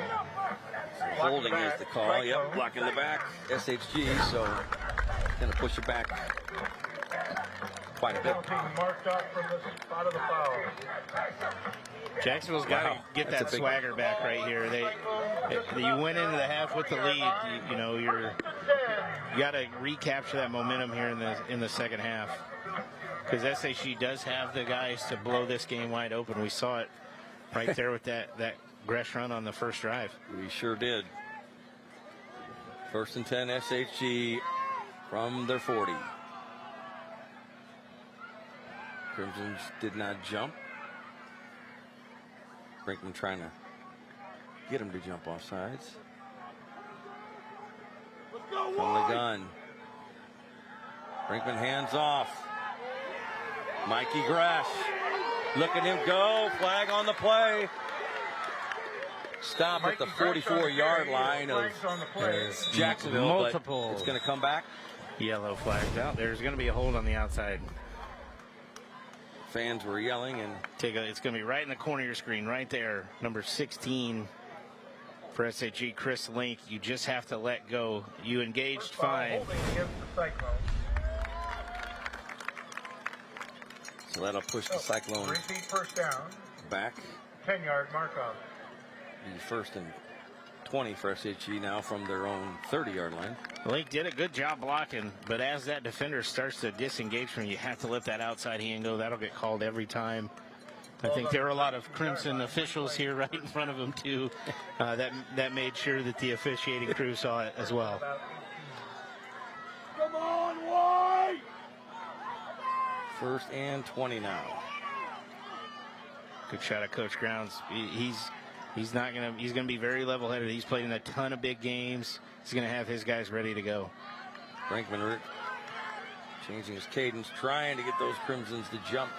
B: is the call. Yep, blocking the back. SHG, so going to push it back quite a bit.
D: Marked out from the spot of the foul.
A: Jacksonville's got to get that swagger back right here. You went into the half with the lead. You got to recapture that momentum here in the second half, because SHG does have the guys to blow this game wide open. We saw it right there with that Gresh run on the first drive.
B: We sure did. 1st and 10, SHG from their 40. Crimsons did not jump. Brinkman trying to get him to jump off sides. From the gun. Brinkman hands off. Mikey Gresh. Look at him go. Flag on the play. Stop at the 44-yard line of Jacksonville.
A: Multiple.
B: It's going to come back.
A: Yellow flags out. There's going to be a hold on the outside.
B: Fans were yelling, and
A: it's going to be right in the corner of your screen, right there. Number 16 for SHG, Chris Link. You just have to let go. You engaged fine.
B: So that'll push the Cyclones
D: Repeat first down.
B: back.
D: 10-yard mark off.
B: The 1st and 20 for SHG now from their own 30-yard line.
A: Link did a good job blocking, but as that defender starts to disengage from you, you have to let that outside hand go. That'll get called every time. I think there were a lot of Crimson officials here right in front of him, too. That made sure that the officiating crew saw it as well.
D: Come on, White!
B: 1st and 20 now.
A: Good shot of Coach Grounds. He's gonna be very level-headed. He's played in a ton of big games. He's gonna have his guys ready to go.
B: Brinkman changing his cadence, trying to get those Crimsons to jump.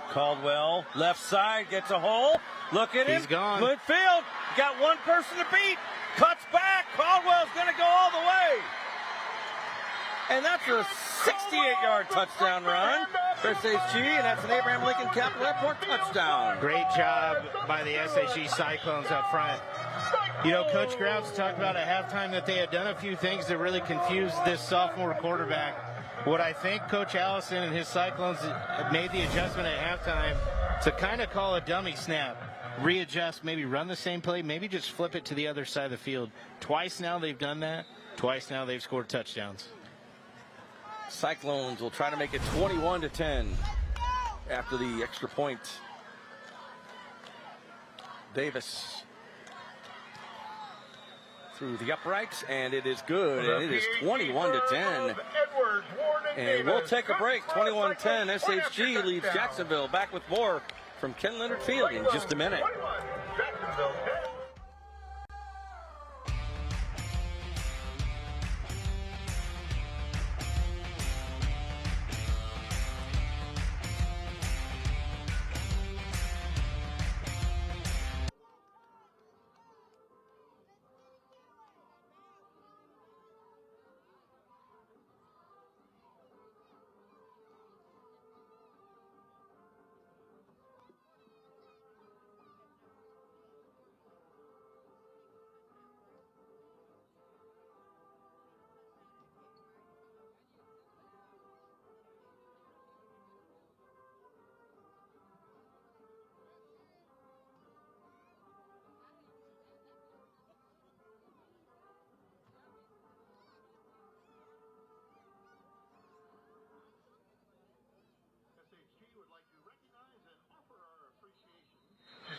B: Caldwell, left side, gets a hole. Look at him.
A: He's gone.
B: Good field. Got one person to beat. Cuts back. Caldwell's gonna go all the way. And that's a 68-yard touchdown run for SHG, and that's an Abraham Lincoln Capital Airport touchdown.
A: Great job by the SHG Cyclones up front. Coach Grounds talked about at halftime that they had done a few things that really confused this sophomore quarterback. What I think Coach Allison and his Cyclones made the adjustment at halftime to kind of call a dummy snap, readjust, maybe run the same play, maybe just flip it to the other side of the field. Twice now they've done that. Twice now they've scored touchdowns.
B: Cyclones will try to make it 21-10 after the extra point. Davis through the uprights, and it is good, and it is 21-10. And we'll take a break. 21-10. SHG leads Jacksonville. Back with more from Ken Leonard Field in just a minute.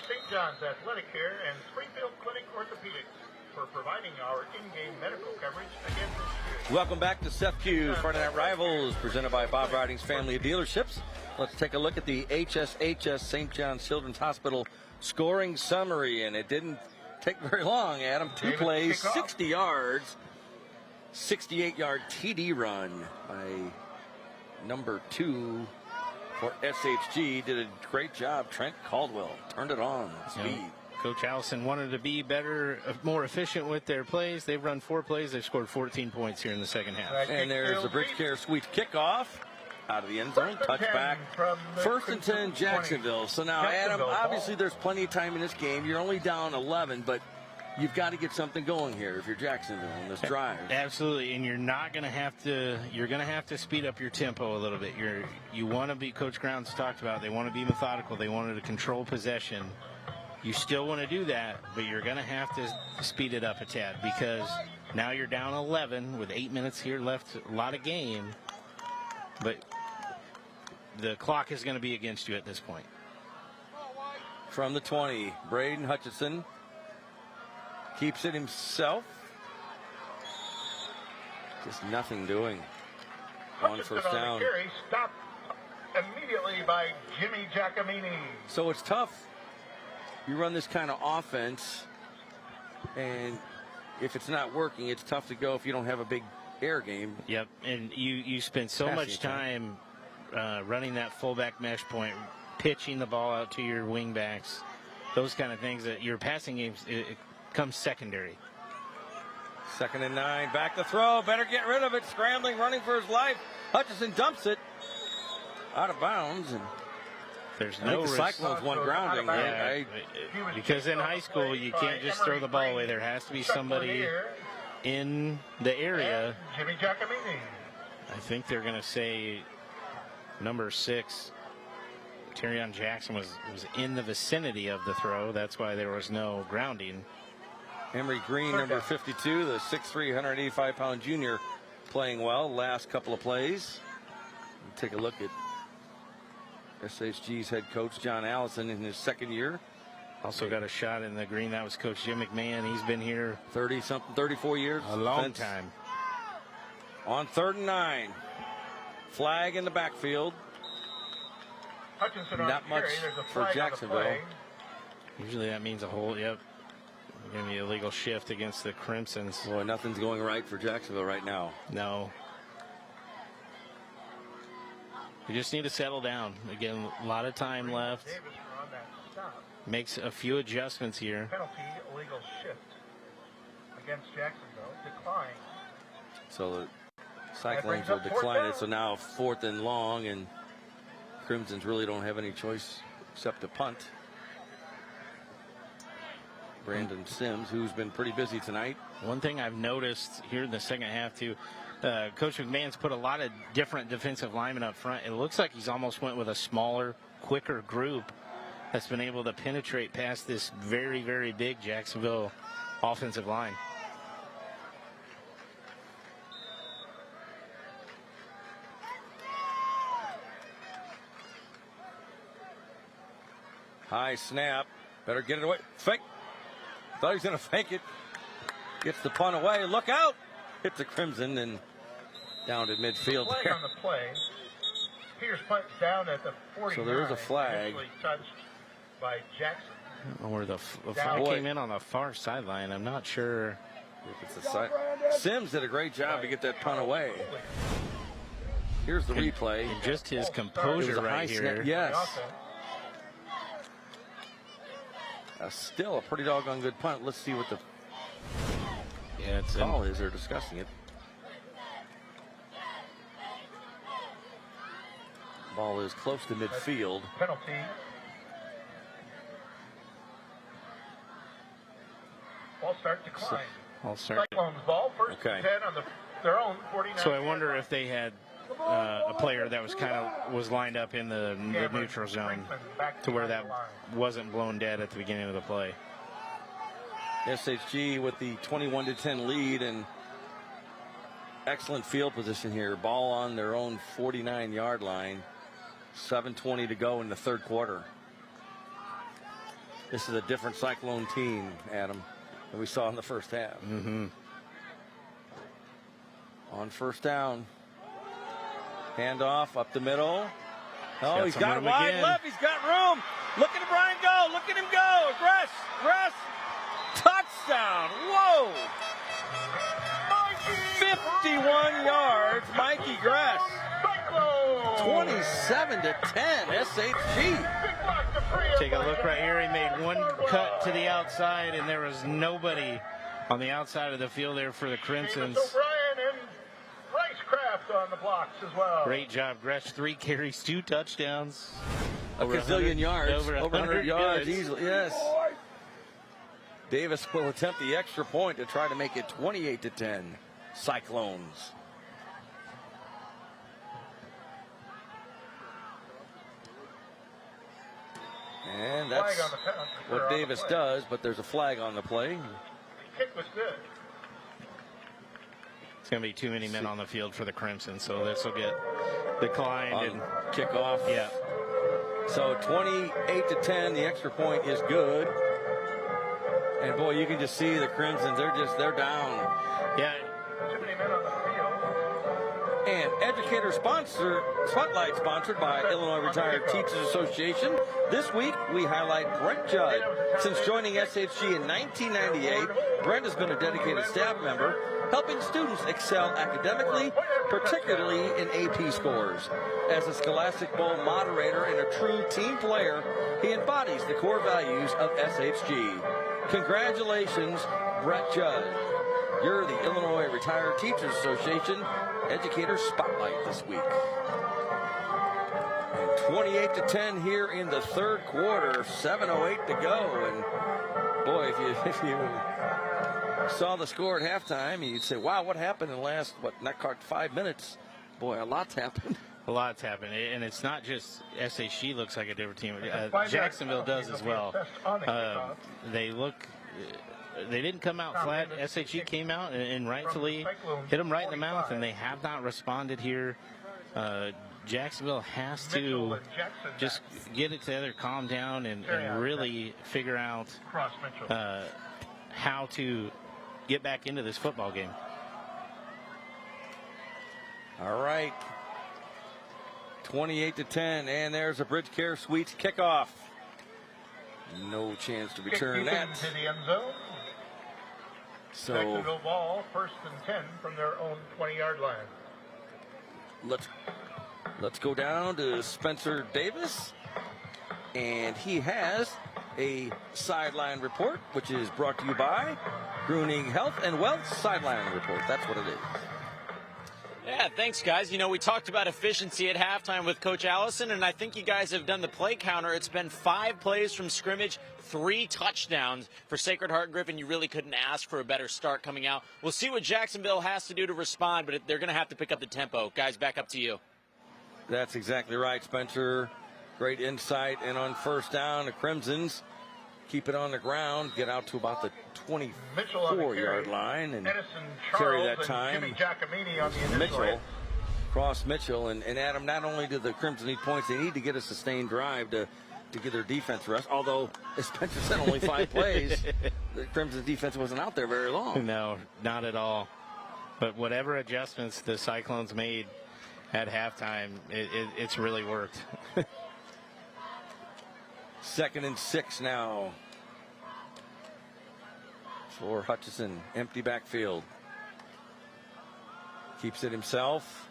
D: St. John's Athletic Care and Springfield Clinic Orthopedics for providing our in-game medical coverage again this year.
B: Welcome back to CEFCU Friday Night Rivals, presented by Bob Riding's Family of Dealerships. Let's take a look at the HSHS St. John's Children's Hospital scoring summary, and it didn't take very long, Adam. 2 plays, 60 yards, 68-yard TD run by number 2 for SHG. Did a great job. Trent Caldwell turned it on. Speed.
A: Coach Allison wanted to be better, more efficient with their plays. They've run 4 plays. They've scored 14 points here in the second half.
B: And there's the Bridge Care Sweet kickoff out of the end zone. Touchback. 1st and 10, Jacksonville. So now, Adam, obviously there's plenty of time in this game. You're only down 11, but you've got to get something going here if you're Jacksonville in this drive.
A: Absolutely, and you're not going to have to. You're going to have to speed up your tempo a little bit. You want to be. Coach Grounds talked about. They want to be methodical. They wanted to control possession. You still want to do that, but you're going to have to speed it up a tad because now you're down 11 with 8 minutes here left. A lot of game, but the clock is going to be against you at this point.
B: From the 20, Braden Hutchinson keeps it himself. Just nothing doing. On first down.
D: Carry, stopped immediately by Jimmy Giacomini.
B: So it's tough. You run this kind of offense, and if it's not working, it's tough to go if you don't have a big air game.
A: Yep, and you spend so much time running that fullback mesh point, pitching the ball out to your wing backs, those kind of things that your passing games, it comes secondary.
B: 2nd and 9, back to throw, better get rid of it, scrambling, running for his life. Hutchinson dumps it out of bounds, and
A: there's
B: I think the Cyclones won grounding.
A: Yeah, because in high school you can't just throw the ball away. There has to be somebody in the area.
D: Jimmy Giacomini.
A: I think they're going to say number 6, Terrion Jackson was in the vicinity of the throw. That's why there was no grounding.
B: Emery Green, number 52, the 6'3", 185-pound junior, playing well last couple of plays. Take a look at SHG's head coach, John Allison, in his 2nd year.
A: Also got a shot in the green. That was Coach Jim McMahon. He's been here
B: 30-something, 34 years.
A: A long time.
B: On 3rd and 9. Flag in the backfield.
D: Hutchinson
B: Not much for Jacksonville.
A: Usually that means a hold. Yep. Going to be a illegal shift against the Crimsons.
B: Boy, nothing's going right for Jacksonville right now.
A: No. You just need to settle down. Again, a lot of time left. Makes a few adjustments here.
D: Penalty, illegal shift against Jacksonville, decline.
B: So the Cyclones will decline it. So now 4th and long, and Crimsons really don't have any choice except to punt. Brandon Sims, who's been pretty busy tonight.
A: One thing I've noticed here in the second half, too, Coach McMahon's put a lot of different defensive linemen up front. It looks like he's almost went with a smaller, quicker group that's been able to penetrate past this very, very big Jacksonville offensive line.
B: High snap. Better get it away. Fake. Thought he was going to fake it. Gets the punt away. Look out. Hits the Crimson and down to midfield.
D: Flag on the play. Pierce punt down at the 49.
B: So there is a flag.
D: Touched by Jackson.
A: Or the flag came in on the far sideline. I'm not sure
B: if it's the side. Sims did a great job to get that punt away. Here's the replay.
A: And just his composure right here.
B: Yes. Still a pretty doggone good punt. Let's see what the call is. They're discussing it. Ball is close to midfield.
D: Penalty. Ball start decline. Cyclones ball, 1st and 10 on their own 49.
A: So I wonder if they had a player that was lined up in the neutral zone to where that wasn't blown dead at the beginning of the play.
B: SHG with the 21-10 lead and excellent field position here. Ball on their own 49-yard line. 7:20 to go in the 3rd quarter. This is a different Cyclone team, Adam, than we saw in the first half. On first down. Handoff up the middle. Oh, he's got it wide left. He's got room. Look at Brian go. Look at him go. Gress. Touchdown. Whoa. 51 yards. Mikey Gress. 27-10, SHG.
A: Take a look right here. He made one cut to the outside, and there was nobody on the outside of the field there for the Crimsons.
D: O'Brien and Ricecraft on the blocks as well.
A: Great job, Gresh. 3 carries, 2 touchdowns.
B: A gazillion yards. Over 100 yards easily, yes. Davis will attempt the extra point to try to make it 28-10. Cyclones. And that's what Davis does, but there's a flag on the play.
D: Kick was good.
A: It's going to be too many men on the field for the Crimson, so this will get declined and
B: kickoff.
A: Yeah.
B: So 28-10, the extra point is good. And boy, you can just see the Crimsons, they're down.
A: Yeah.
D: Too many men on the field.
B: And Educator Spotlight sponsored by Illinois Retired Teachers Association. This week, we highlight Brent Judd. Since joining SHG in 1998, Brent has been a dedicated staff member, helping students excel academically, particularly in AP scores. As a Scholastic Bowl moderator and a true team player, he embodies the core values of SHG. Congratulations, Brent Judd. You're the Illinois Retired Teachers Association Educator Spotlight this week. And 28-10 here in the third quarter, 7:08 to go. And boy, if you saw the score at halftime, you'd say, wow, what happened in the last, not quite 5 minutes? Boy, a lot's happened.
A: A lot's happened, and it's not just SHG looks like a different team. Jacksonville does as well. They didn't come out flat. SHG came out and rightfully hit them right in the mouth, and they have not responded here. Jacksonville has to just get it together, calm down, and really figure out how to get back into this football game.
B: All right. 28-10, and there's a Bridge Care Suites kickoff. No chance to return that.
D: Into the end zone.
B: So
D: Jacksonville ball, 1st and 10 from their own 20-yard line.
B: Let's go down to Spencer Davis, and he has a sideline report, which is brought to you by Gruning Health and Wealth Sideline Report. That's what it is.
C: Yeah, thanks, guys. You know, we talked about efficiency at halftime with Coach Allison, and I think you guys have done the play counter. It's been 5 plays from scrimmage, 3 touchdowns for Sacred Heart Griffin. You really couldn't ask for a better start coming out. We'll see what Jacksonville has to do to respond, but they're going to have to pick up the tempo. Guys, back up to you.
B: That's exactly right, Spencer. Great insight. And on first down, the Crimsons keep it on the ground, get out to about the 24-yard line, and carry that time. Mitchell, cross Mitchell, and Adam, not only do the Crimson need points, they need to get a sustained drive to get their defense rest. Although, as Spencer said, only 5 plays. The Crimson defense wasn't out there very long.
A: No, not at all. But whatever adjustments the Cyclones made at halftime, it's really worked.
B: 2nd and 6 now for Hutchison. Empty backfield. Keeps it himself.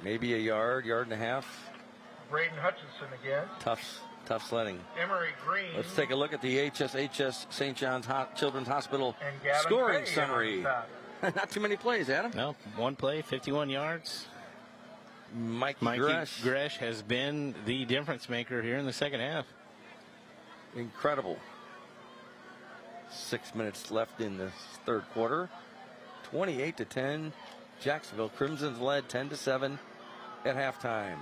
B: Maybe a yard and a half.
D: Braden Hutchinson again.
B: Tough sledding.
D: Emery Green.
B: Let's take a look at the HSHS St. John's Children's Hospital scoring summary. Not too many plays, Adam.
A: No, 1 play, 51 yards.
B: Mikey
A: Gresh has been the difference maker here in the second half.
B: Incredible. 6 minutes left in the third quarter. 28-10. Jacksonville Crimsons led 10-7 at halftime.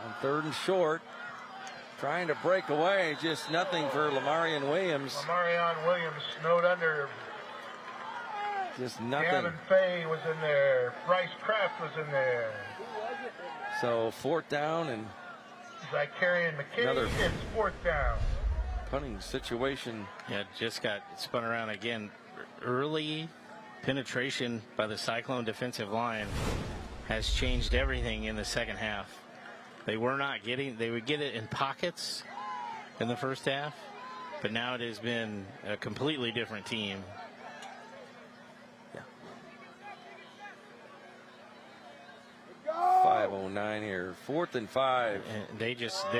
B: On 3rd and short, trying to break away, just nothing for Lamarion Williams.
D: Lamarion Williams snowed under.
B: Just nothing.
D: Gavin Fay was in there. Bryce Kraft was in there.
B: So 4th down and
D: Zacharian McKinney, it's 4th down.
B: Punting situation.
A: Yeah, just got spun around again. Early penetration by the Cyclone defensive line has changed everything in the second half. They would get it in pockets in the first half, but now it has been a completely different team.
B: 5:09 here. 4th and 5.
A: And they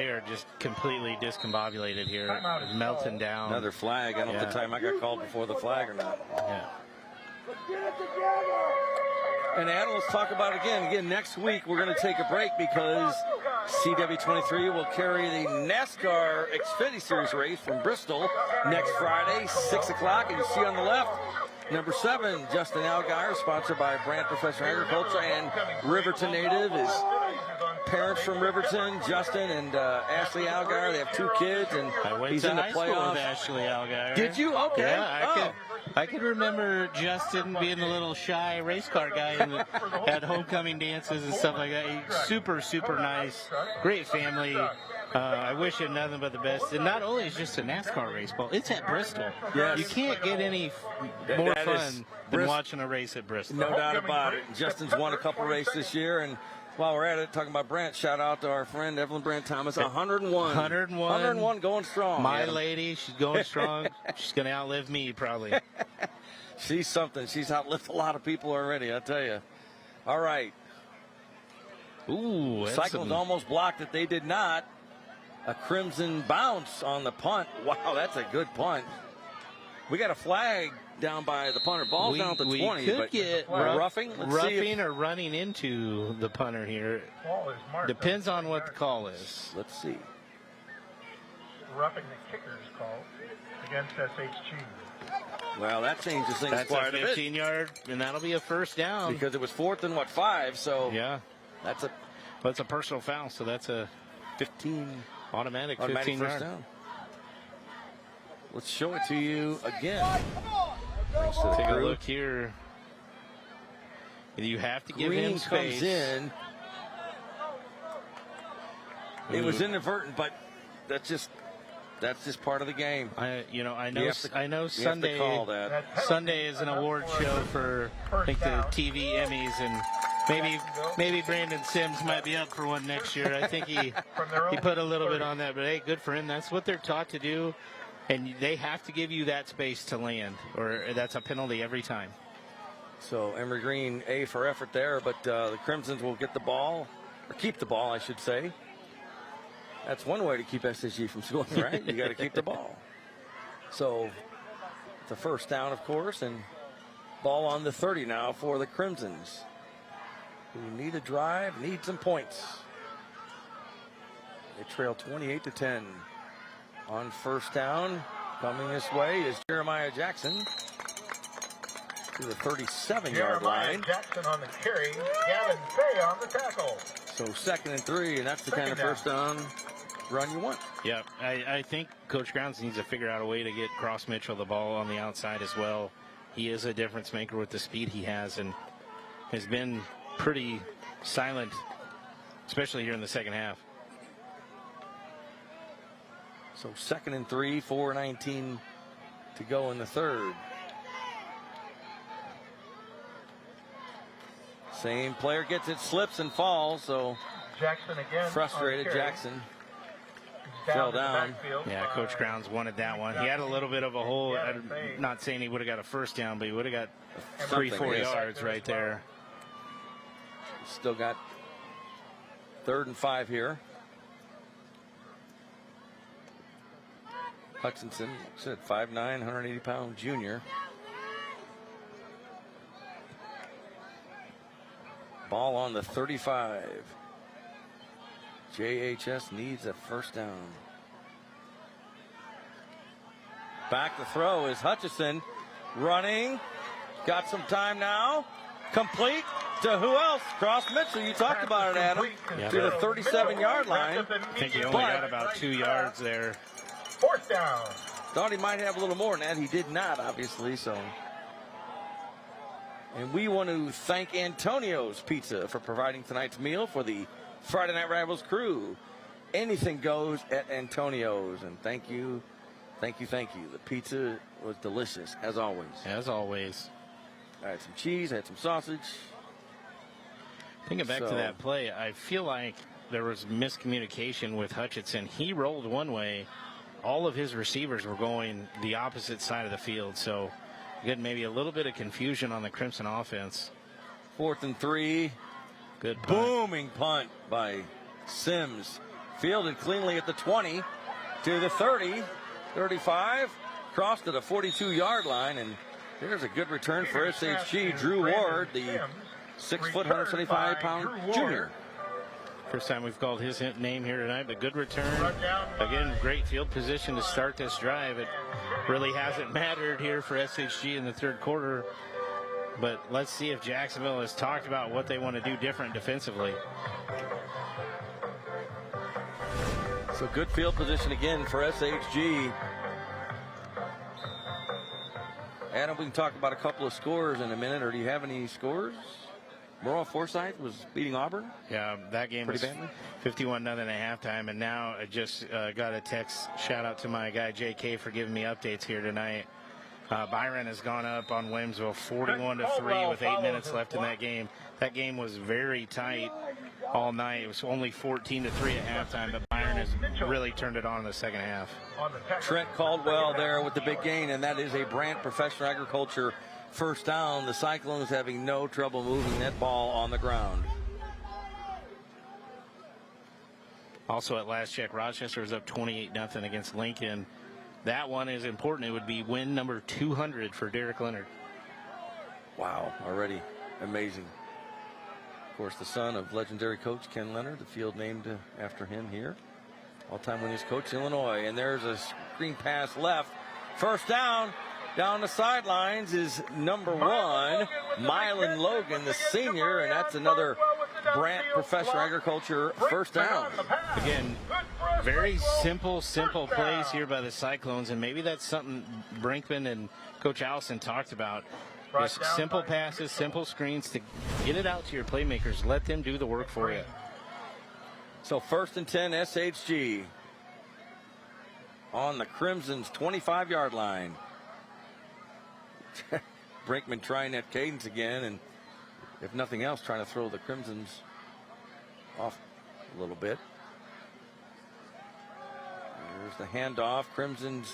A: are just completely discombobulated here, melting down.
B: Another flag. I don't know if the timeout got called before the flag or not.
A: Yeah.
B: And Adam, let's talk about it again. Again, next week we're going to take a break because CW23 will carry the NASCAR Xfinity Series race from Bristol next Friday, 6 o'clock. And you see on the left, number 7, Justin Allgaier, sponsored by Brand Professional Agriculture and Riverton native. His parents from Riverton, Justin and Ashley Allgaier. They have 2 kids, and he's in the playoffs.
A: With Ashley Allgaier.
B: Did you? Okay.
A: Yeah, I could remember Justin being the little shy race car guy and had homecoming dances and stuff like that. He's super, super nice, great family. I wish him nothing but the best. And not only is it just a NASCAR race, but it's at Bristol.
B: Yes.
A: You can't get any more fun than watching a race at Bristol.
B: No doubt about it. Justin's won a couple races this year, and while we're at it, talking about Brant, shout out to our friend Evelyn Brant Thomas, 101. 101 going strong.
A: My lady, she's going strong. She's going to outlive me, probably.
B: She's something. She's outlived a lot of people already, I tell you. All right.
A: Ooh,
B: Cyclones almost blocked it. They did not. A crimson bounce on the punt. Wow, that's a good punt. We got a flag down by the punter. Ball's down at the 20.
A: Could
B: but
A: get
B: roughing
A: or running into the punter here. Depends on what the call is.
B: Let's see.
D: Roughing the kicker's call against SHG.
B: Well, that changes things quite a bit.
A: That's a 15-yard, and that'll be a first down.
B: Because it was 4th and 5, so
A: yeah,
B: that's
A: a personal foul, so that's a
B: 15
A: automatic 15
B: first
A: yard.
B: down. Let's show it to you again.
A: Take a look here. You have to give him space.
B: Comes in. It was inadvertent, but that's just part of the game.
A: I know Sunday.
B: That.
A: Sunday is an award show for I think the TV Emmys, and maybe Brandon Sims might be up for one next year. I think he put a little bit on that, but hey, good for him. That's what they're taught to do. And they have to give you that space to land, or that's a penalty every time.
B: So Emory Green, A for effort there, but the Crimsons will get the ball, or keep the ball, I should say. That's one way to keep SHG from scoring, right? You got to keep the ball. So it's a first down, of course, and ball on the 30 now for the Crimsons, who need a drive, need some points. They trail 28-10. On first down, coming this way is Jeremiah Jackson to the 37-yard line.
D: Jackson on the carry, Gavin Fay on the tackle.
B: So 2nd and 3, and that's the kind of first down run you want.
A: Yeah, I think Coach Grounds needs to figure out a way to get Cross Mitchell the ball on the outside as well. He is a difference maker with the speed he has, and has been pretty silent, especially here in the second half.
B: So 2nd and 3, 4:19 to go in the third. Same player gets it, slips and falls, so
D: Jackson again.
B: Frustrated Jackson fell down.
A: Yeah, Coach Grounds wanted that one. He had a little bit of a hole. I'm not saying he would have got a first down, but he would have got 3-4 yards right there.
B: Still got 3rd and 5 here. Hutchinson, said 5'9", 180-pound junior. Ball on the 35. JHS needs a first down. Back to throw is Hutchinson. Running. Got some time now. Complete to who else? Cross Mitchell. You talked about it, Adam.
A: Yeah,
B: to the 37-yard line.
A: I think he only got about 2 yards there.
D: Fourth down.
B: Thought he might have a little more than that. He did not, obviously. So, and we want to thank Antonio's Pizza for providing tonight's meal for the Friday Night Rivals crew. Anything goes at Antonio's, and thank you. The pizza was delicious, as always.
A: As always.
B: I had some cheese, I had some sausage.
A: Thinking back to that play, I feel like there was miscommunication with Hutchinson. He rolled one way. All of his receivers were going the opposite side of the field. So, again, maybe a little bit of confusion on the Crimson offense.
B: 4th and 3.
A: Good punt.
B: Booming punt by Sims. Fielded cleanly at the 20 to the 30, 35, crossed to the 42-yard line, and there's a good return for SHG. Drew Ward, the 6 foot, 175-pound junior.
A: First time we've called his name here tonight, but good return. Again, great field position to start this drive. It really hasn't mattered here for SHG in the third quarter, but let's see if Jacksonville has talked about what they want to do different defensively.
B: So good field position again for SHG. Adam, we can talk about a couple of scores in a minute, or do you have any scores? Morrow Forsyth was beating Auburn.
A: Yeah, that game was 51-0 at halftime, and now I just got a text. Shout out to my guy JK for giving me updates here tonight. Byron has gone up on Williamsville 41-3 with 8 minutes left in that game. That game was very tight all night. It was only 14-3 at halftime, but Byron has really turned it on in the second half.
B: Trent Caldwell there with the big gain, and that is a Brant Professional Agriculture first down. The Cyclones having no trouble moving that ball on the ground.
A: Also at last check, Rochester was up 28-0 against Lincoln. That one is important. It would be win number 200 for Derek Leonard.
B: Wow, already amazing. Of course, the son of legendary coach Ken Leonard, the field named after him here. All-time winningest coach, Illinois. And there's a screen pass left. First down. Down the sidelines is number 1, Mylan Logan, the senior, and that's another Brant Professional Agriculture first down.
A: Again, very simple plays here by the Cyclones, and maybe that's something Brinkman and Coach Allison talked about. Just simple passes, simple screens to get it out to your playmakers. Let them do the work for you.
B: So 1st and 10, SHG on the Crimson's 25-yard line. Brinkman trying that cadence again, and if nothing else, trying to throw the Crimsons off a little bit. There's the handoff. Crimsons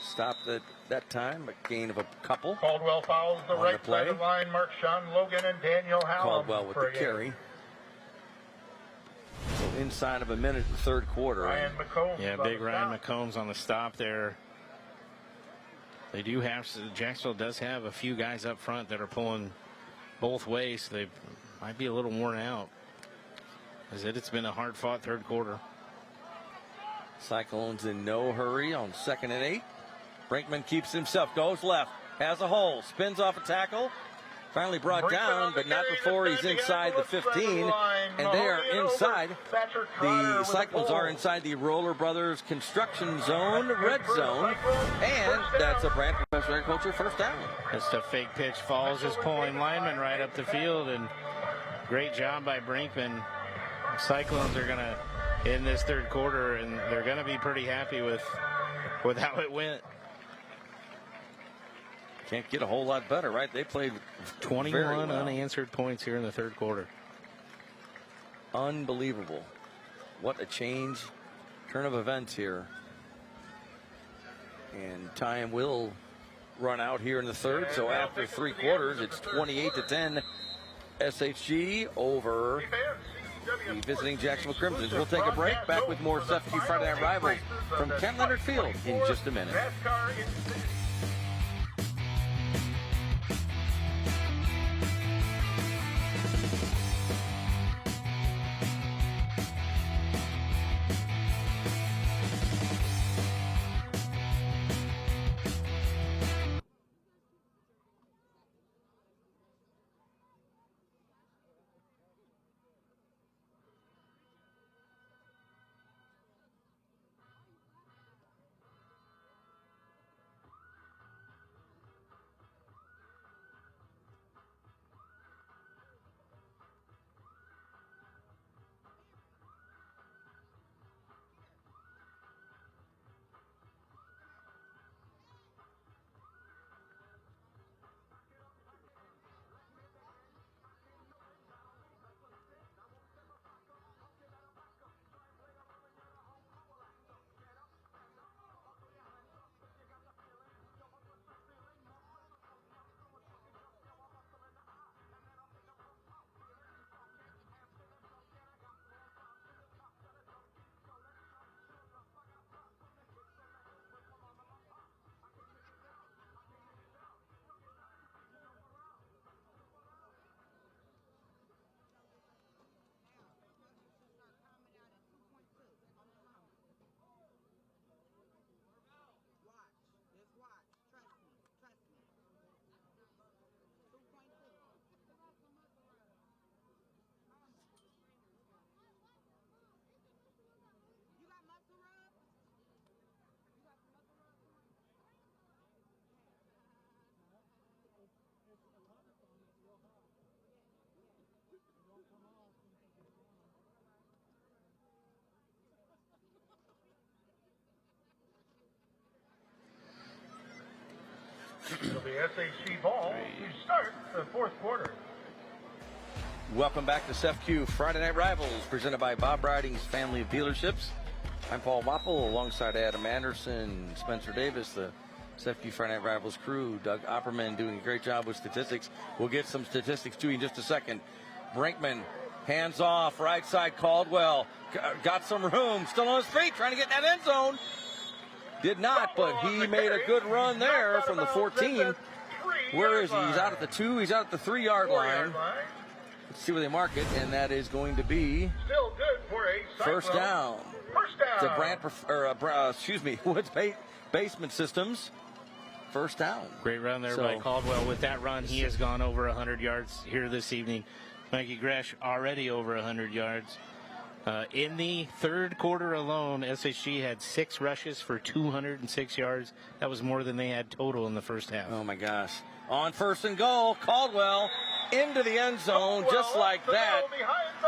B: stopped at that time, a gain of a couple.
D: Caldwell fouls the right side of the line. Mark Sean Logan and Daniel Hallam.
B: Caldwell with the carry. So inside of a minute in the third quarter.
A: Yeah, big Ryan McCombs on the stop there. They do have, Jacksonville does have a few guys up front that are pulling both ways. So they might be a little worn out. It's been a hard-fought third quarter.
B: Cyclones in no hurry on 2nd and 8. Brinkman keeps himself, goes left, has a hole, spins off a tackle. Finally brought down, but not before he's inside the 15. And they are inside. The Cyclones are inside the Roller Brothers construction zone, red zone. And that's a Brant Professional Agriculture first down.
A: Just a fake pitch, falls his pulling lineman right up the field. And great job by Brinkman. Cyclones are going to end this third quarter, and they're going to be pretty happy with how it went.
B: Can't get a whole lot better, right? They played
A: 21 unanswered points here in the third quarter.
B: Unbelievable. What a change, turn of events here. And time will run out here in the third. So after 3 quarters, it's 28-10 SHG over the visiting Jacksonville Crimsons. We'll take a break. Back with more CEFCU Friday Night Rivals from Ken Leonard Field in just a minute.
D: It'll be SHG ball to start the fourth quarter.
B: Welcome back to CEFCU Friday Night Rivals, presented by Bob Riding's family of dealerships. I'm Paul Wapple, alongside Adam Anderson, Spencer Davis, the CEFCU Friday Night Rivals crew. Doug Opperman doing a great job with statistics. We'll get some statistics to you in just a second. Brinkman, hands off, right side, Caldwell. Got some room, still on his feet, trying to get in that end zone. Did not, but he made a good run there from the 14. Where is he? He's out at the 2, he's out at the 3-yard line. Let's see where they mark it, and that is going to be
D: still good for a
B: first down.
D: First down.
B: To Woods Basement Systems. First down.
A: Great run there by Caldwell. With that run, he has gone over 100 yards here this evening. Mikey Gresh already over 100 yards. In the third quarter alone, SHG had 6 rushes for 206 yards. That was more than they had total in the first half.
B: Oh, my gosh. On first and goal, Caldwell into the end zone just like that.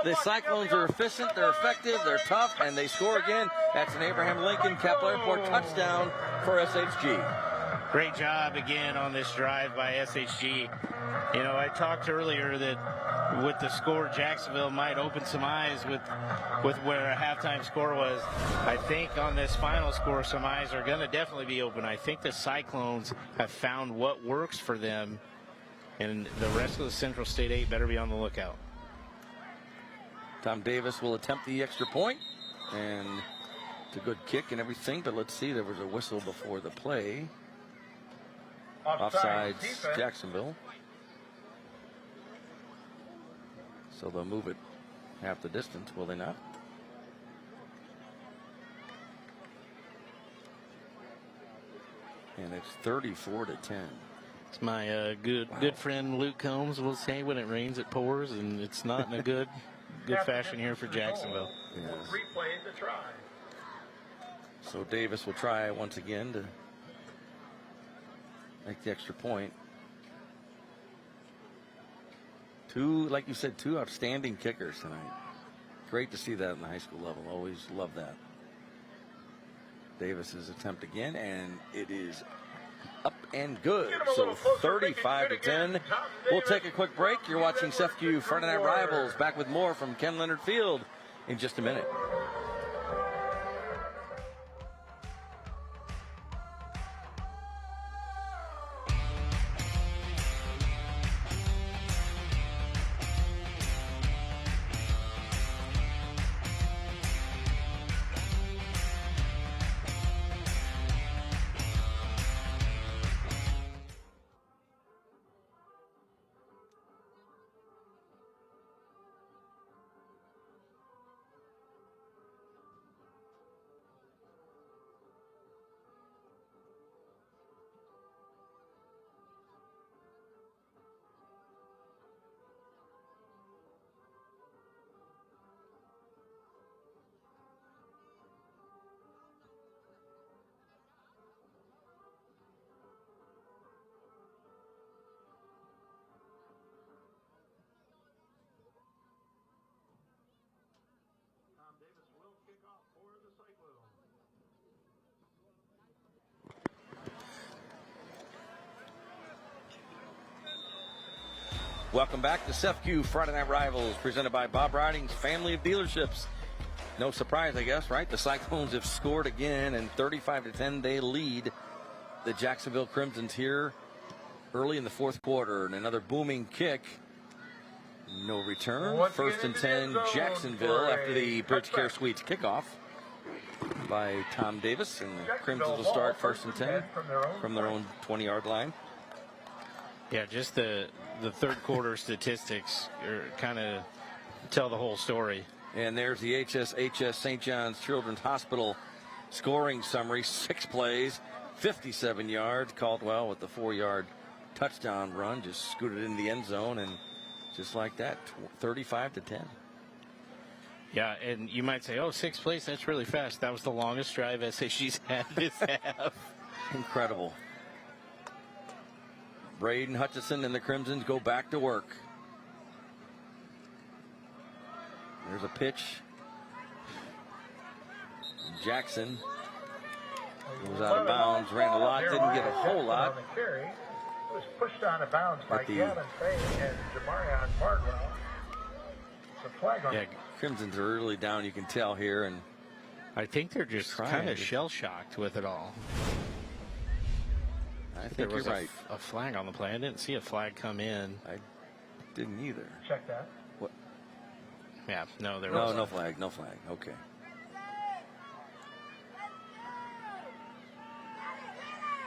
B: The Cyclones are efficient, they're effective, they're tough, and they score again. That's an Abraham Lincoln Capital Airport touchdown for SHG.
A: Great job again on this drive by SHG. You know, I talked earlier that with the score, Jacksonville might open some eyes with where a halftime score was. I think on this final score, some eyes are going to definitely be open. I think the Cyclones have found what works for them, and the rest of the Central State 8 better be on the lookout.
B: Tom Davis will attempt the extra point, and it's a good kick and everything, but let's see, there was a whistle before the play. Offsides, Jacksonville. So they'll move it half the distance, will they not? And it's 34-10.
A: It's my good friend Luke Combs will say, when it rains it pours, and it's not in a good fashion here for Jacksonville.
B: Yes.
D: Replay the try.
B: So Davis will try once again to make the extra point. Like you said, 2 outstanding kickers tonight. Great to see that in the high school level. Always love that. Davis's attempt again, and it is up and good. So 35-10. We'll take a quick break. You're watching CEFCU Friday Night Rivals. Back with more from Ken Leonard Field in just a minute. Welcome back to CEFCU Friday Night Rivals, presented by Bob Riding's family of dealerships. No surprise, I guess, right? The Cyclones have scored again, and 35-10 they lead the Jacksonville Crimsons here early in the fourth quarter. And another booming kick. No return. First and 10, Jacksonville, after the Bridge Care Suites kickoff by Tom Davis. And the Crimsons will start first and 10 from their own 20-yard line.
A: Yeah, just the third quarter statistics kind of tell the whole story.
B: And there's the HSHS St. John's Children's Hospital scoring summary. 6 plays, 57 yards. Caldwell with the 4-yard touchdown run, just scooted in the end zone, and just like that, 35-10.
A: Yeah, and you might say, 6 plays, that's really fast. That was the longest drive SHG's had this half.
B: Incredible. Braden Hutchison and the Crimsons go back to work. There's a pitch. Jackson goes out of bounds, ran a lot, didn't get a whole lot.
D: pushed out of bounds by Gavin Fay and Jamarion Bardwell. The flag on.
B: Yeah, Crimson's are really down, you can tell here, and
A: I think they're just kind of shell-shocked with it all.
B: I think
A: there was
B: you're right.
A: a flag on the play. I didn't see a flag come in.
B: I didn't either.
D: Check that.
B: What?
A: Yeah, no, there was
B: no flag, no flag. Okay.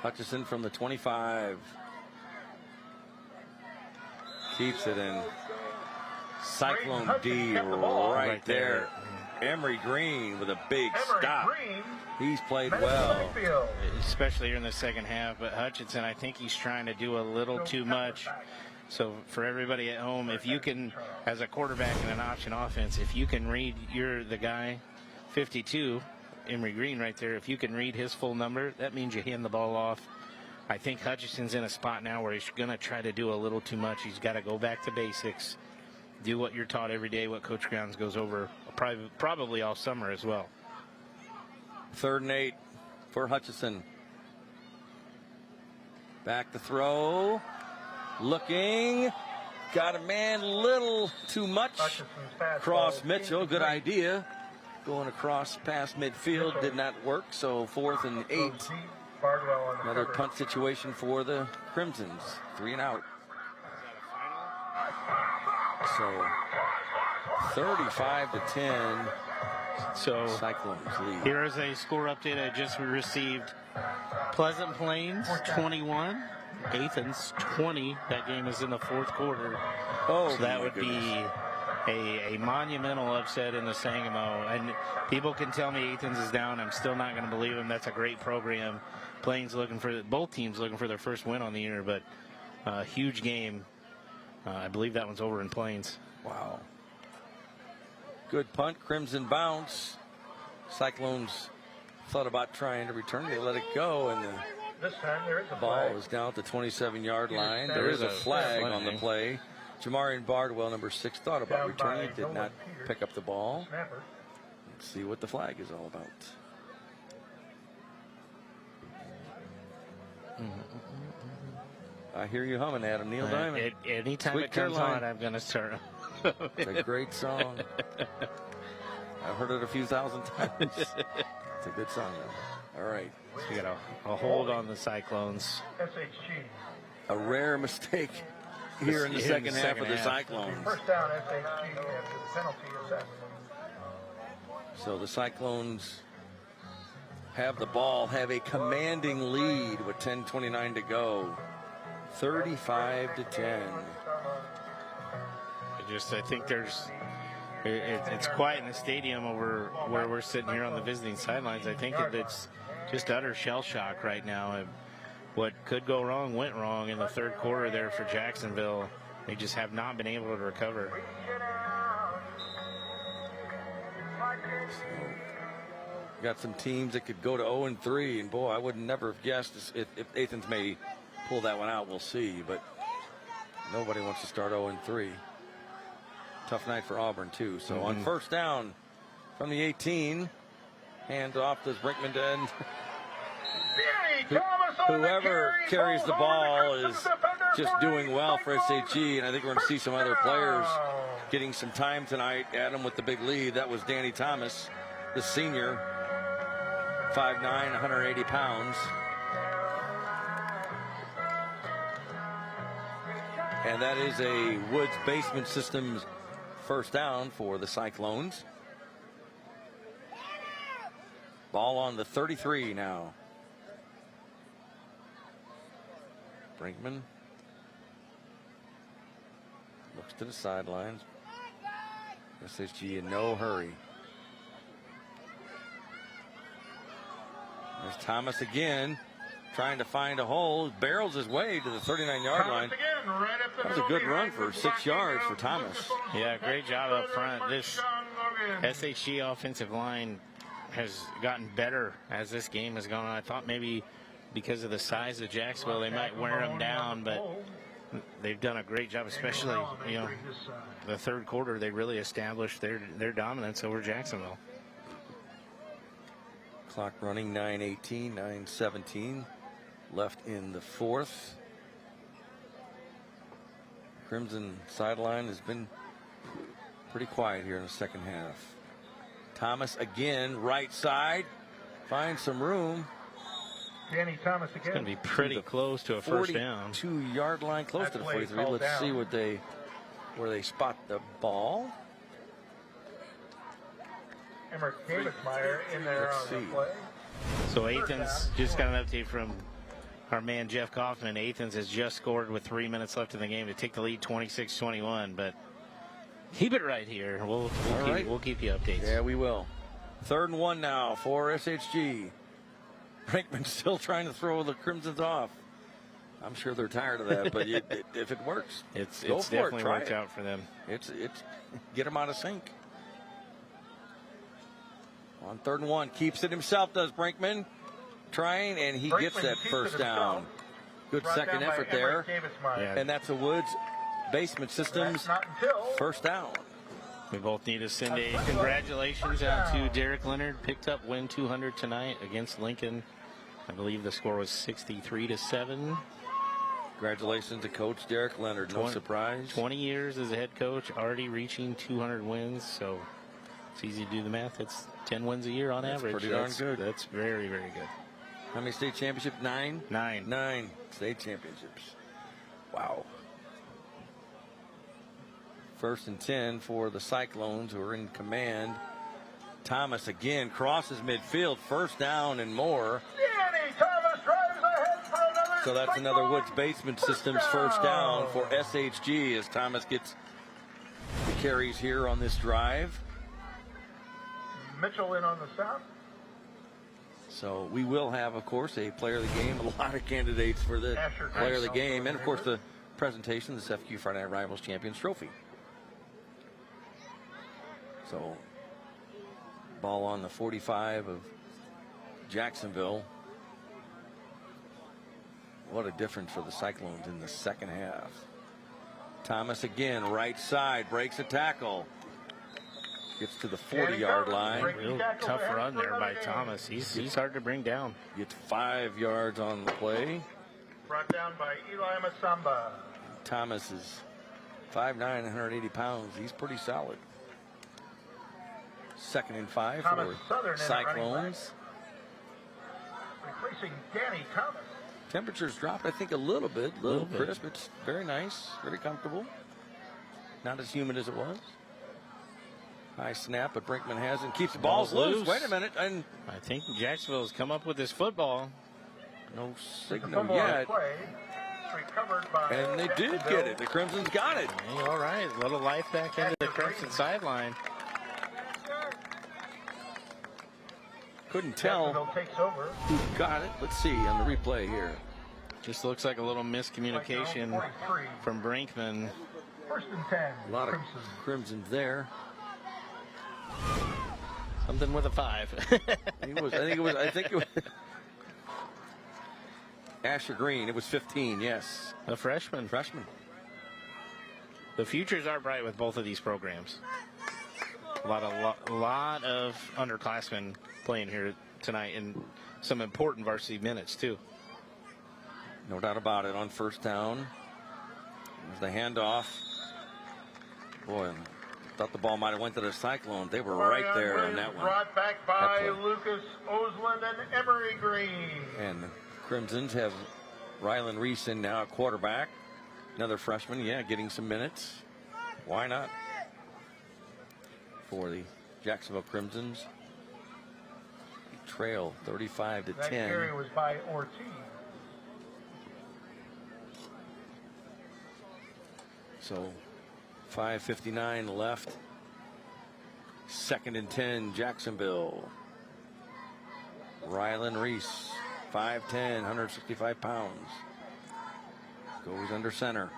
B: Hutchison from the 25. Keeps it in. Cyclone D right there. Emery Green with a big stop. He's played well.
A: Especially here in the second half, but Hutchinson, I think he's trying to do a little too much. So for everybody at home, if you can, as a quarterback in an option offense, if you can read, you're the guy, 52, Emery Green right there, if you can read his full number, that means you hand the ball off. I think Hutchinson's in a spot now where he's going to try to do a little too much. He's got to go back to basics, do what you're taught every day, what Coach Grounds goes over probably all summer as well.
B: 3rd and 8 for Hutchison. Back to throw. Looking. Got a man little too much. Cross Mitchell. Good idea. Going across past midfield did not work. So 4th and 8. Another punt situation for the Crimsons. 3 and out. So 35-10.
A: So
B: Cyclones lead.
A: Here is a score update I just received. Pleasant Plains 21, Athens 20. That game is in the 4th quarter.
B: Oh,
A: so that would be a monumental upset in the Sangamo. And people can tell me Athens is down. I'm still not going to believe them. That's a great program. Plains looking for both teams looking for their first win on the year, but a huge game. I believe that one's over in Plains.
B: Wow. Good punt, Crimson bounce. Cyclones thought about trying to return. They let it go, and
D: This time there is a
B: ball
D: flag.
B: is down at the 27-yard line. There is a flag on the play. Jamarion Bardwell, number 6, thought about returning. Did not pick up the ball. Let's see what the flag is all about. I hear you humming, Adam. Neil Diamond.
A: Anytime
B: Sweet
A: it comes
B: Caroline.
A: on, I'm going to start.
B: It's a great song. I've heard it a few thousand times. It's a good song, though. All right.
A: So we got a hold on the Cyclones.
D: SHG.
B: A rare mistake here in the second half of the Cyclones.
D: First down, SHG after the penalty assessed.
B: So the Cyclones have the ball, have a commanding lead with 10:29 to go. 35-10.
A: I think it's quiet in the stadium over where we're sitting here on the visiting sidelines. I think it's just utter shell shock right now. What could go wrong went wrong in the 3rd quarter there for Jacksonville. They just have not been able to recover.
B: Got some teams that could go to 0-3, and boy, I would never have guessed if Athens may pull that one out. We'll see, but nobody wants to start 0-3. Tough night for Auburn, too. So on first down from the 18, hand off to Brinkman and whoever carries the ball is just doing well for SHG, and I think we're going to see some other players getting some time tonight. Adam with the big lead. That was Danny Thomas, the senior, 5'9", 180 pounds. And that is a Woods Basement Systems first down for the Cyclones. Ball on the 33 now. Brinkman looks to the sidelines. SHG in no hurry. There's Thomas again, trying to find a hole. Barrels his way to the 39-yard line. That was a good run for 6 yards for Thomas.
A: Yeah, great job up front. This SHG offensive line has gotten better as this game has gone on. I thought maybe because of the size of Jacksonville, they might wear them down, but they've done a great job, especially, the 3rd quarter. They really established their dominance over Jacksonville.
B: Clock running, 9:18, 9:17 left in the 4th. Crimson sideline has been pretty quiet here in the second half. Thomas again, right side, finds some room.
D: Danny Thomas again.
A: It's going to be pretty close to a first down.
B: 42-yard line, close to the 43. Let's see what where they spot the ball.
D: Emmerich Davismeyer in there on the play.
A: So Athens just got an update from our man Jeff Kaufman. Athens has just scored with 3 minutes left in the game to take the lead 26-21. But keep it right here. We'll keep you updates.
B: Yeah, we will. 3rd and 1 now for SHG. Brinkman still trying to throw the Crimsons off. I'm sure they're tired of that, but if it works,
A: it's
B: go for
A: definitely
B: it. Try
A: worked out for them.
B: It's get them out of sync. On 3rd and 1, keeps it himself, does Brinkman. Trying, and he gets that first down. Good second effort there. And that's a Woods Basement Systems first down.
A: We both need to send a congratulations out to Derek Leonard. Picked up win 200 tonight against Lincoln. I believe the score was 63-7.
B: Congratulations to Coach Derek Leonard. No surprise.
A: 20 years as a head coach, already reaching 200 wins. So it's easy to do the math. It's 10 wins a year on average.
B: Pretty darn good.
A: That's very, very good.
B: How many state championships? 9? 9 state championships. Wow. 1st and 10 for the Cyclones, who are in command. Thomas again crosses midfield, first down and more.
D: Danny Thomas drives ahead for another.
B: So that's another Woods Basement Systems first down for SHG as Thomas gets the carries here on this drive.
D: Mitchell in on the south.
B: So we will have, of course, a player of the game, a lot of candidates for the player of the game, and of course the presentation, the CEFCU Friday Night Rivals Champions Trophy. So ball on the 45 of Jacksonville. What a difference for the Cyclones in the second half. Thomas again, right side, breaks a tackle. Gets to the 40-yard line.
A: Real tough run there by Thomas. He's hard to bring down.
B: Gets 5 yards on the play.
D: Brought down by Eli Masamba.
B: Thomas is 5'9", 180 pounds. He's pretty solid. 2nd and 5 for Cyclones.
D: Replacing Danny Thomas.
B: Temperatures dropped, I think, a little bit. A little crisp. It's very nice, very comfortable. Not as humid as it was. High snap, but Brinkman has it. Keeps the balls loose. Wait a minute. And
A: I think Jacksonville's come up with this football.
B: No signal yet. And they did get it. The Crimson's got it.
A: Hey, all right. A little life back into the Crimson sideline.
B: Couldn't tell who got it. Let's see on the replay here.
A: Just looks like a little miscommunication from Brinkman.
D: 1st and 10.
B: A lot of Crimsons there.
A: Something with a 5.
B: I think it was Asher Green. It was 15, yes.
A: A freshman.
B: Freshman.
A: The futures are bright with both of these programs. A lot of underclassmen playing here tonight and some important varsity minutes too.
B: No doubt about it. On 1st down, there's the handoff. Boy, thought the ball might have went to the Cyclones. They were right there on that one.
D: Brought back by Lucas Osland and Emery Green.
B: And the Crimsons have Rylan Reese in now at quarterback. Another freshman, getting some minutes. Why not? For the Jacksonville Crimsons. Trail 35-10.
D: That carry was by Ortiz.
B: So 5:59 left. 2nd and 10, Jacksonville. Rylan Reese, 5'10", 165 pounds. Goes under center.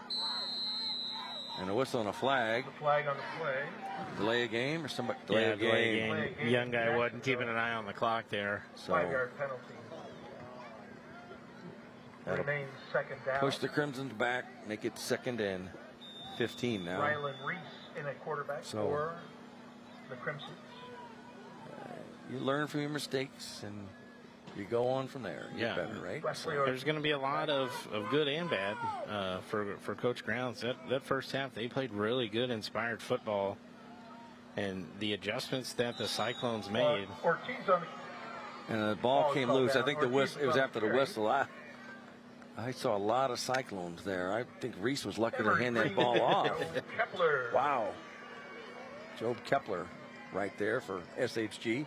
B: And a whistle and a flag.
D: The flag on the play.
B: Delay a game or somebody? Delay a game.
A: Young guy wasn't keeping an eye on the clock there.
D: So 5-yard penalty. Remains 2nd down.
B: Push the Crimsons back, make it 2nd and 15 now.
D: Rylan Reese in a quarterback for the Crimsons.
B: You learn from your mistakes, and You go on from there. Get better, right?
A: So there's going to be a lot of good and bad for Coach Grounds. That first half, they played really good, inspired football. And the adjustments that the Cyclones made.
B: And the ball came loose. I think it was after the whistle. I saw a lot of Cyclones there. I think Reese was lucky to hand that ball off. Wow. Job Kepler right there for SHG.
D: They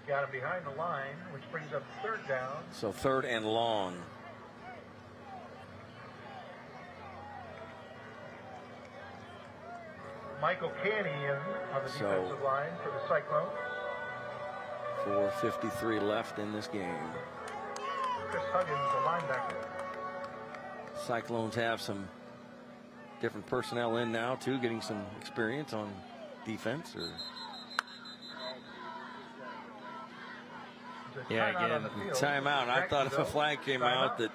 D: got him behind the line, which brings up third down.
B: So 3rd and long.
D: Michael Canny on the defensive line for the Cyclones.
B: 4:53 left in this game.
D: Chris Huggins, the linebacker.
B: Cyclones have some different personnel in now, too, getting some experience on defense.
A: Again,
B: timeout. I thought if a flag came out that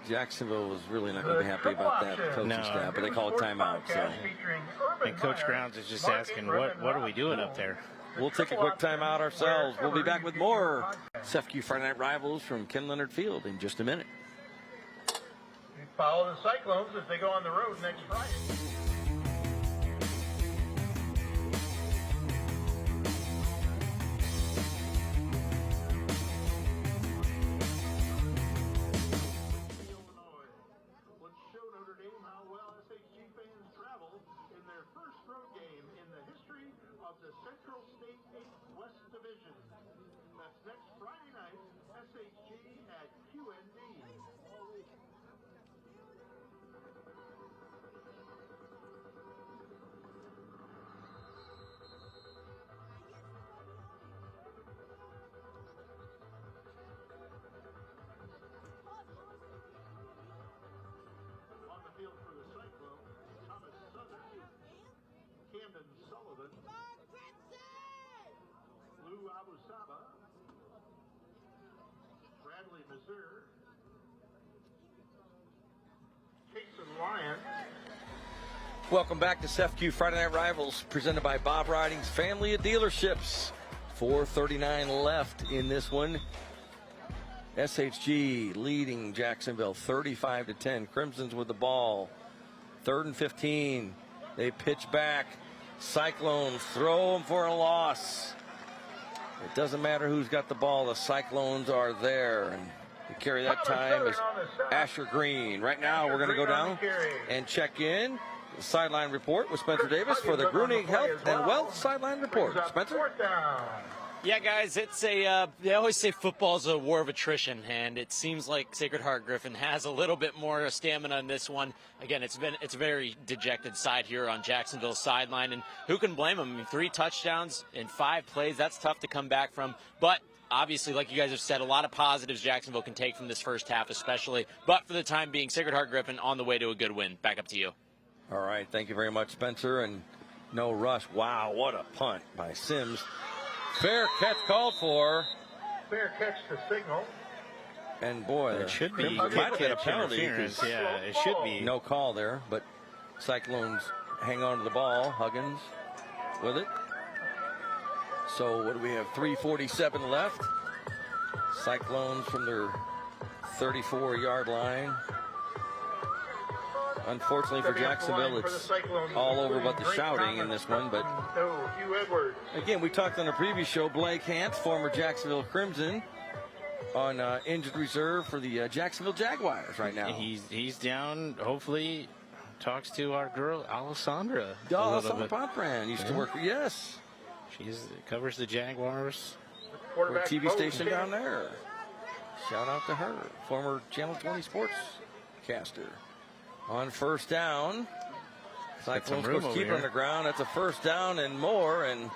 B: Jacksonville was really not going to be happy about that coaching staff, but they call it timeout. So.
A: And Coach Grounds is just asking, what are we doing up there?
B: We'll take a quick timeout ourselves. We'll be back with more CEFCU Friday Night Rivals from Ken Leonard Field in just a minute.
D: Follow the Cyclones as they go on the road next Friday.
B: Welcome back to CEFCU Friday Night Rivals, presented by Bob Riding's Family of Dealerships. 4:39 left in this one. SHG leading Jacksonville 35-10. Crimsons with the ball. 3rd and 15. They pitch back. Cyclones throw them for a loss. It doesn't matter who's got the ball. The Cyclones are there. And to carry that time is Asher Green. Right now we're going to go down and check in. The sideline report with Spencer Davis for the Grunig Health and Wealth sideline report. Spencer?
C: Yeah, guys, it's they always say football's a war of attrition, and it seems like Sacred Heart Griffin has a little bit more stamina in this one. Again, it's a very dejected side here on Jacksonville's sideline, and who can blame them? I mean, 3 touchdowns in 5 plays, that's tough to come back from, but obviously, like you guys have said, a lot of positives Jacksonville can take from this first half especially, but for the time being, Sacred Heart Griffin on the way to a good win. Back up to you.
B: All right, thank you very much, Spencer, and no rush. Wow, what a punt by Sims. Fair catch called for.
D: Fair catch to signal.
B: And boy,
A: it should be
B: might have been a penalty.
A: Yeah, it should be.
B: No call there, but Cyclones hang on to the ball. Huggins with it. So what do we have? 3:47 left. Cyclones from their 34-yard line. Unfortunately for Jacksonville, it's all over but the shouting in this one. But again, we talked on a previous show, Blake Hance, former Jacksonville Crimson, on injured reserve for the Jacksonville Jaguars right now.
A: He's down. Hopefully, talks to our girl Alessandra.
B: Alessandra Pontbrand used to work. Yes,
A: she covers the Jaguars.
B: TV station down there. Shout out to her, former Channel 20 sportscaster. On first down, Cyclones coach keeper on the ground. That's a first down and more. And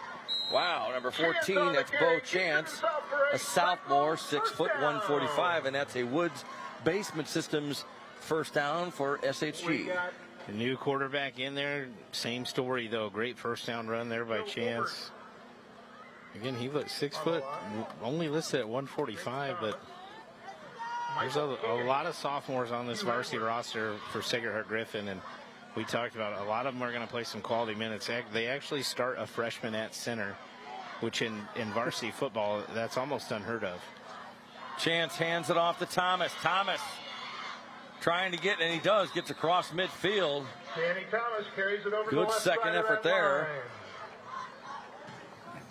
B: wow, number 14, that's Bo Chance, a sophomore, 6 foot 145, and that's a Woods Basement Systems first down for SHG.
A: The new quarterback in there, same story though. Great first down run there by Chance. Again, he looks 6 foot, only listed at 145, but there's a lot of sophomores on this varsity roster for Sacred Heart Griffin, and we talked about a lot of them are going to play some quality minutes. They actually start a freshman at center, which in varsity football, that's almost unheard of.
B: Chance hands it off to Thomas. Thomas trying to get, and he does, gets across midfield.
D: Danny Thomas carries it over.
B: Good
D: the left
B: second
D: side of
B: effort
D: that
B: there.
D: line.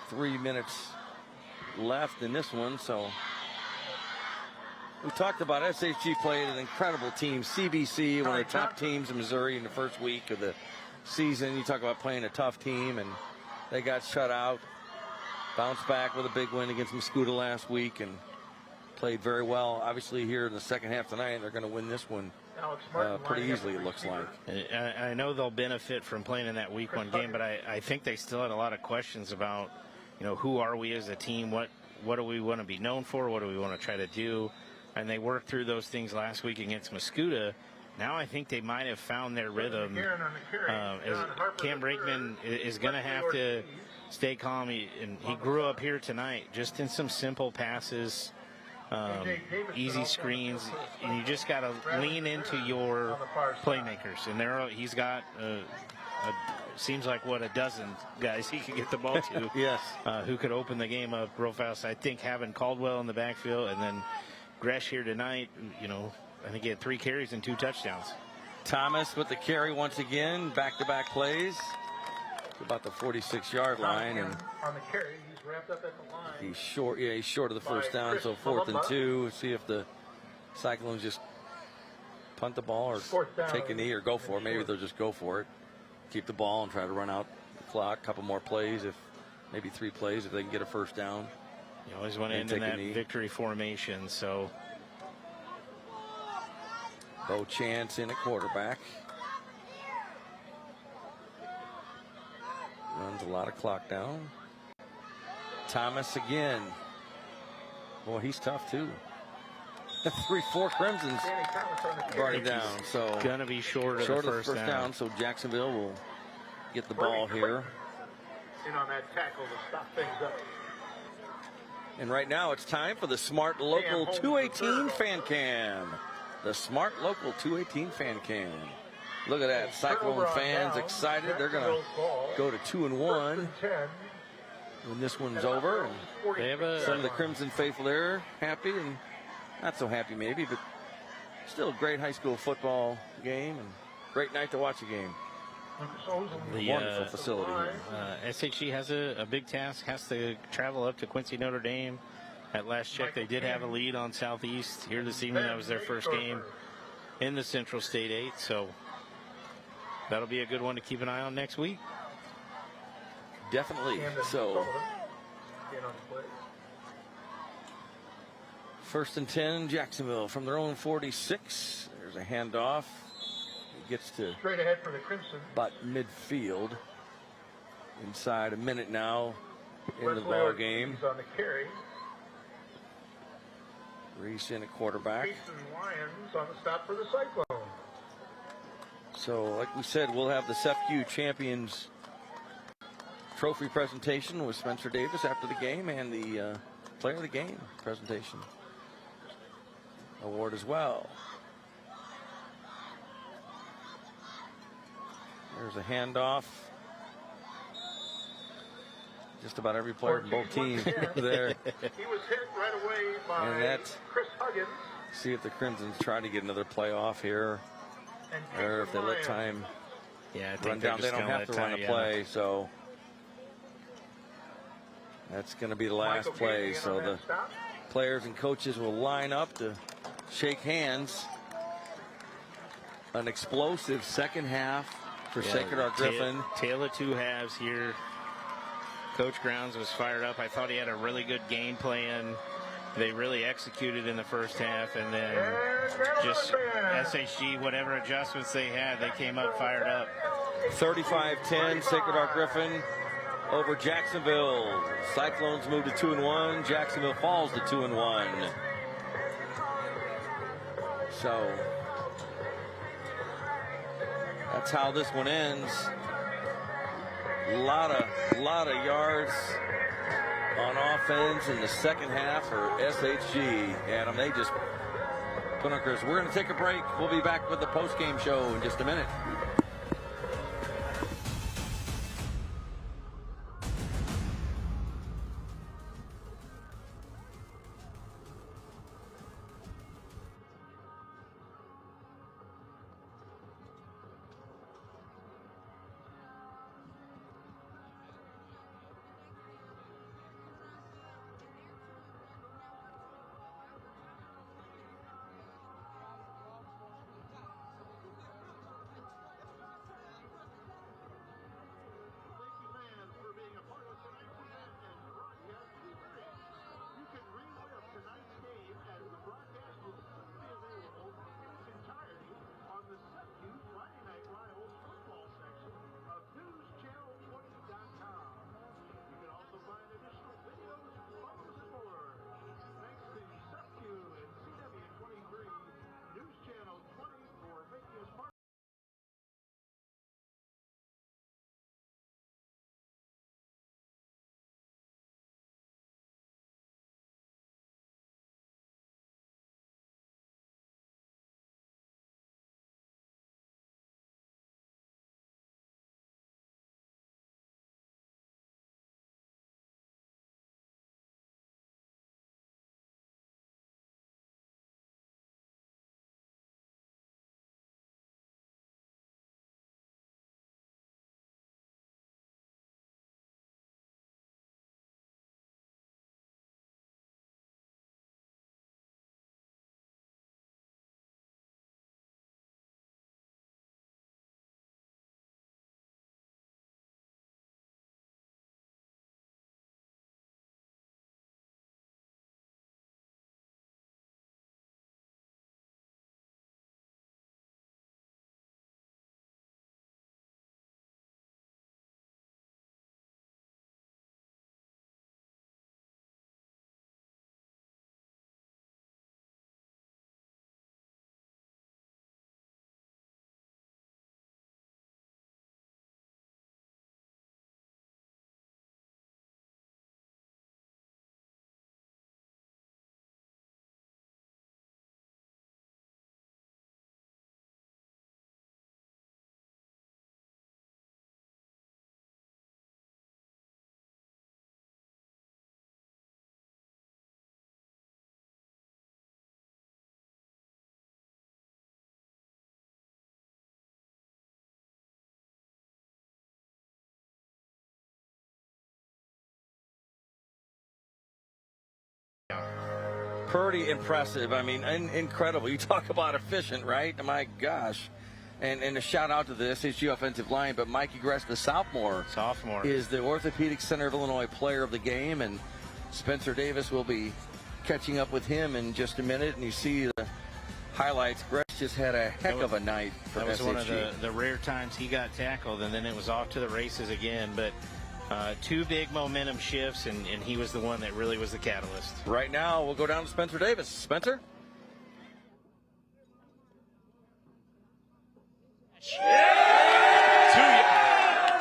B: 3 minutes left in this one, so we talked about SHG played an incredible team. CBC, one of the top teams in Missouri in the first week of the season. You talk about playing a tough team, and they got shut out. Bounced back with a big win against Muscuda last week and played very well. Obviously here in the second half tonight, they're going to win this one pretty easily, it looks like.
A: I know they'll benefit from playing in that week 1 game, but I think they still had a lot of questions about, who are we as a team? What do we want to be known for? What do we want to try to do? And they worked through those things last week against Muscuda. Now I think they might have found their rhythm. As Cam Brakeman is going to have to stay calm. He grew up here tonight just in some simple passes, easy screens, and you just got to lean into your playmakers. And he's got seems like a dozen guys he could get the ball to.
B: Yes.
A: Who could open the game up real fast. I think having Caldwell in the backfield and then Gresh here tonight, I think he had 3 carries and 2 touchdowns.
B: Thomas with the carry once again, back-to-back plays. About the 46-yard line, and
D: on the carry, he's wrapped up at the line.
B: he's short. Yeah, he's short of the first down, so 4th and 2. See if the Cyclones just punt the ball or take a knee or go for it. Maybe they'll just go for it, keep the ball and try to run out the clock. A couple more plays, maybe 3 plays if they can get a first down.
A: You always want to end in that victory formation. So
B: Bo Chance in at quarterback. Runs a lot of clock down. Thomas again. Boy, he's tough too. 3-4 Crimsons brought him down. So
A: gonna be short of the first down.
B: So Jacksonville will get the ball here.
D: In on that tackle to stop things up.
B: And right now it's time for the Smart Local 218 Fan Cam. The Smart Local 218 Fan Cam. Look at that. Cyclone fans excited. They're going to go to 2-1 when this one's over. And
A: they have
B: some of the Crimson faithful there happy and not so happy maybe, but still a great high school football game and great night to watch a game. Wonderful facility here.
A: SHG has a big task, has to travel up to Quincy Notre Dame. At last check, they did have a lead on Southeast here this evening. That was their first game in the Central State 8, so that'll be a good one to keep an eye on next week.
B: Definitely. So 1st and 10, Jacksonville from their own 46. There's a handoff. Gets to
D: straight ahead for the Crimson.
B: About midfield. Inside a minute now in the ball game.
D: On the carry.
B: Reese in at quarterback.
D: Jason Lyons on the stop for the Cyclones.
B: So, like we said, we'll have the CEFCU Champions Trophy presentation with Spencer Davis after the game, and the Player of the Game presentation award as well. There's a handoff. Just about every player in both teams there.
D: He was hit right away by Chris Huggins.
B: See if the Crimsons try to get another playoff here. Or if they let time run down. They don't have to run a play, so that's going to be the last play. So the players and coaches will line up to shake hands. An explosive second half for Sacred Heart Griffin.
A: Tale of 2 halves here. Coach Grounds was fired up. I thought he had a really good game plan. They really executed in the first half, and then just SHG, whatever adjustments they had, they came up fired up.
B: 35-10, Sacred Heart Griffin over Jacksonville. Cyclones move to 2-1. Jacksonville falls to 2-1. So that's how this one ends. Lot of yards on offense in the second half for SHG. Adam, they just put on Chris. We're going to take a break. We'll be back with the post-game show in just a minute. Pretty impressive. I mean, incredible. You talk about efficient, right? My gosh. And a shout out to the SHG offensive line, but Mikey Gress, the sophomore, is the Orthopedic Center of Illinois player of the game, and Spencer Davis will be catching up with him in just a minute. And you see the highlights. Gress just had a heck of a night for SHG.
A: That was one of the rare times he got tackled, and then it was off to the races again. But two big momentum shifts, and he was the one that really was the catalyst.
B: Right now, we'll go down to Spencer Davis. Spencer?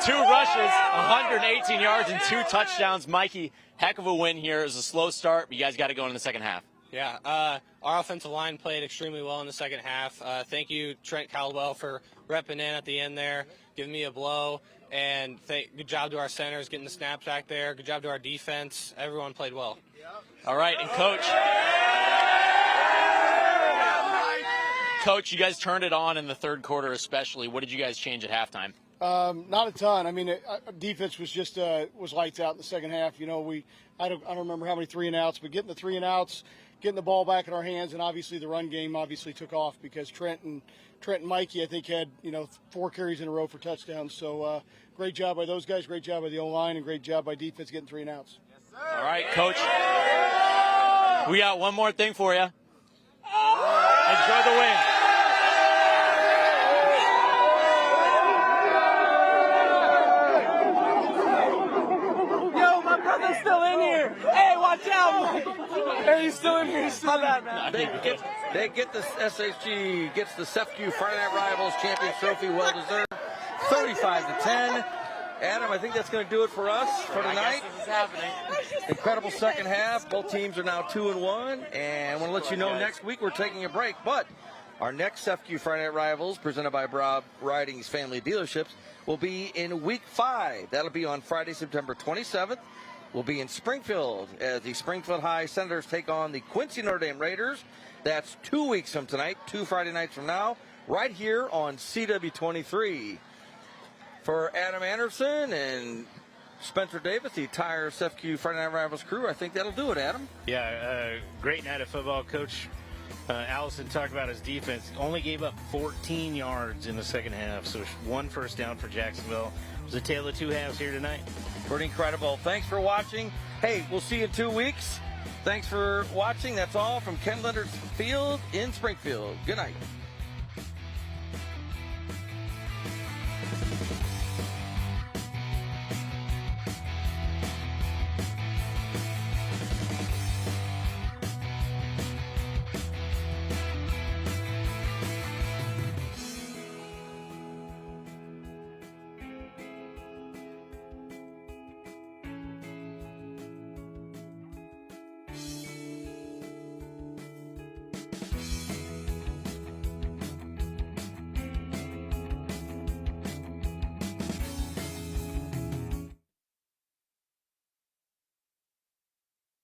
C: Two rushes, 118 yards, and 2 touchdowns. Mikey, heck of a win here. It was a slow start, but you guys got to go in the second half.
Q: Yeah, our offensive line played extremely well in the second half. Thank you, Trent Caldwell, for repping in at the end there, giving me a blow. And good job to our centers getting the snaps back there. Good job to our defense. Everyone played well.
C: All right, and Coach, you guys turned it on in the third quarter especially. What did you guys change at halftime?
R: Not a ton. I mean, defense was just was lights out in the second half. You know, I don't remember how many 3-and-outs, but getting the 3-and-outs, getting the ball back in our hands, and obviously the run game obviously took off because Trent and Mikey, I think, had 4 carries in a row for touchdowns. So great job by those guys, great job by the O-line, and great job by defense getting 3-and-outs.
C: All right, Coach. We got one more thing for you. Enjoy the win.
P: Yo, my brother's still in here. Hey, watch out. Hey, he's still in here. He's still that, man.
B: They get the SHG, gets the CEFCU Friday Night Rivals Champions Trophy, well deserved, 35-10. Adam, I think that's going to do it for us for tonight.
C: This is happening.
B: Incredible second half. Both teams are now 2-1. And I want to let you know next week we're taking a break. But our next CEFCU Friday Night Rivals, presented by Bob Riding's Family Dealerships, will be in week 5. That'll be on Friday, September 27th. We'll be in Springfield as the Springfield High Senators take on the Quincy Notre Dame Raiders. That's 2 weeks from tonight, 2 Friday nights from now, right here on CW23. For Adam Anderson and Spencer Davis, the entire CEFCU Friday Night Rivals crew, I think that'll do it, Adam.
A: Yeah, great night of football. Coach Allison talked about his defense. Only gave up 14 yards in the second half, so 1 first down for Jacksonville. It was a tale of 2 halves here tonight.
B: Pretty incredible. Thanks for watching. Hey, we'll see you in 2 weeks. Thanks for watching. That's all from Ken Leonard's Field in Springfield. Good night.